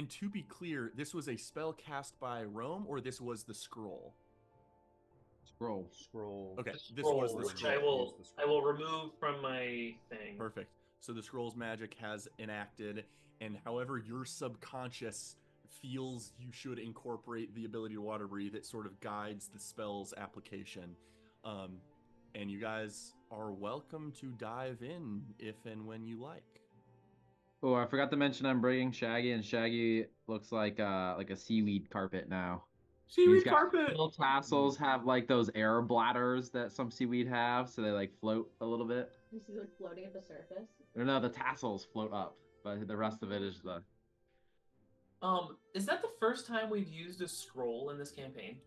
to be clear, this was a spell cast by Rome, or this was the scroll? Scroll. Okay, this Scroll, was the which scroll. I will remove from my thing. Perfect. So the scroll's magic has enacted, and however your subconscious feels you should incorporate the ability to water breathe, it sort of guides the spell's application. And you guys are welcome to dive in if and when you like. Oh, I forgot to mention I'm bringing Shaggy, and Shaggy looks like a seaweed carpet now. He's Seaweed got carpet. little tassels have like those air bladders that some seaweed have, so they like float a little bit. This is like floating at the surface. Or no, the tassels float up, but the rest of it is the. Is that the first time we've used a scroll in this campaign?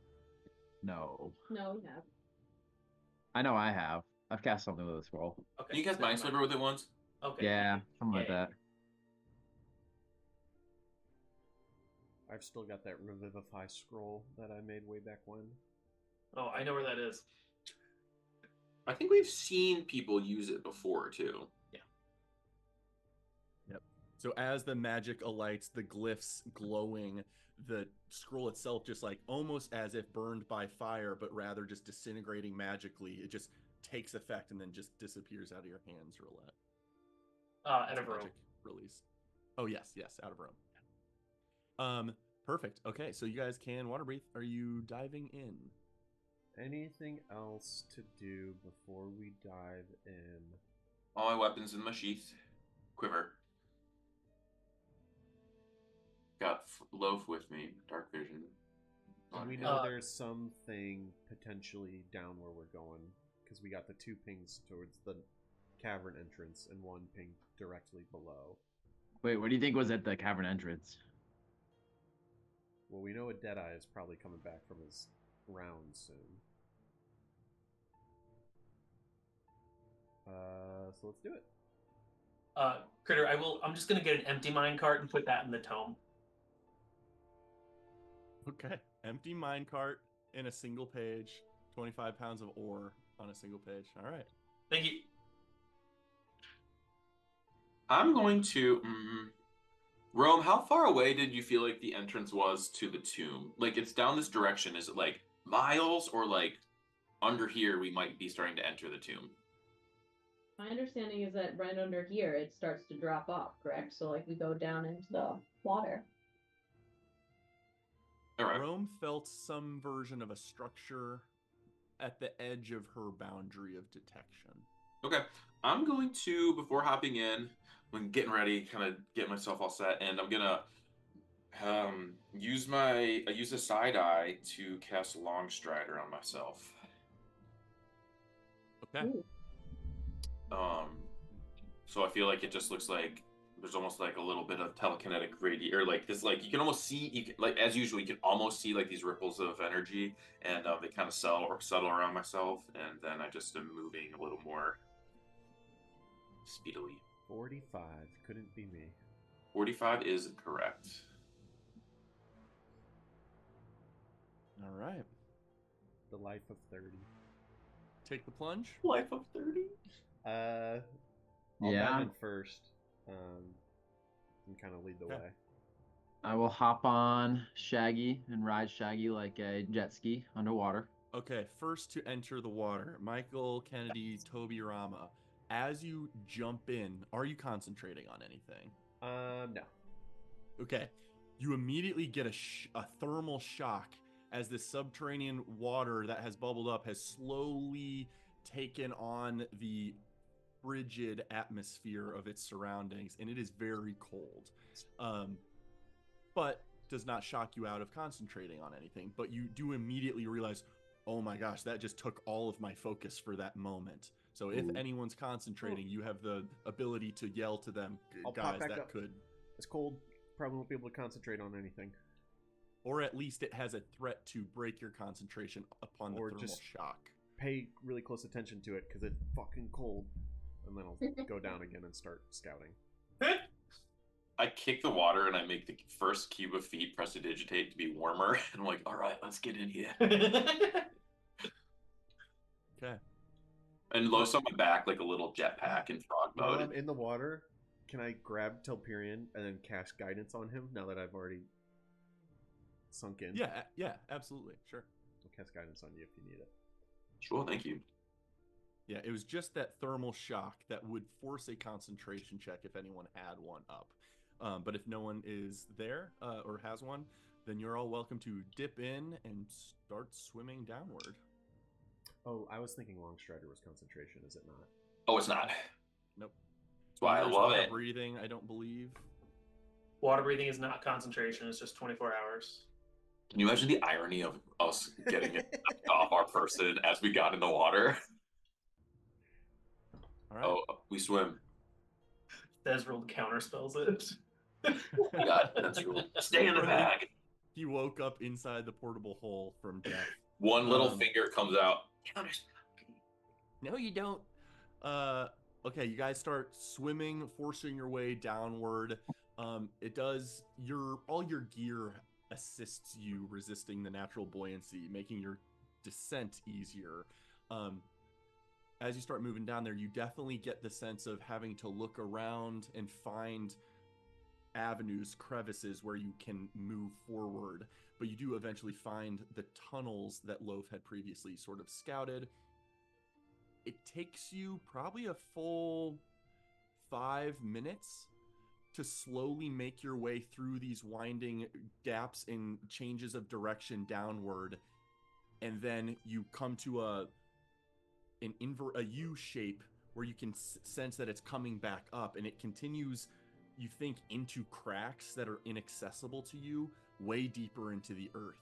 No. No, we have. I know I have. I've cast something with a scroll. Okay. Can you cast never mind. Minesweeper with it once? Okay. Yeah, something like Yeah. that. I've still got that Revivify scroll that I made way back when. Oh, I know where that is. I think we've seen people use it before too. So as the magic alights, the glyphs glowing, the scroll itself just like almost as if burned by fire, but rather just disintegrating magically. It just takes effect and then just disappears out of your hands, Roulette. Out It's a of room. magic release. Oh yes, out of room. Perfect. Okay, so you guys can water breathe. Are you diving in? Anything else to do before we dive in? All my weapons in my sheath. Quiver. Got Loaf with me. Dark vision. Do we know there's something potentially down where we're going? Because we got the 2 pings towards the cavern entrance and 1 ping directly below. Wait, what do you think was at the cavern entrance? Well, we know a Deadeye is probably coming back from his round soon. So let's do it. Critter, I'm just gonna get an empty minecart and put that in the tome. Okay. Empty minecart in a single page, 25 pounds of ore on a single page. All right. Thank you. I'm going to. Rome, how far away did you feel like the entrance was to the tomb? Like, it's down this direction. Is it like miles or like under here we might be starting to enter the tomb? My understanding is that right under here it starts to drop off, correct? So like we go down into the water. All right. Rome felt some version of a structure at the edge of her boundary of detection. Okay. I'm going to, before hopping in, when getting ready, kind of get myself all set, and I'm gonna use a side eye to cast Long Strider on myself. Okay. Ooh. So I feel like it just looks like there's almost like a little bit of telekinetic or like this, like you can almost see, like as usual, you can almost see like these ripples of energy, and they kind of settle around myself, and then I just am moving a little more speedily. 45. Couldn't be me. 45 is correct. All right. The life of 30. Take the plunge. Life of 30. I'll Yeah. dive in first. And kind of lead the Okay. way. I will hop on Shaggy and ride Shaggy like a jet ski underwater. Okay, first to enter the water, Michael, Kennedy, Toby, Rama. As you jump in, are you concentrating on anything? No. Okay, you immediately get a thermal shock as this subterranean water that has bubbled up has slowly taken on the frigid atmosphere of its surroundings, and it is very cold. But does not shock you out of concentrating on anything. But you do immediately realize, oh my gosh, that just took all of my focus for that moment. So if Ooh. anyone's concentrating, you have the ability to yell to them, I'll pop guys, back that up. could. It's cold. Probably won't be able to concentrate on anything. Or at least it has a threat to break your concentration upon the Or thermal just- shock. Pay really close attention to it because it's fucking cold. And then I'll go down again and start scouting. I kick the water and I make the first cube of feet prestidigitate to be warmer. And I'm like, all right, let's get in here. Okay. And Los on my back like a little jetpack in frog While I'm mode. in the water, can I grab Telperion and then cast guidance on him now that I've already sunk in? Yeah, absolutely. Sure. I'll cast guidance on you if you need it. Sure, thank you. Yeah, it was just that thermal shock that would force a concentration check if anyone had one up. But if no one is there or has one, then you're all welcome to dip in and start swimming downward. Oh, I was thinking Long Strider was concentration, is it not? Oh, it's not. Nope. That's why I There's love water it. breathing, I don't believe. Water breathing is not concentration, it's just 24 hours. Can you imagine the irony of us getting it off our person as we got in the water? All right. Oh, we swim. Ezreal counterspells it. God, that's rule. Stay in the bag. He woke up inside the portable hole from death. One little finger comes out. No, you don't. Okay, you guys start swimming, forcing your way downward. It does all your gear assists you resisting the natural buoyancy, making your descent easier. As you start moving down there, you definitely get the sense of having to look around and find avenues, crevices where you can move forward, but you do eventually find the tunnels that Loaf had previously sort of scouted. It takes you probably a full 5 minutes to slowly make your way through these winding gaps and changes of direction downward, and then you come to a U shape where you can sense that it's coming back up, and it continues, you think, into cracks that are inaccessible to you, way deeper into the earth.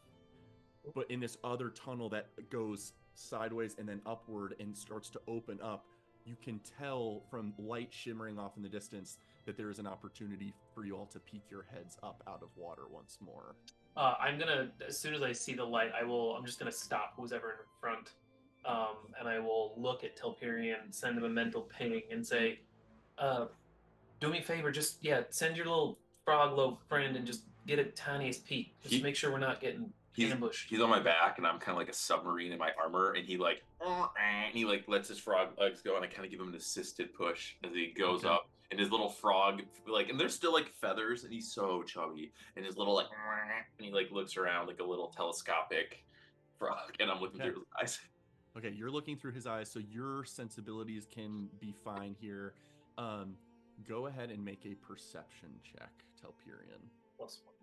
But in this other tunnel that goes sideways and then upward and starts to open up, you can tell from light shimmering off in the distance that there is an opportunity for you all to peek your heads up out of water once more. I'm gonna, as soon as I see the light, I'm just gonna stop who's ever in front, and I will look at Telperion, send him a mental ping, and say, "Do me a favor, just send your little frog loaf friend and just get a tiniest peek. Just make sure we're not getting ambushed." He's on my back, and I'm kind of like a submarine in my armor, and he lets his frog legs go, and I kind of give him an assisted push as he goes up. And his little frog, and there's still feathers, and he's so chubby, and his little and he looks around like a little telescopic frog, and I'm looking through his eyes. Okay, you're looking through his eyes, so your sensibilities can be fine here. Go ahead and make a perception check, Telperion. +1.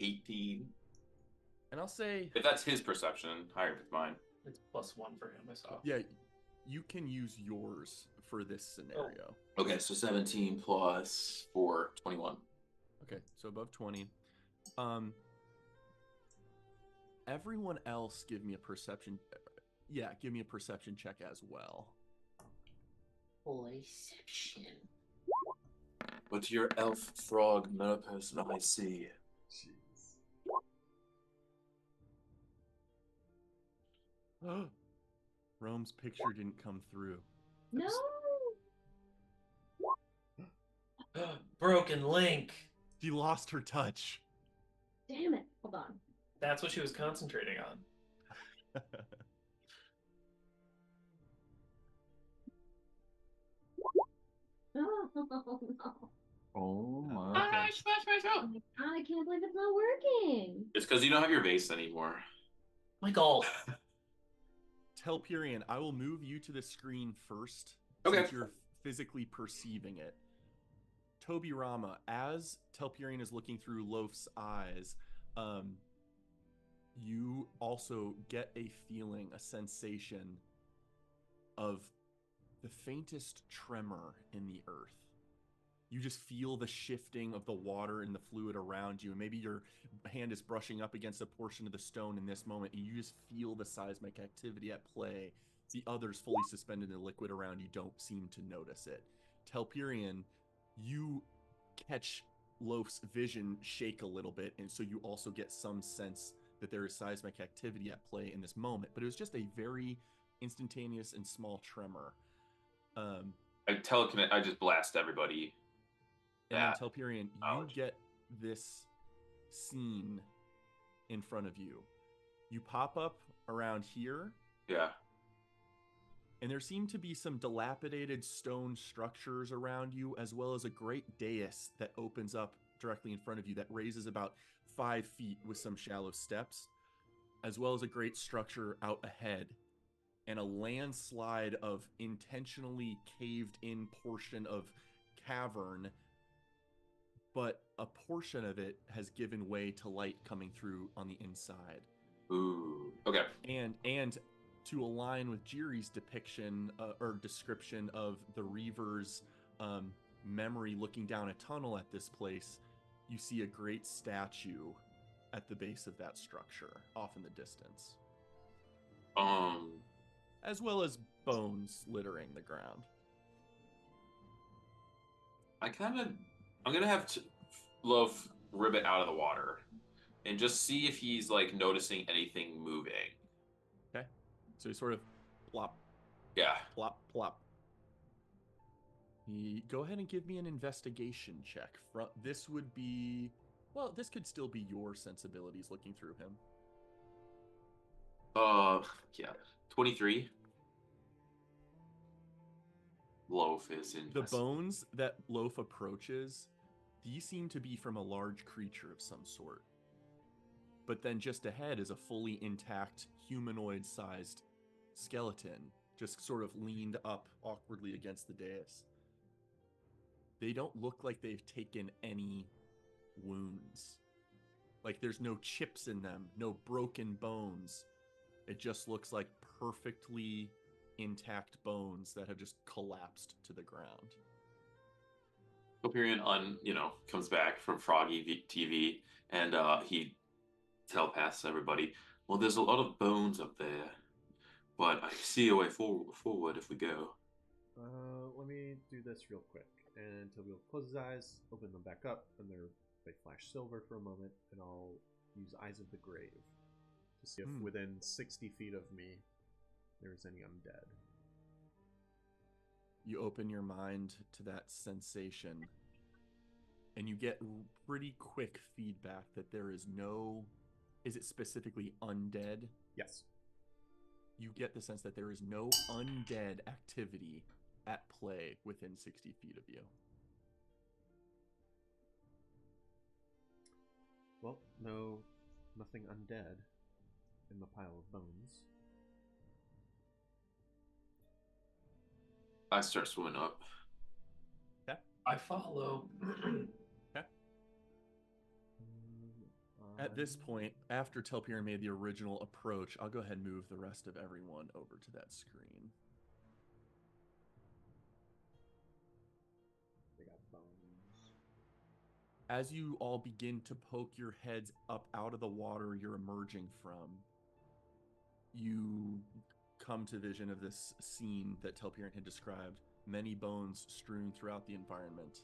18. And I'll say, if that's his perception, higher than mine. It's +1 for him, I saw. Yeah, you can use yours for this scenario. Okay, so 17 plus 4, 21. Okay, so above 20. Everyone else give me a perception. Yeah, give me a perception check as well. Perception. What's your elf frog meta person I see? Jeez. Rome's picture didn't come through. No. Broken link. She lost her touch. Damn it. Hold on. That's what she was concentrating on. Oh no. Oh my. I can't believe it's not working. It's because you don't have your vase anymore. Michael. Telperion, I will move you to the screen first. Okay. Since you're physically perceiving it. Toby Rama, as Telperion is looking through Loaf's eyes, you also get a feeling, a sensation of the faintest tremor in the earth. You just feel the shifting of the water and the fluid around you, and maybe your hand is brushing up against a portion of the stone in this moment, and you just feel the seismic activity at play. The others fully suspended in the liquid around you don't seem to notice it. Telperion, you catch Loaf's vision shake a little bit, and so you also get some sense that there is seismic activity at play in this moment, but it was just a very instantaneous and small tremor. I just blast everybody. And then Telperion, you get this scene in front of you. You pop up around here. Yeah. And there seem to be some dilapidated stone structures around you, as well as a great dais that opens up directly in front of you that raises about 5 feet with some shallow steps, as well as a great structure out ahead, and a landslide of intentionally caved in portion of cavern, but a portion of it has given way to light coming through on the inside. Ooh. Okay. And to align with Jiri's depiction or description of the Reaver's memory looking down a tunnel at this place, you see a great statue at the base of that structure, off in the distance, as well as bones littering the ground. I'm gonna have Loaf ribbit out of the water and just see if he's like noticing anything moving. Okay, so he sort of plop, Yeah. plop, plop. Go ahead and give me an investigation check. This would be, well, this could still be your sensibilities looking through him. Yeah. 23. Loaf is in. The bones that Loaf approaches, these seem to be from a large creature of some sort. But then just ahead is a fully intact humanoid-sized skeleton, just sort of leaned up awkwardly against the dais. They don't look like they've taken any wounds. Like there's no chips in them, no broken bones. It just looks like perfectly intact bones that have just collapsed to the ground. Hyperion comes back from Froggy TV and he telepaths everybody. Well, there's a lot of bones up there, but I see a way forward if we go. Let me do this real quick. And Toby will close his eyes, open them back up, and they flash silver for a moment, and I'll use Eyes of the Grave to see if within 60 feet of me there's any undead. You open your mind to that sensation, and you get pretty quick feedback that there is no... Is it specifically undead? Yes. You get the sense that there is no undead activity at play within 60 feet of you. Well, nothing undead in the pile of bones. I start swimming up. Okay. I follow. Okay. At this point, after Telpiran made the original approach, I'll go ahead and move the rest of everyone over to that screen. They got bones. As you all begin to poke your heads up out of the water you're emerging from, you come to vision of this scene that Telpiran had described. Many bones strewn throughout the environment.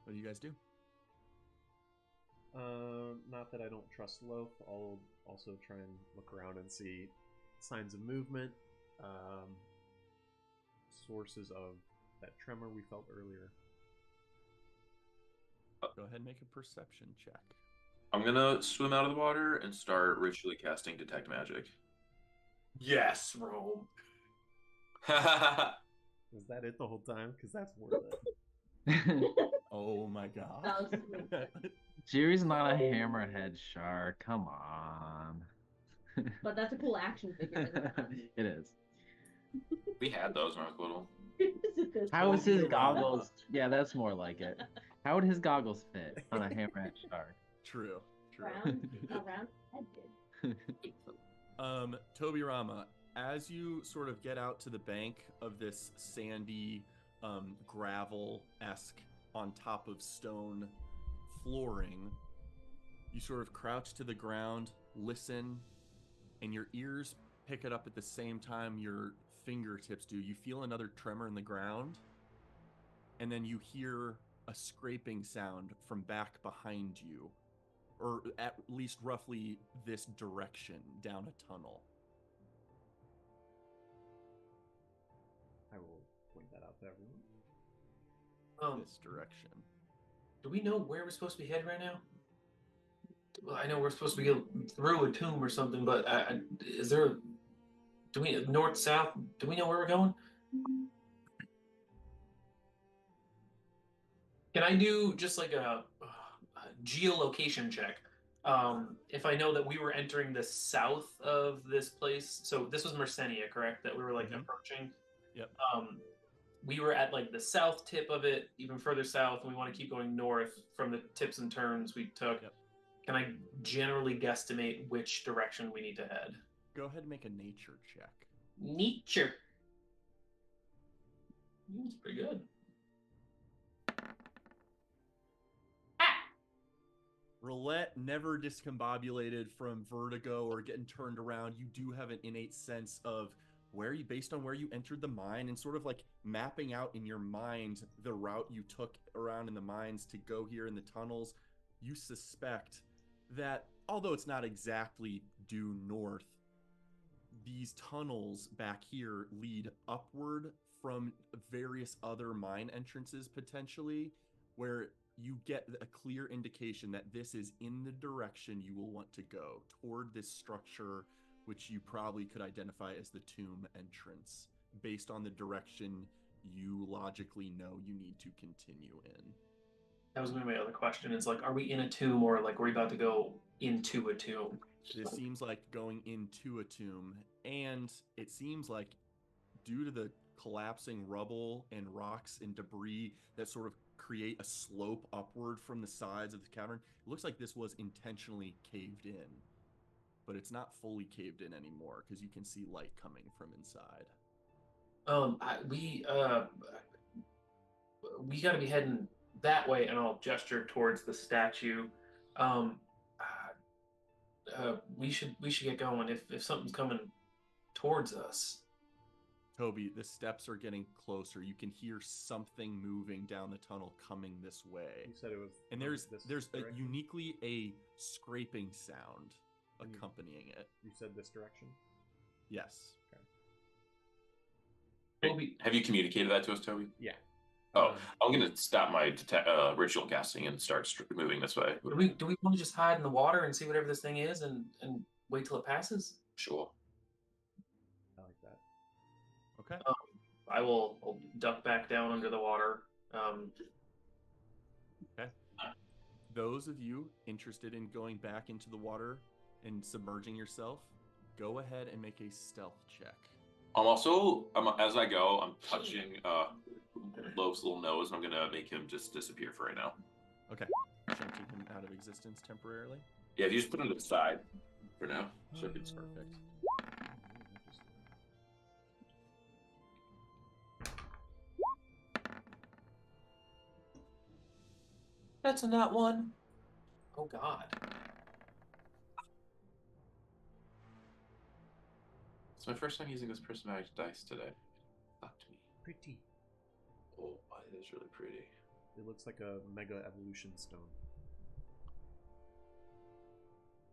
What do you guys do? Not that I don't trust Loaf. I'll also try and look around and see signs of movement, sources of that tremor we felt earlier. Go ahead and make a perception check. I'm gonna swim out of the water and start ritually casting Detect Magic. Yes, Rome. Was that it the whole time? Because that's worth it. Oh my god. That was sweet. Jerry's not a hammerhead shark. Come on. But that's a cool action figure, isn't it? It is. We had those when I was little. How is his goggles? Yeah, that's more like it. How would his goggles fit on a hammerhead shark? True. Around head did. Toby Rama, as you sort of get out to the bank of this sandy, gravel-esque on top of stone flooring, you sort of crouch to the ground, listen, and your ears pick it up at the same time your fingertips do. You feel another tremor in the ground, and then you hear a scraping sound from back behind you, or at least roughly this direction down a tunnel. I will point that out to everyone. This direction. Do we know where we're supposed to be heading right now? Well, I know we're supposed to be through a tomb or something, but is there? Do we north, south? Do we know where we're going? Can I do just like a geolocation check? If I know that we were entering the south of this place, so this was Mersenia, correct? That we were like approaching. Yep. We were at like the south tip of it, even further south, and we want to keep going north from the tips and turns we took. Yep. Can I generally guesstimate which direction we need to head? Go ahead and make a nature check. Nature. That's pretty good. Roulette never discombobulated from vertigo or getting turned around. You do have an innate sense of where you, based on where you entered the mine, and sort of like mapping out in your mind the route you took around in the mines to go here in the tunnels. You suspect that although it's not exactly due north, these tunnels back here lead upward from various other mine entrances potentially, where you get a clear indication that this is in the direction you will want to go, toward this structure, which you probably could identify as the tomb entrance, based on the direction you logically know you need to continue in. That was my other question. It's like, are we in a tomb or like are we about to go into a tomb? This seems like going into a tomb, and it seems like due to the collapsing rubble and rocks and debris that sort of create a slope upward from the sides of the cavern, it looks like this was intentionally caved in. But it's not fully caved in anymore because you can see light coming from inside. We got to be heading that way, and I'll gesture towards the statue. We should get going if something's coming towards us. Toby, the steps are getting closer. You can hear something moving down the tunnel coming this way. You said it was. And there's direction? uniquely a scraping sound accompanying it. You said this direction? Yes. Toby, Have you communicated that to us, Toby? Yeah. Oh, I'm gonna stop my ritual casting and start moving this way. do we want to just hide in the water and see whatever this thing is and wait till it passes? Sure. I like that. Okay. I'll duck back down under the water. Okay. Those of you interested in going back into the water and submerging yourself, go ahead and make a stealth check. As I go, I'm touching Loaf's little nose, and I'm gonna make him just disappear for right now. Okay. Chunking him out of existence temporarily. Yeah, if you just put him to the side for now. Should be perfect. That's a not one. Oh God. It's my first time using this prismatic dice today. Talk to me. Pretty. Oh, it is really pretty. It looks like a mega evolution stone.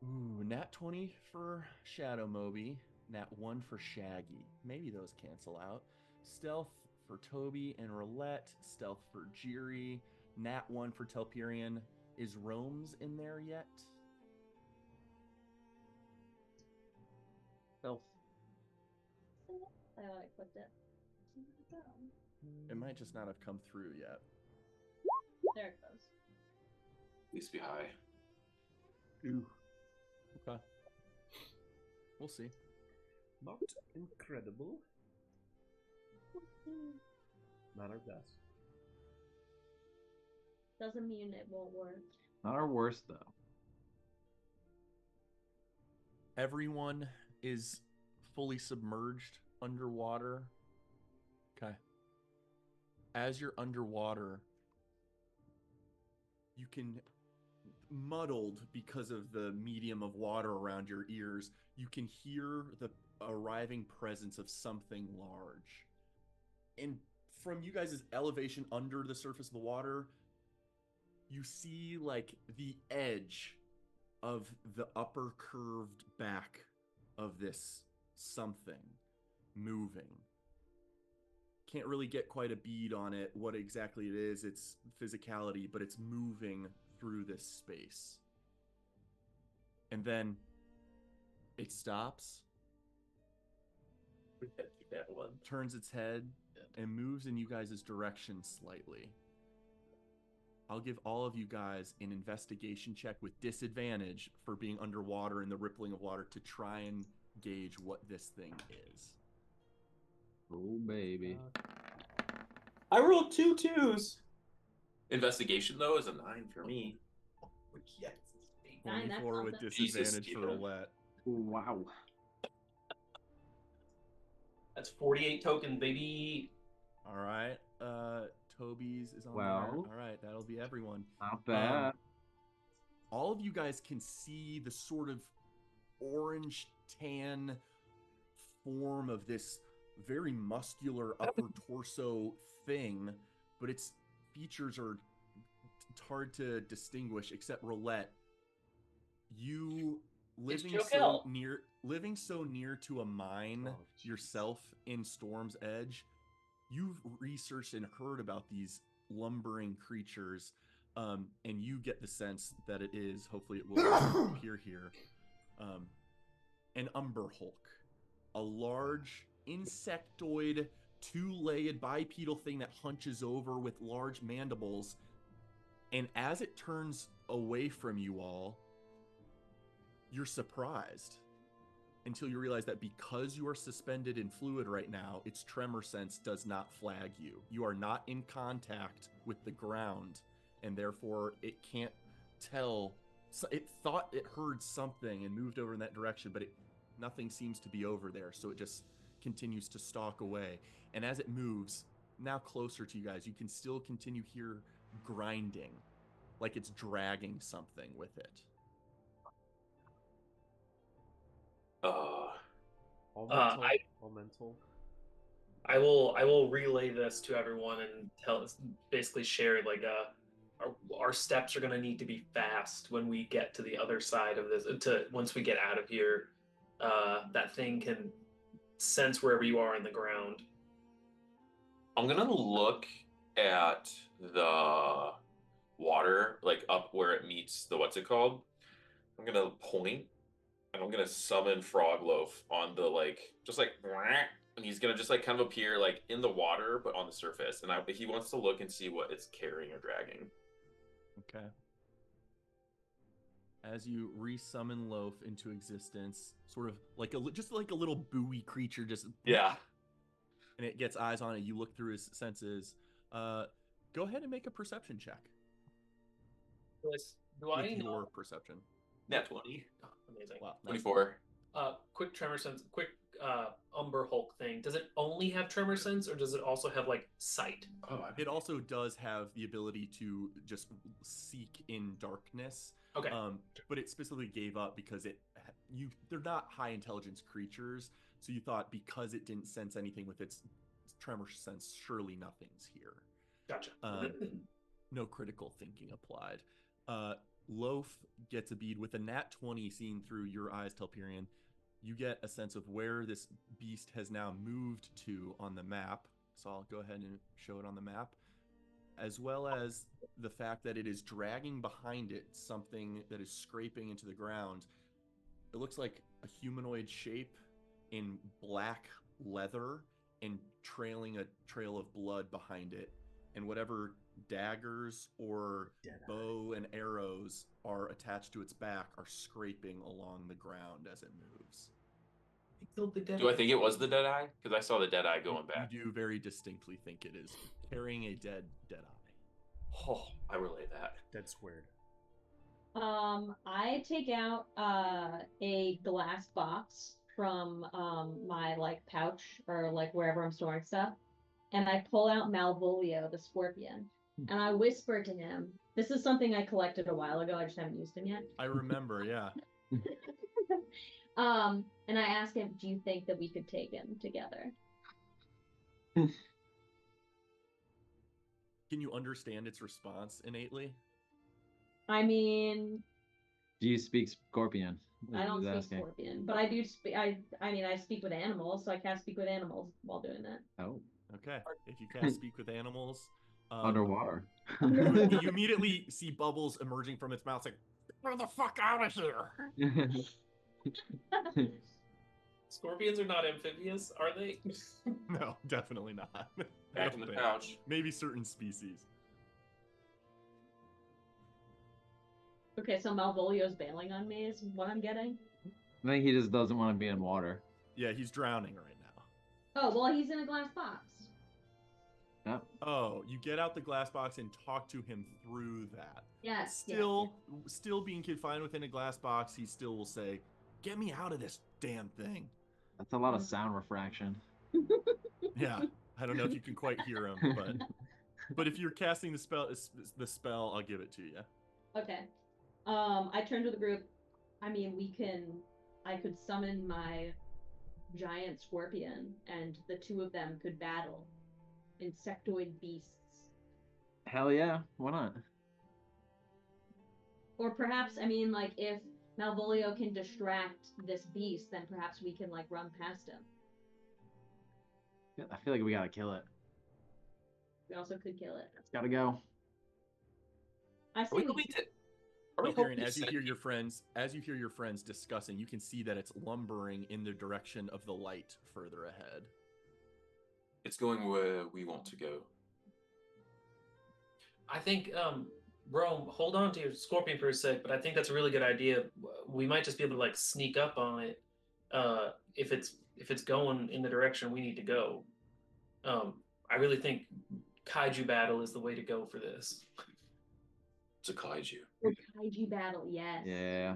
Ooh, nat 20 for Shadow Moby, nat 1 for Shaggy. Maybe those cancel out. Stealth for Toby and Roulette, stealth for Jiri, nat 1 for Telperion. Is Rome's in there yet? Stealth. I equipped it. It might just not have come through yet. There it goes. Please be high. Ooh. Okay. We'll see. Not incredible. Not our best. Doesn't mean it won't work. Not our worst though. Everyone is fully submerged underwater. Okay. As you're underwater, you can, muddled because of the medium of water around your ears, you can hear the arriving presence of something large. And from you guys' elevation under the surface of the water, you see like the edge of the upper curved back of this something moving. Can't really get quite a bead on it, what exactly it is, its physicality, but it's moving through this space. And then it stops, That one. turns its head, and moves in you guys' direction slightly. I'll give all of you guys an investigation check with disadvantage for being underwater in the rippling of water to try and gauge what this thing is. Oh baby. I rolled 2 2s. Investigation though is a 9 for me. Yes. 9, that's 24 with something. disadvantage Jesus, for Steven. Roulette. Wow. That's 48 tokens, baby. All right. Toby's is on Well. there. All right, that'll be everyone. Not bad. All of you guys can see the sort of orange tan form of this very muscular upper torso thing, but its features are hard to distinguish. Except Roulette, you living Jokel. so near to a mine yourself in Storm's Edge, you've researched and heard about these lumbering creatures, and you get the sense that it is, hopefully it will appear here, an Umber Hulk, a large insectoid, two-legged bipedal thing that hunches over with large mandibles. And as it turns away from you all, you're surprised until you realize that because you are suspended in fluid right now, its tremor sense does not flag you. You are not in contact with the ground, and therefore it can't tell. So it thought it heard something and moved over in that direction, but nothing seems to be over there, so it just continues to stalk away. And as it moves, now closer to you guys, you can still continue hear grinding, like it's dragging something with it. All mental. All mental. I will relay this to everyone and basically share like our steps are going to need to be fast when we get to the other side of this. Once we get out of here, that thing can sense wherever you are on the ground. I'm gonna look at the water, like up where it meets the what's it called. I'm gonna point and I'm gonna summon Frogloaf on the just like, and he's gonna just like kind of appear like in the water but on the surface, and he wants to look and see what it's carrying or dragging. Okay. As you resummon Loaf into existence, sort of like just like a little buoy creature, just Yeah. And it gets eyes on it. You look through his senses. Go ahead and make a perception check. Do I With know? your perception. Nat 20. Oh, amazing. Wow. Nice. 24. Quick tremor sense. Quick Umber Hulk thing. Does it only have tremor sense, or does it also have like sight? Oh, It also does have the ability to just seek in darkness. Okay. But it specifically gave up because they're not high intelligence creatures, so you thought because it didn't sense anything with its tremor sense, surely nothing's here. Gotcha. No critical thinking applied. Loaf gets a bead with a nat 20 seen through your eyes, Telperion. You get a sense of where this beast has now moved to on the map. So I'll go ahead and show it on the map, as well as the fact that it is dragging behind it something that is scraping into the ground. It looks like a humanoid shape in black leather and trailing a trail of blood behind it. And whatever daggers or bow and arrows are attached to its back are scraping along the ground as it moves. Do I think it was the dead eye? Because I saw the dead eye going back. You do very distinctly think it is carrying a dead eye. Oh, I relay that. Dead squared. I take out a glass box from my pouch or wherever I'm storing stuff, and I pull out Malvolio, the scorpion, and I whisper to him. This is something I collected a while ago. I just haven't used him yet. I remember, yeah. And I ask him, "Do you think that we could take him together?" Can you understand its response innately? I mean, Do you speak Scorpion? I don't He's speak asking. scorpion, but I do speak. I mean, I speak with animals, so I can't speak with animals while doing that. Oh, Okay. If you can't speak with animals, underwater. you immediately see bubbles emerging from its mouth, like, "Get the fuck out of here!" Scorpions are not amphibious, are they? No, definitely not. I Back don't in the think. pouch. Maybe certain species. Okay, so Malvolio's bailing on me is what I'm getting. I think he just doesn't want to be in water. Yeah, he's drowning right now. Oh, well, he's in a glass box. Yeah. Oh, you get out the glass box and talk to him through that. Yes. Still being confined within a glass box, he still will say, "Get me out of this damn thing." That's a lot of sound refraction. Yeah. I don't know if you can quite hear him, but if you're casting the spell, I'll give it to you. Okay. I turn to the group. I mean, I could summon my giant scorpion, and the two of them could battle insectoid beasts. Hell yeah, why not? Or perhaps, I mean, like, if Malvolio can distract this beast, then perhaps we can, like, run past him. I feel like we gotta kill it. We also could kill it. It's gotta go. I Are we say going to? Are we Valkyrian, hoping to as you set- hear your friends discussing, you can see that it's lumbering in the direction of the light further ahead. It's going where we want to go. I think, Rome, hold on to your scorpion for a sec, but I think that's a really good idea. We might just be able to like sneak up on it if it's going in the direction we need to go. I really think kaiju battle is the way to go for this. It's a kaiju. the kaiju battle, yes. Yeah.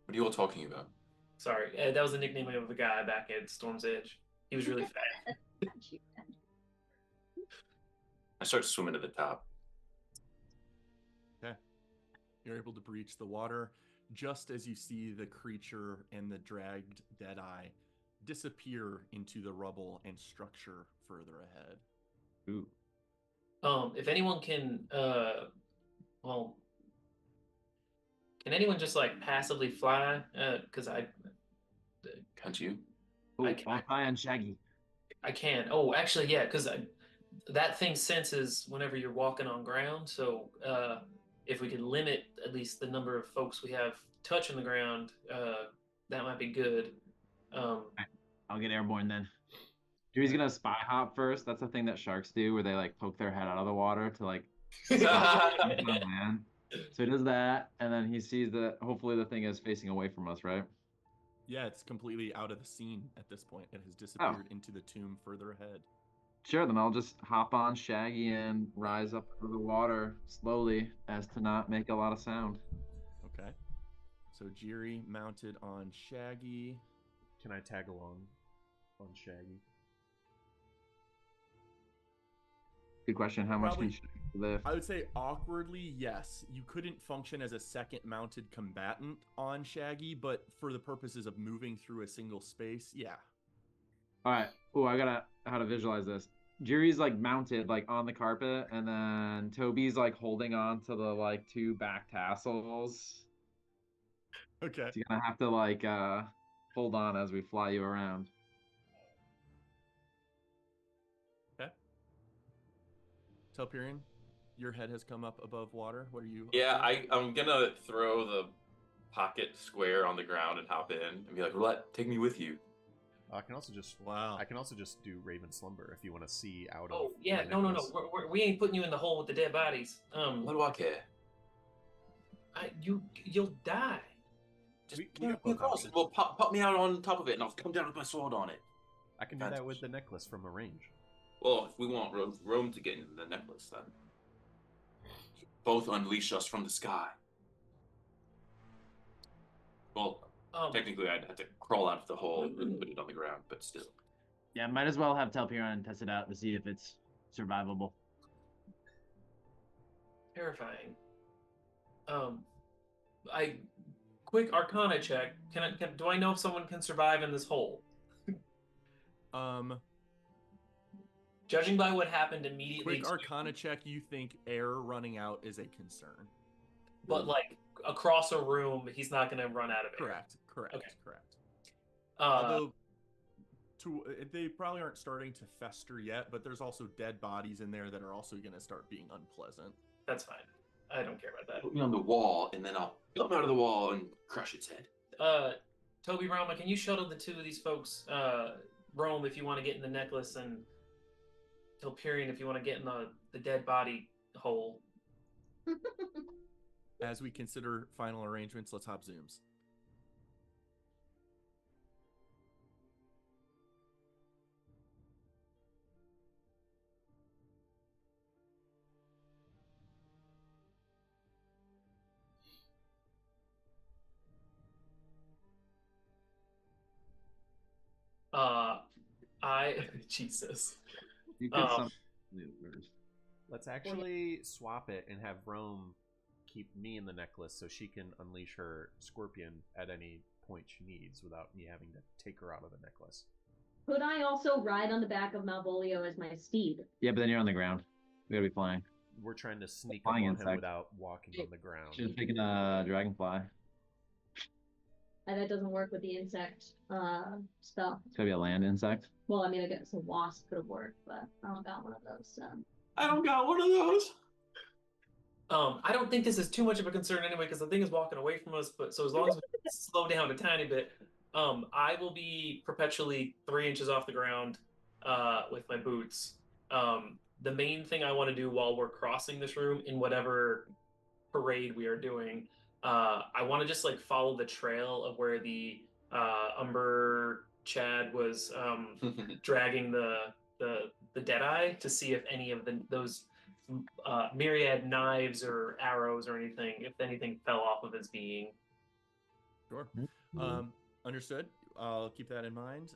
What are you all talking about? Sorry, that was the nickname of a guy back at Storm's Edge. He was really fat. Kaiju. I start swimming to the top. You're able to breach the water just as you see the creature and the dragged Deadeye disappear into the rubble and structure further ahead. Ooh. If anyone can, well, can anyone just like passively fly? Because Can't you? Ooh, I can- fly on Shaggy. I can. Oh, actually, yeah, because that thing senses whenever you're walking on ground. So if we could limit at least the number of folks we have touching the ground, that might be good. I'll get airborne then. Jimmy's gonna spy hop first. That's a thing that sharks do, where they like poke their head out of the water to like on land. So he does that, and then he sees that hopefully the thing is facing away from us, right? Yeah, it's completely out of the scene at this point. It has disappeared into the tomb further ahead. Sure, then I'll just hop on Shaggy and rise up through the water slowly as to not make a lot of sound. Okay. So Jiri mounted on Shaggy. Can I tag along on Shaggy? Good question. How much Probably- can Shaggy lift? I would say awkwardly, yes. You couldn't function as a second mounted combatant on Shaggy, but for the purposes of moving through a single space, yeah. All right. Oh, I gotta how to visualize this. Jiri's like mounted like on the carpet, and then Toby's like holding on to the like two back tassels. Okay. So you're gonna have to like hold on as we fly you around. Telperion, your head has come up above water. What are you? up Yeah, to? I'm gonna throw the pocket square on the ground and hop in and be like, Roulette, take me with you. I can also just Wow. I can also just do Raven Slumber if you want to see out of. Oh yeah, my no. necklace. We ain't putting you in the hole with the dead bodies. What do I care? You'll die. Just We put me got both across options. it. Well, pop me out on top of it, and I'll come down with my sword on it. I can do that with Advantage. the necklace from a range. Well, if we want Rome to get into the necklace, then both unleash us from the sky. Well, technically, I'd have to crawl out of the hole and put it on the ground, but still. Yeah, might as well have Telperion test it out to see if it's survivable. Terrifying. Quick Arcana check. Do I know if someone can survive in this hole? Judging by what happened immediately, Quick Arcana check. You think air running out is a concern? but like across a room, he's not going to run out of it. Correct. Okay. Correct. Uh, Although, they probably aren't starting to fester yet, but there's also dead bodies in there that are also going to start being unpleasant. that's fine. I don't care about Put me on the wall, and then I'll jump out of the wall and crush its head. that. Toby Roma, can you shuttle the two of these folks? Rome, if you want to get in the necklace, and Telperion, if you want to get in the dead body hole. As we consider final arrangements, let's hop zooms. I Jesus. You could Oh. some maneuvers. Let's actually swap it and have Rome keep me in the necklace so she can unleash her scorpion at any point she needs without me having to take her out of the necklace. Could I also ride on the back of Malvolio as my steed? Yeah, but then you're on the ground. We gotta be flying. We're trying to sneak up Flying on him insect. without walking on the ground. Should have taken a dragonfly. And that doesn't work with the insect spell. It's gotta be a land insect. Well, I mean, I guess a wasp could have worked, but I don't got one of those. So. I don't got one of those. I don't think this is too much of a concern anyway, because the thing is walking away from us. But so as long as we slow down a tiny bit, I will be perpetually 3 inches off the ground with my boots. The main thing I want to do while we're crossing this room in whatever parade we are doing, I want to just like follow the trail of where the Umber Chad was dragging the Deadeye to see if any of those myriad knives or arrows or anything, if anything fell off of his being. Sure. Understood. I'll keep that in mind.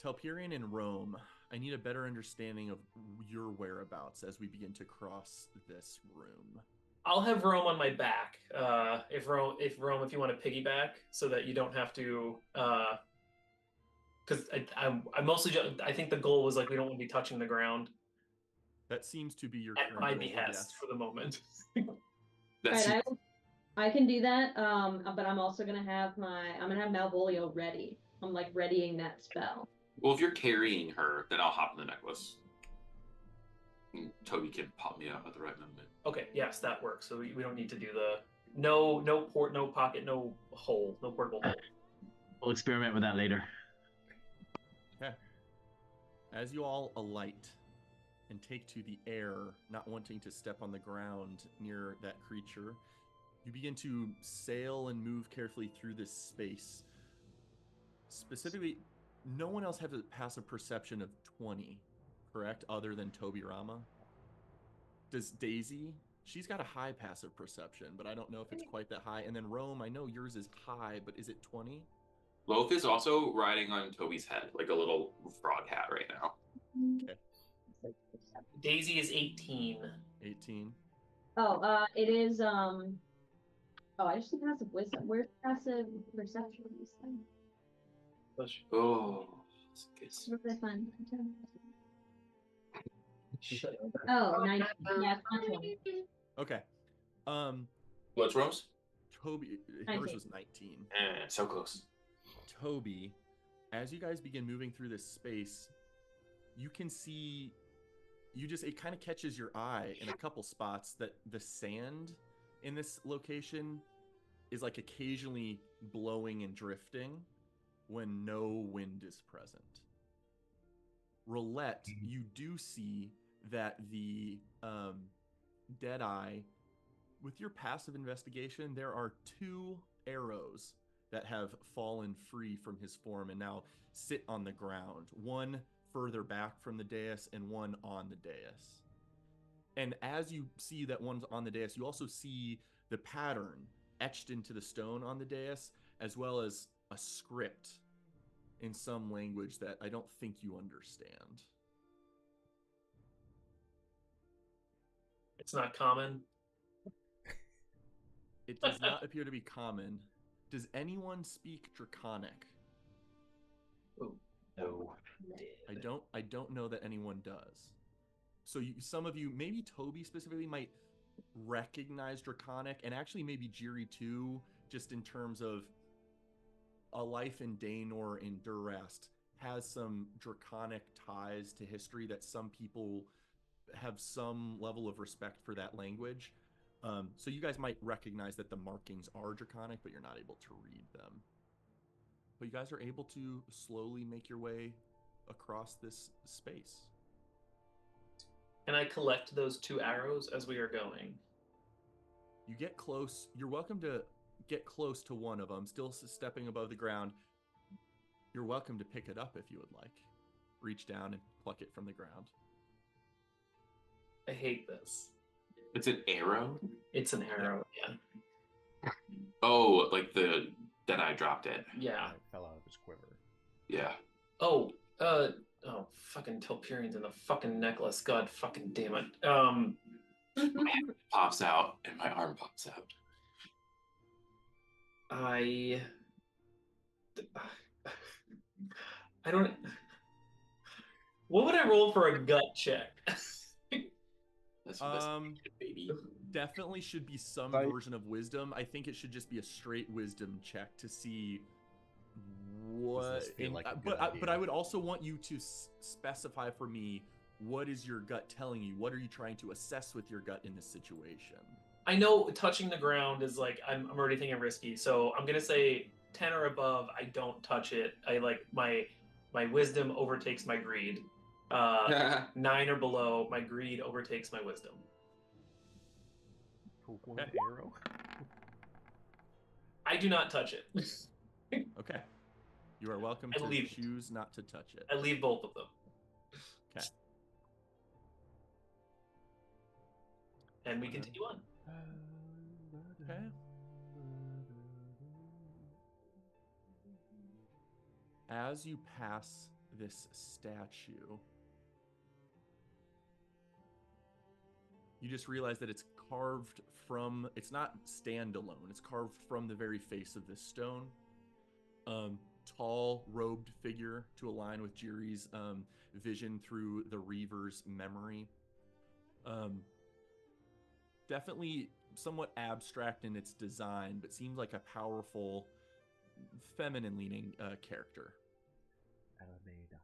Telperion and Rome, I need a better understanding of your whereabouts as we begin to cross this room. I'll have Rome on my back. If Rome, if you want to piggyback, so that you don't have to. Because I mostly I think the goal was like we don't want to be touching the ground. That seems to be your At current my goal, behest yes. for the moment. That's Alright, I can do that. But I'm also gonna have Malvolio ready. I'm like readying that spell. well, if you're carrying her, then I'll hop in the necklace. And Toby can pop me up at the right moment. Okay, yes, that works. So we don't need to do the no port, no pocket, no hole, no portable hole. We'll experiment with that later. Okay. As you all alight and take to the air, not wanting to step on the ground near that creature, you begin to sail and move carefully through this space. Specifically, no one else has a passive perception of 20, correct? Other than Toby Rama? Does Daisy? She's got a high passive perception, but I don't know if it's quite that high. And then Rome, I know yours is high, but is it 20? Loth is also riding on Toby's head, like a little frog hat right now. Okay. Daisy is 18. 18. It is I just did passive wisdom. Where's passive perception on this thing? Oh, it's Where did I find that? Oh, 19. Yeah, it's not 20. Okay. what's Rose? Toby, hers 19. was 19. So close. Toby, as you guys begin moving through this space, you can see, it kind of catches your eye in a couple spots that the sand in this location is like occasionally blowing and drifting when no wind is present. Roulette, you do see that the Deadeye, with your passive investigation, there are 2 arrows that have fallen free from his form and now sit on the ground. One further back from the dais and one on the dais. And as you see that one's on the dais, you also see the pattern etched into the stone on the dais, as well as a script in some language that I don't think you understand. It's not common. It does not appear to be common. Does anyone speak Draconic? No. I don't know that anyone does. So some of you, maybe Toby specifically, might recognize Draconic, and actually maybe Jiri too, just in terms of a life in Daenor in Durast has some Draconic ties to history that some people have some level of respect for that language. So you guys might recognize that the markings are Draconic, but you're not able to read them. But you guys are able to slowly make your way across this space. Can I collect those 2 arrows as we are going? You get close. You're welcome to get close to one of them, still stepping above the ground. You're welcome to pick it up if you would like. Reach down and pluck it from the ground. I hate this. It's an arrow? It's an arrow, yeah. Oh, like the Deadeye dropped it. Yeah. It fell out of his quiver. Yeah. Oh, Oh, fucking Telperian's in the fucking necklace. God fucking damn it. My head pops out and my arm pops out. I don't. What would I roll for a gut check? That's baby. Definitely should be some Right. version of wisdom. I think it should just be a straight wisdom check to see what. feel like a good but idea? I would also want you to specify for me, what is your gut telling you? What are you trying to assess with your gut in this situation? I know touching the ground is like I'm already thinking risky, so I'm gonna say 10 or above. I don't touch it. I like my wisdom overtakes my greed. 9 or below, my greed overtakes my wisdom. Poke one Okay. arrow. I do not touch it. Okay. You are welcome I to leave it. choose not to touch it. I leave both of them. Okay. And we continue on. Okay. As you pass this statue, you just realize that it's carved from, it's not standalone, it's carved from the very face of this stone. Tall, robed figure to align with Jiri's vision through the Reaver's memory. Definitely somewhat abstract in its design, but seems like a powerful, feminine-leaning character. Alameda.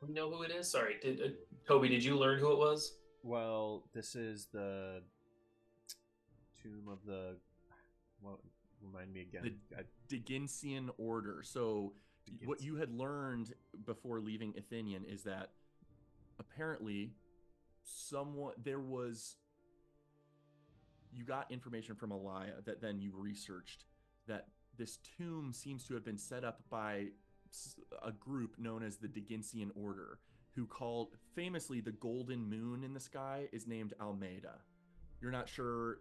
You know who it is? Sorry, did Toby? Did you learn who it was? Well, this is the tomb of the. Well, remind me again. The Diginsian Order. So, what you had learned before leaving Athenian is that apparently, you got information from Alaya that then you researched that this tomb seems to have been set up by a group known as the Diginsian Order, who called famously the golden moon in the sky is named Almeida. You're not sure.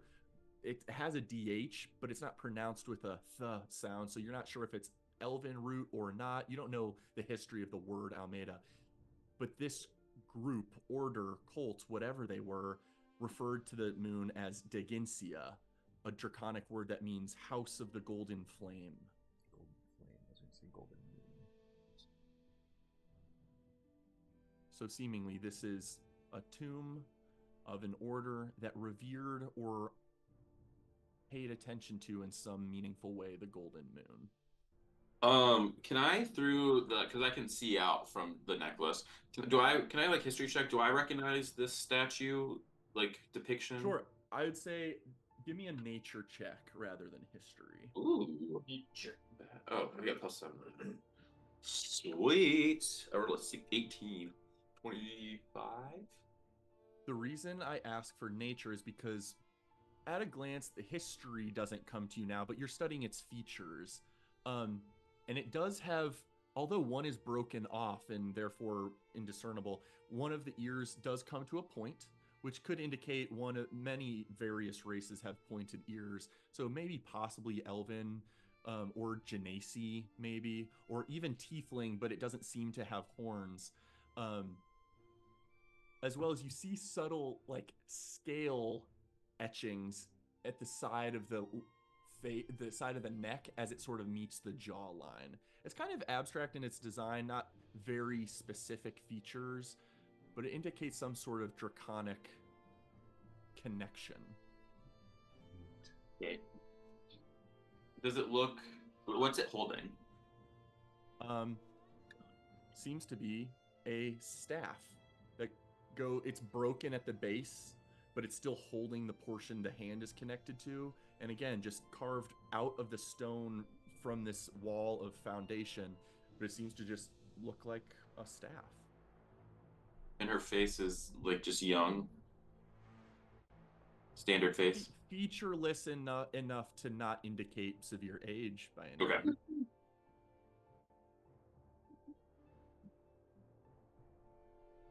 It has a DH, but it's not pronounced with a th sound, so you're not sure if it's Elven root or not. You don't know the history of the word Almeida. But this group, order, cult, whatever they were, referred to the moon as Deginsia, a draconic word that means house of the golden flame. Golden flame. I was going to say golden moon. So seemingly this is a tomb of an order that revered or paid attention to in some meaningful way the golden moon. Can I because I can see out from the necklace. Can I like history check? Do I recognize this statue like depiction? Sure. I would say give me a nature check rather than history. Ooh. Nature. Oh, I got +7. Sweet. Or let's see, 18. 25? The reason I ask for nature is because at a glance, the history doesn't come to you now, but you're studying its features. And it does have, although one is broken off and therefore indiscernible, one of the ears does come to a point, which could indicate one of many various races have pointed ears. So maybe possibly Elven, or Genasi, maybe, or even Tiefling, but it doesn't seem to have horns. As well as you see subtle, like, scale etchings at the side of the side of the neck as it sort of meets the jawline. It's kind of abstract in its design, not very specific features, but it indicates some sort of draconic connection. Okay. Does it look? What's it holding? Seems to be a staff that it's broken at the base, but it's still holding the portion the hand is connected to. And again, just carved out of the stone from this wall of foundation, but it seems to just look like a staff. And her face is like just young. Standard face. Featureless enough to not indicate severe age by any Okay. means.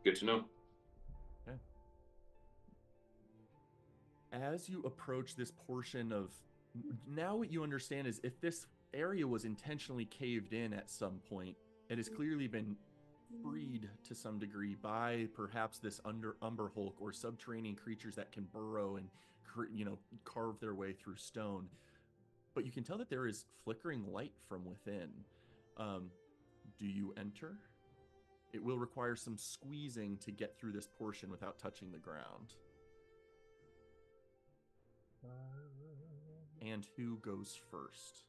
Good to know. As you approach this portion of, now what you understand is if this area was intentionally caved in at some point, It has clearly been freed to some degree by perhaps this Umber Hulk or subterranean creatures that can burrow and carve their way through stone. But you can tell that there is flickering light from within. Do you enter? It will require some squeezing to get through this portion without touching the ground. And who goes first?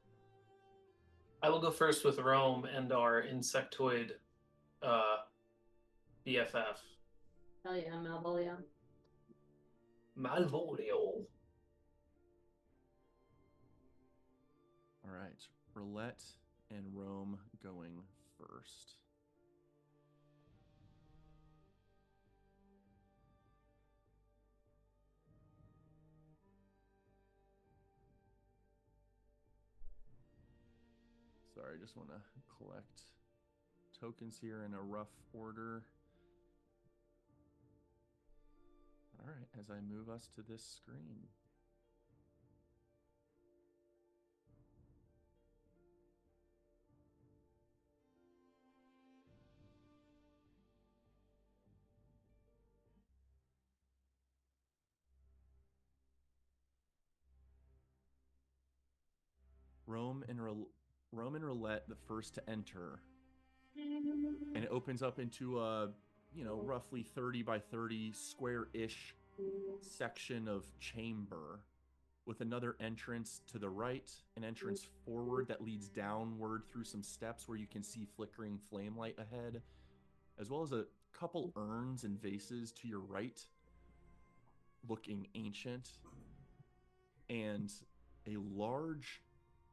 I will go first with Rome and our insectoid BFF. Hell yeah, Malvolio. Malvolio. All right, Roulette and Rome going first. Sorry, I just want to collect tokens here in a rough order. All right, as I move us to this screen. Rome and Roulette, the first to enter. And it opens up into a, roughly 30 by 30 square-ish section of chamber with another entrance to the right, an entrance forward that leads downward through some steps where you can see flickering flame light ahead, as well as a couple urns and vases to your right, looking ancient, and a large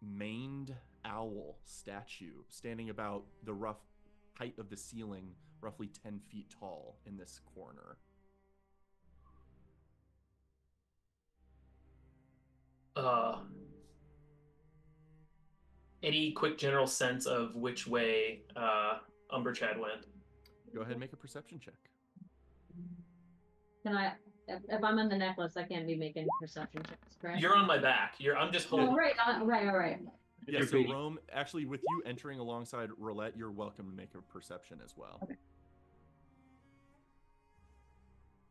maned owl statue standing about the rough height of the ceiling, roughly 10 feet tall in this corner. Any quick general sense of which way Umberchad went? Go ahead and make a perception check. Can I, if I'm on the necklace, I can't be making perception checks, correct? You're on my back. I'm just holding. Oh, right, right. Yeah, so Rome, actually, with you entering alongside Roulette, you're welcome to make a perception as well. Okay.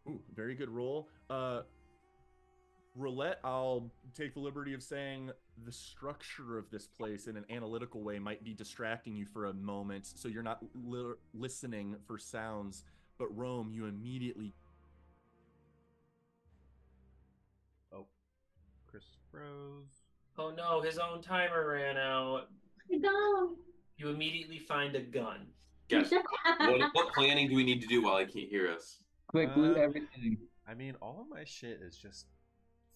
Ooh, very good roll. Roulette, I'll take the liberty of saying the structure of this place in an analytical way might be distracting you for a moment, so you're not listening for sounds. But Rome, you immediately... Oh, Chris froze. Oh no, his own timer ran out. No. You immediately find a gun. Yes. What planning do we need to do while I can't hear us? Quick, loot everything. I mean, all of my shit is just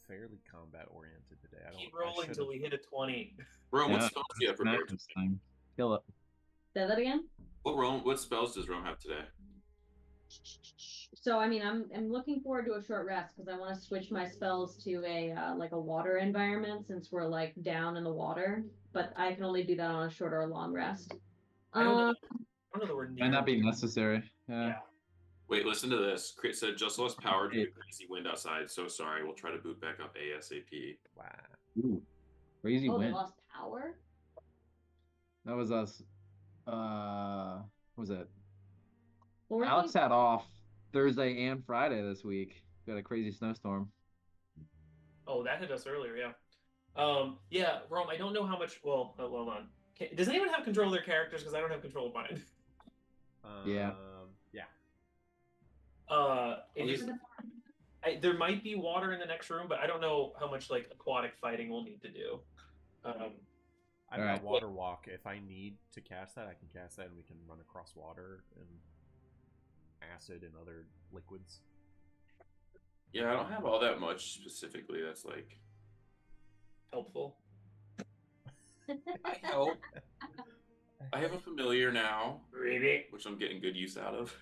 fairly combat oriented today. Keep rolling until we hit a 20. Rome, what spells do you have prepared today? Kill it. Say that again? What spells does Rome have today? So I mean, I'm looking forward to a short rest because I want to switch my spells to a like a water environment since we're like down in the water. But I can only do that on a short or long rest. I don't know that we're near. Might not be necessary. Yeah. Wait, listen to this. Crit said just lost power due to crazy wind outside. So sorry. We'll try to boot back up ASAP. Wow. Ooh, crazy Oh, they wind. lost power? That was us. What was it? Well, we're Alex thinking- had off Thursday and Friday this week. Got a crazy snowstorm. Oh, that hit us earlier, yeah. Yeah, Rome, I don't know how much. Well, hold on. Does anyone have control of their characters? Because I don't have control of mine. Yeah. Yeah. There might be water in the next room, but I don't know how much like aquatic fighting we'll need to do. I've got Alright. water walk. If I need to cast that, I can cast that, and we can run across water and acid and other liquids. Yeah, I don't have all that much specifically. That's like Helpful. I help. I have a familiar now, Really? which I'm getting good use out of.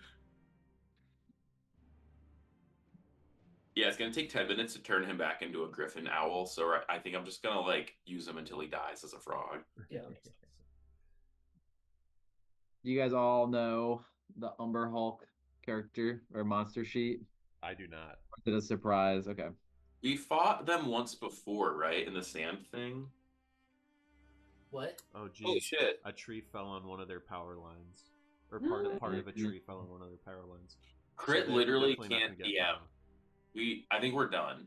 Yeah, it's gonna take 10 minutes to turn him back into a griffin owl. So I think I'm just gonna like use him until he dies as a frog. Yeah. Do you guys all know the Umber Hulk character or monster sheet? I do not. Or is it a surprise? Okay. We fought them once before, right? In the sand thing. What? Oh, Holy geez. shit. A tree fell on one of their power lines. Or part of a tree fell on one of their power lines. Crit they're literally definitely not can't gonna get DM. power. I think we're done.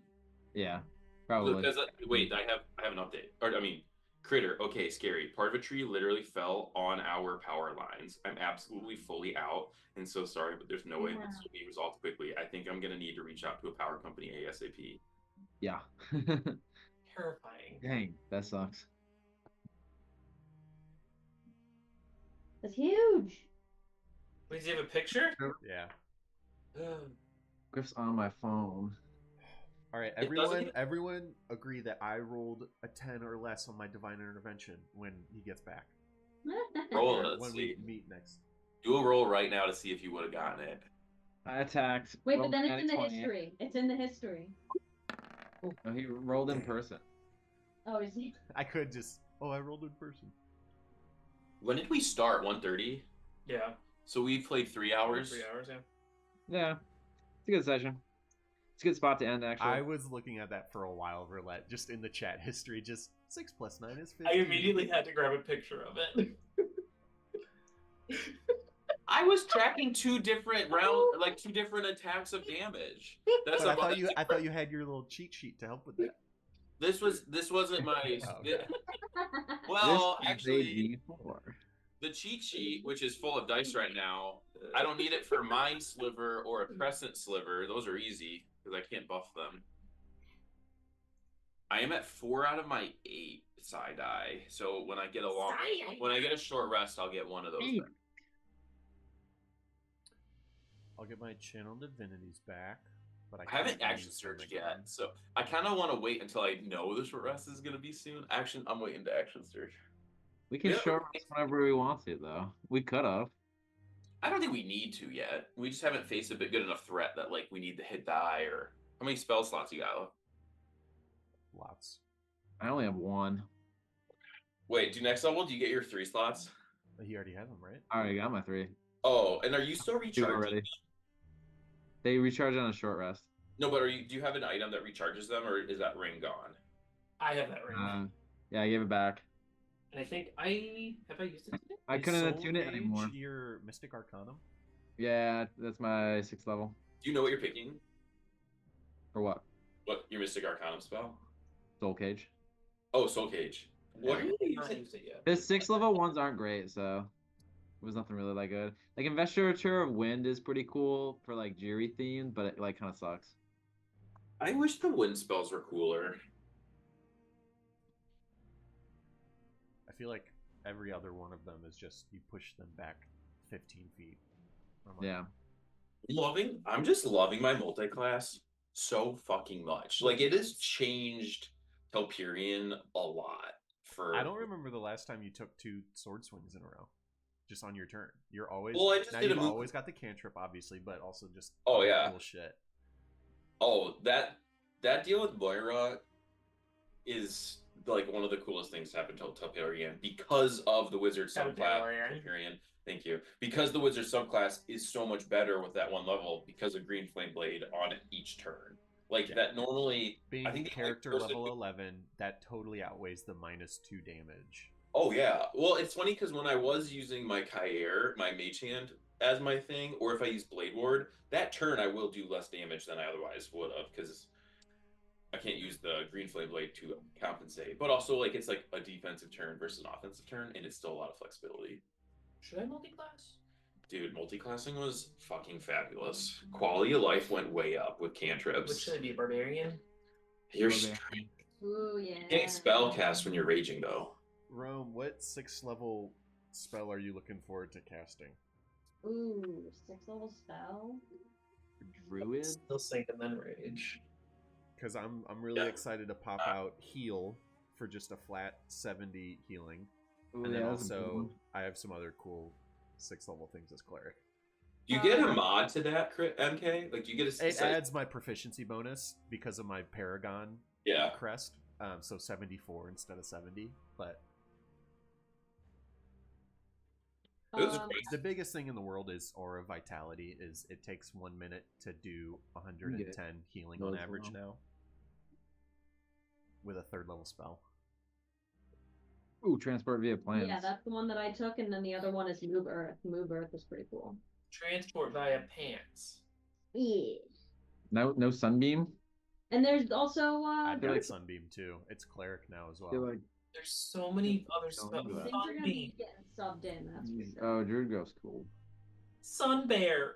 Yeah, probably. Because wait, I have an update. Or I mean, Critter. Okay, scary. Part of a tree literally fell on our power lines. I'm absolutely fully out, and so sorry, but there's no way this will be resolved quickly. I think I'm gonna need to reach out to a power company ASAP. Yeah. Terrifying. Dang, that sucks. That's huge. Wait, do you have a picture? Yeah. Griff's on my phone. All right, It doesn't- everyone agree that I rolled a 10 or less on my divine intervention when he gets back. Roll Or it. Let's when see. we meet next. Do a roll right now to see if you would have gotten it. I attacked. Wait, but rolled then it's natty in the 20. history. It's in the history. No, he rolled in person. Oh, is he? I could just. Oh, I rolled in person. When did we start? 1:30. Yeah. So we played 3 hours. 3 hours, yeah. Yeah, it's a good session. It's a good spot to end, actually. I was looking at that for a while, Roulette, just in the chat history. Just 6 + 9 is 15. I immediately had to grab a picture of it. I was tracking two different attacks of damage. That's But a I thought you had your little cheat sheet to help with that. This wasn't my. Oh, okay. Well, This is a actually, D4. the cheat sheet, which is full of dice right now, I don't need it for Mind Sliver or a Crescent Sliver. Those are easy because I can't buff them. I am at 4 out of my 8 side eye. So when I get a short rest, I'll get one of those. Back. I'll get my channel divinities back, but I haven't can't action use them surged again. yet, so I kind of want to wait until I know the short rest is going to be soon. I'm waiting to action surge. We can Yeah. short rest whenever we want to, though. We could have. I don't think we need to yet. We just haven't faced a good enough threat that like we need to hit die or how many spell slots you got? Lots. I only have one. Wait, do next level? Do you get your 3 slots? He already had them, right? I already got my 3. Oh, and are you still 2 recharging? already. They recharge on a short rest. No, but do you have an item that recharges them, or is that ring gone? I have that ring. Yeah, I gave it back. And I think have I used it today? I Is couldn't Soul attune it Gauge anymore. Your Mystic Arcanum? Yeah, that's my 6th level. Do you know what you're picking? For what? What your Mystic Arcanum spell? Soul Cage. Oh, Soul Cage. What are you I haven't using? used it yet. The 6th level ones aren't great, so it was nothing really that good. Like Investiture of Wind is pretty cool for like Jiri themed, but it like kind of sucks. I wish the wind spells were cooler. I feel like every other one of them is just you push them back 15 feet. I'm like, Yeah. I'm just loving my multi-class so fucking much. Like it has changed Telperion a lot. I don't remember the last time you took 2 sword swings in a row. Just on your turn. You're always Well, I just now did a you've move. always got the cantrip, obviously, but also just Oh, yeah. cool shit. Oh, that deal with Moira is like one of the coolest things to happen to Telperion because of the wizard subclass. Telperion, thank you. Because the wizard subclass is so much better with that one level because of Green Flame Blade on each turn. Like Yeah. that normally Being I think the character only person level who- 11, that totally outweighs the -2 damage. Oh yeah. Well, it's funny because when I was using my Kair, my Mage Hand as my thing, or if I use Blade Ward, that turn I will do less damage than I otherwise would have because I can't use the Green Flame Blade to compensate. But also, like it's like a defensive turn versus an offensive turn, and it's still a lot of flexibility. Should I multi-class? Dude, multi-classing was fucking fabulous. Quality of life went way up with Which cantrips. should I be, a barbarian? You're Barbarian. Ooh, yeah. getting spellcast when you're raging though. Rome, what 6th level spell are you looking forward to casting? Ooh, 6th level spell? Druid. Still sink and then rage. Because I'm really Yeah. excited to pop out heal for just a flat 70 healing. Ooh, And then yeah, that's a good also one. I have some other cool 6th level things as cleric. Do you get a mod to that, MK? Like, do you get a It adds my proficiency bonus because of my Paragon Yeah. crest. So 74 instead of 70. But the biggest thing in the world is Aura Vitality. Is it takes 1 minute to do 110 healing on Those average well. now with a 3rd level spell. Ooh, transport via plans. Yeah, that's the one that I took, and then the other one is Move Earth. Move Earth is pretty cool. Transport via pants. Yeah. No sunbeam. And there's also I've feel got like- Sunbeam too. It's cleric now as I well. feel like There's so many other Don't spells. do that. things are gonna Sunbeam. be getting subbed in. That's for sure. oh, Druid Grove's cool. Sunbear.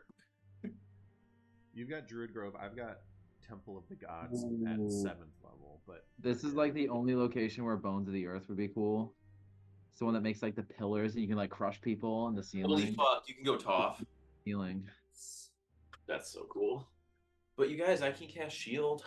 You've got Druid Grove. I've got Temple of the Gods at Ooh. 7th level, but This is like the only location where Bones of the Earth would be cool. It's the one that makes like the pillars and you can like crush people in the Holy ceiling. fuck, you can go Toph. Healing. That's so cool. But you guys, I can cast shield.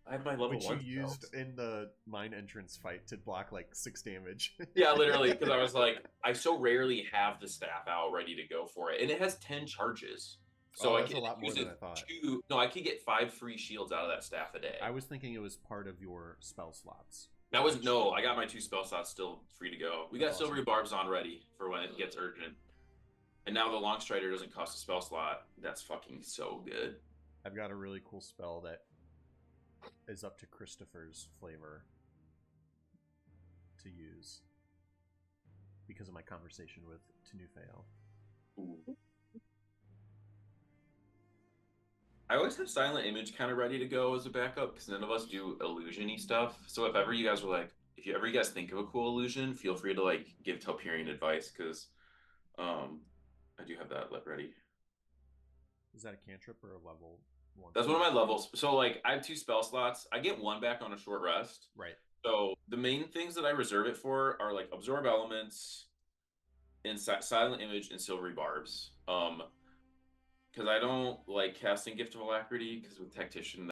I have my level which you 1 used spells. in the mine entrance fight to block like 6 damage. Yeah, literally, because I was like, I so rarely have the staff out ready to go for it, and it has 10 charges. So Oh, I that's a can lot more use than it I thought. No, I could get 5 free shields out of that staff a day. I was thinking it was part of your spell slots. That was no. I got my 2 spell slots still free to go. We got That's awesome. Silvery Barbs on ready for when it gets urgent. And now the Long Strider doesn't cost a spell slot. That's fucking so good. I've got a really cool spell that is up to Christopher's flavor to use because of my conversation with Tenufeo. Ooh. I always have Silent Image kind of ready to go as a backup because none of us do illusion-y stuff. So if ever you guys were like, if you ever you guys think of a cool illusion, feel free to like give Telperion advice because I do have that ready. Is that a cantrip or a level 1? That's one of my levels. So like I have 2 spell slots. I get 1 back on a short rest. Right. So the main things that I reserve it for are like Absorb Elements, and Silent Image, and Silvery Barbs. Because I don't like casting Gift of Alacrity because with Tactician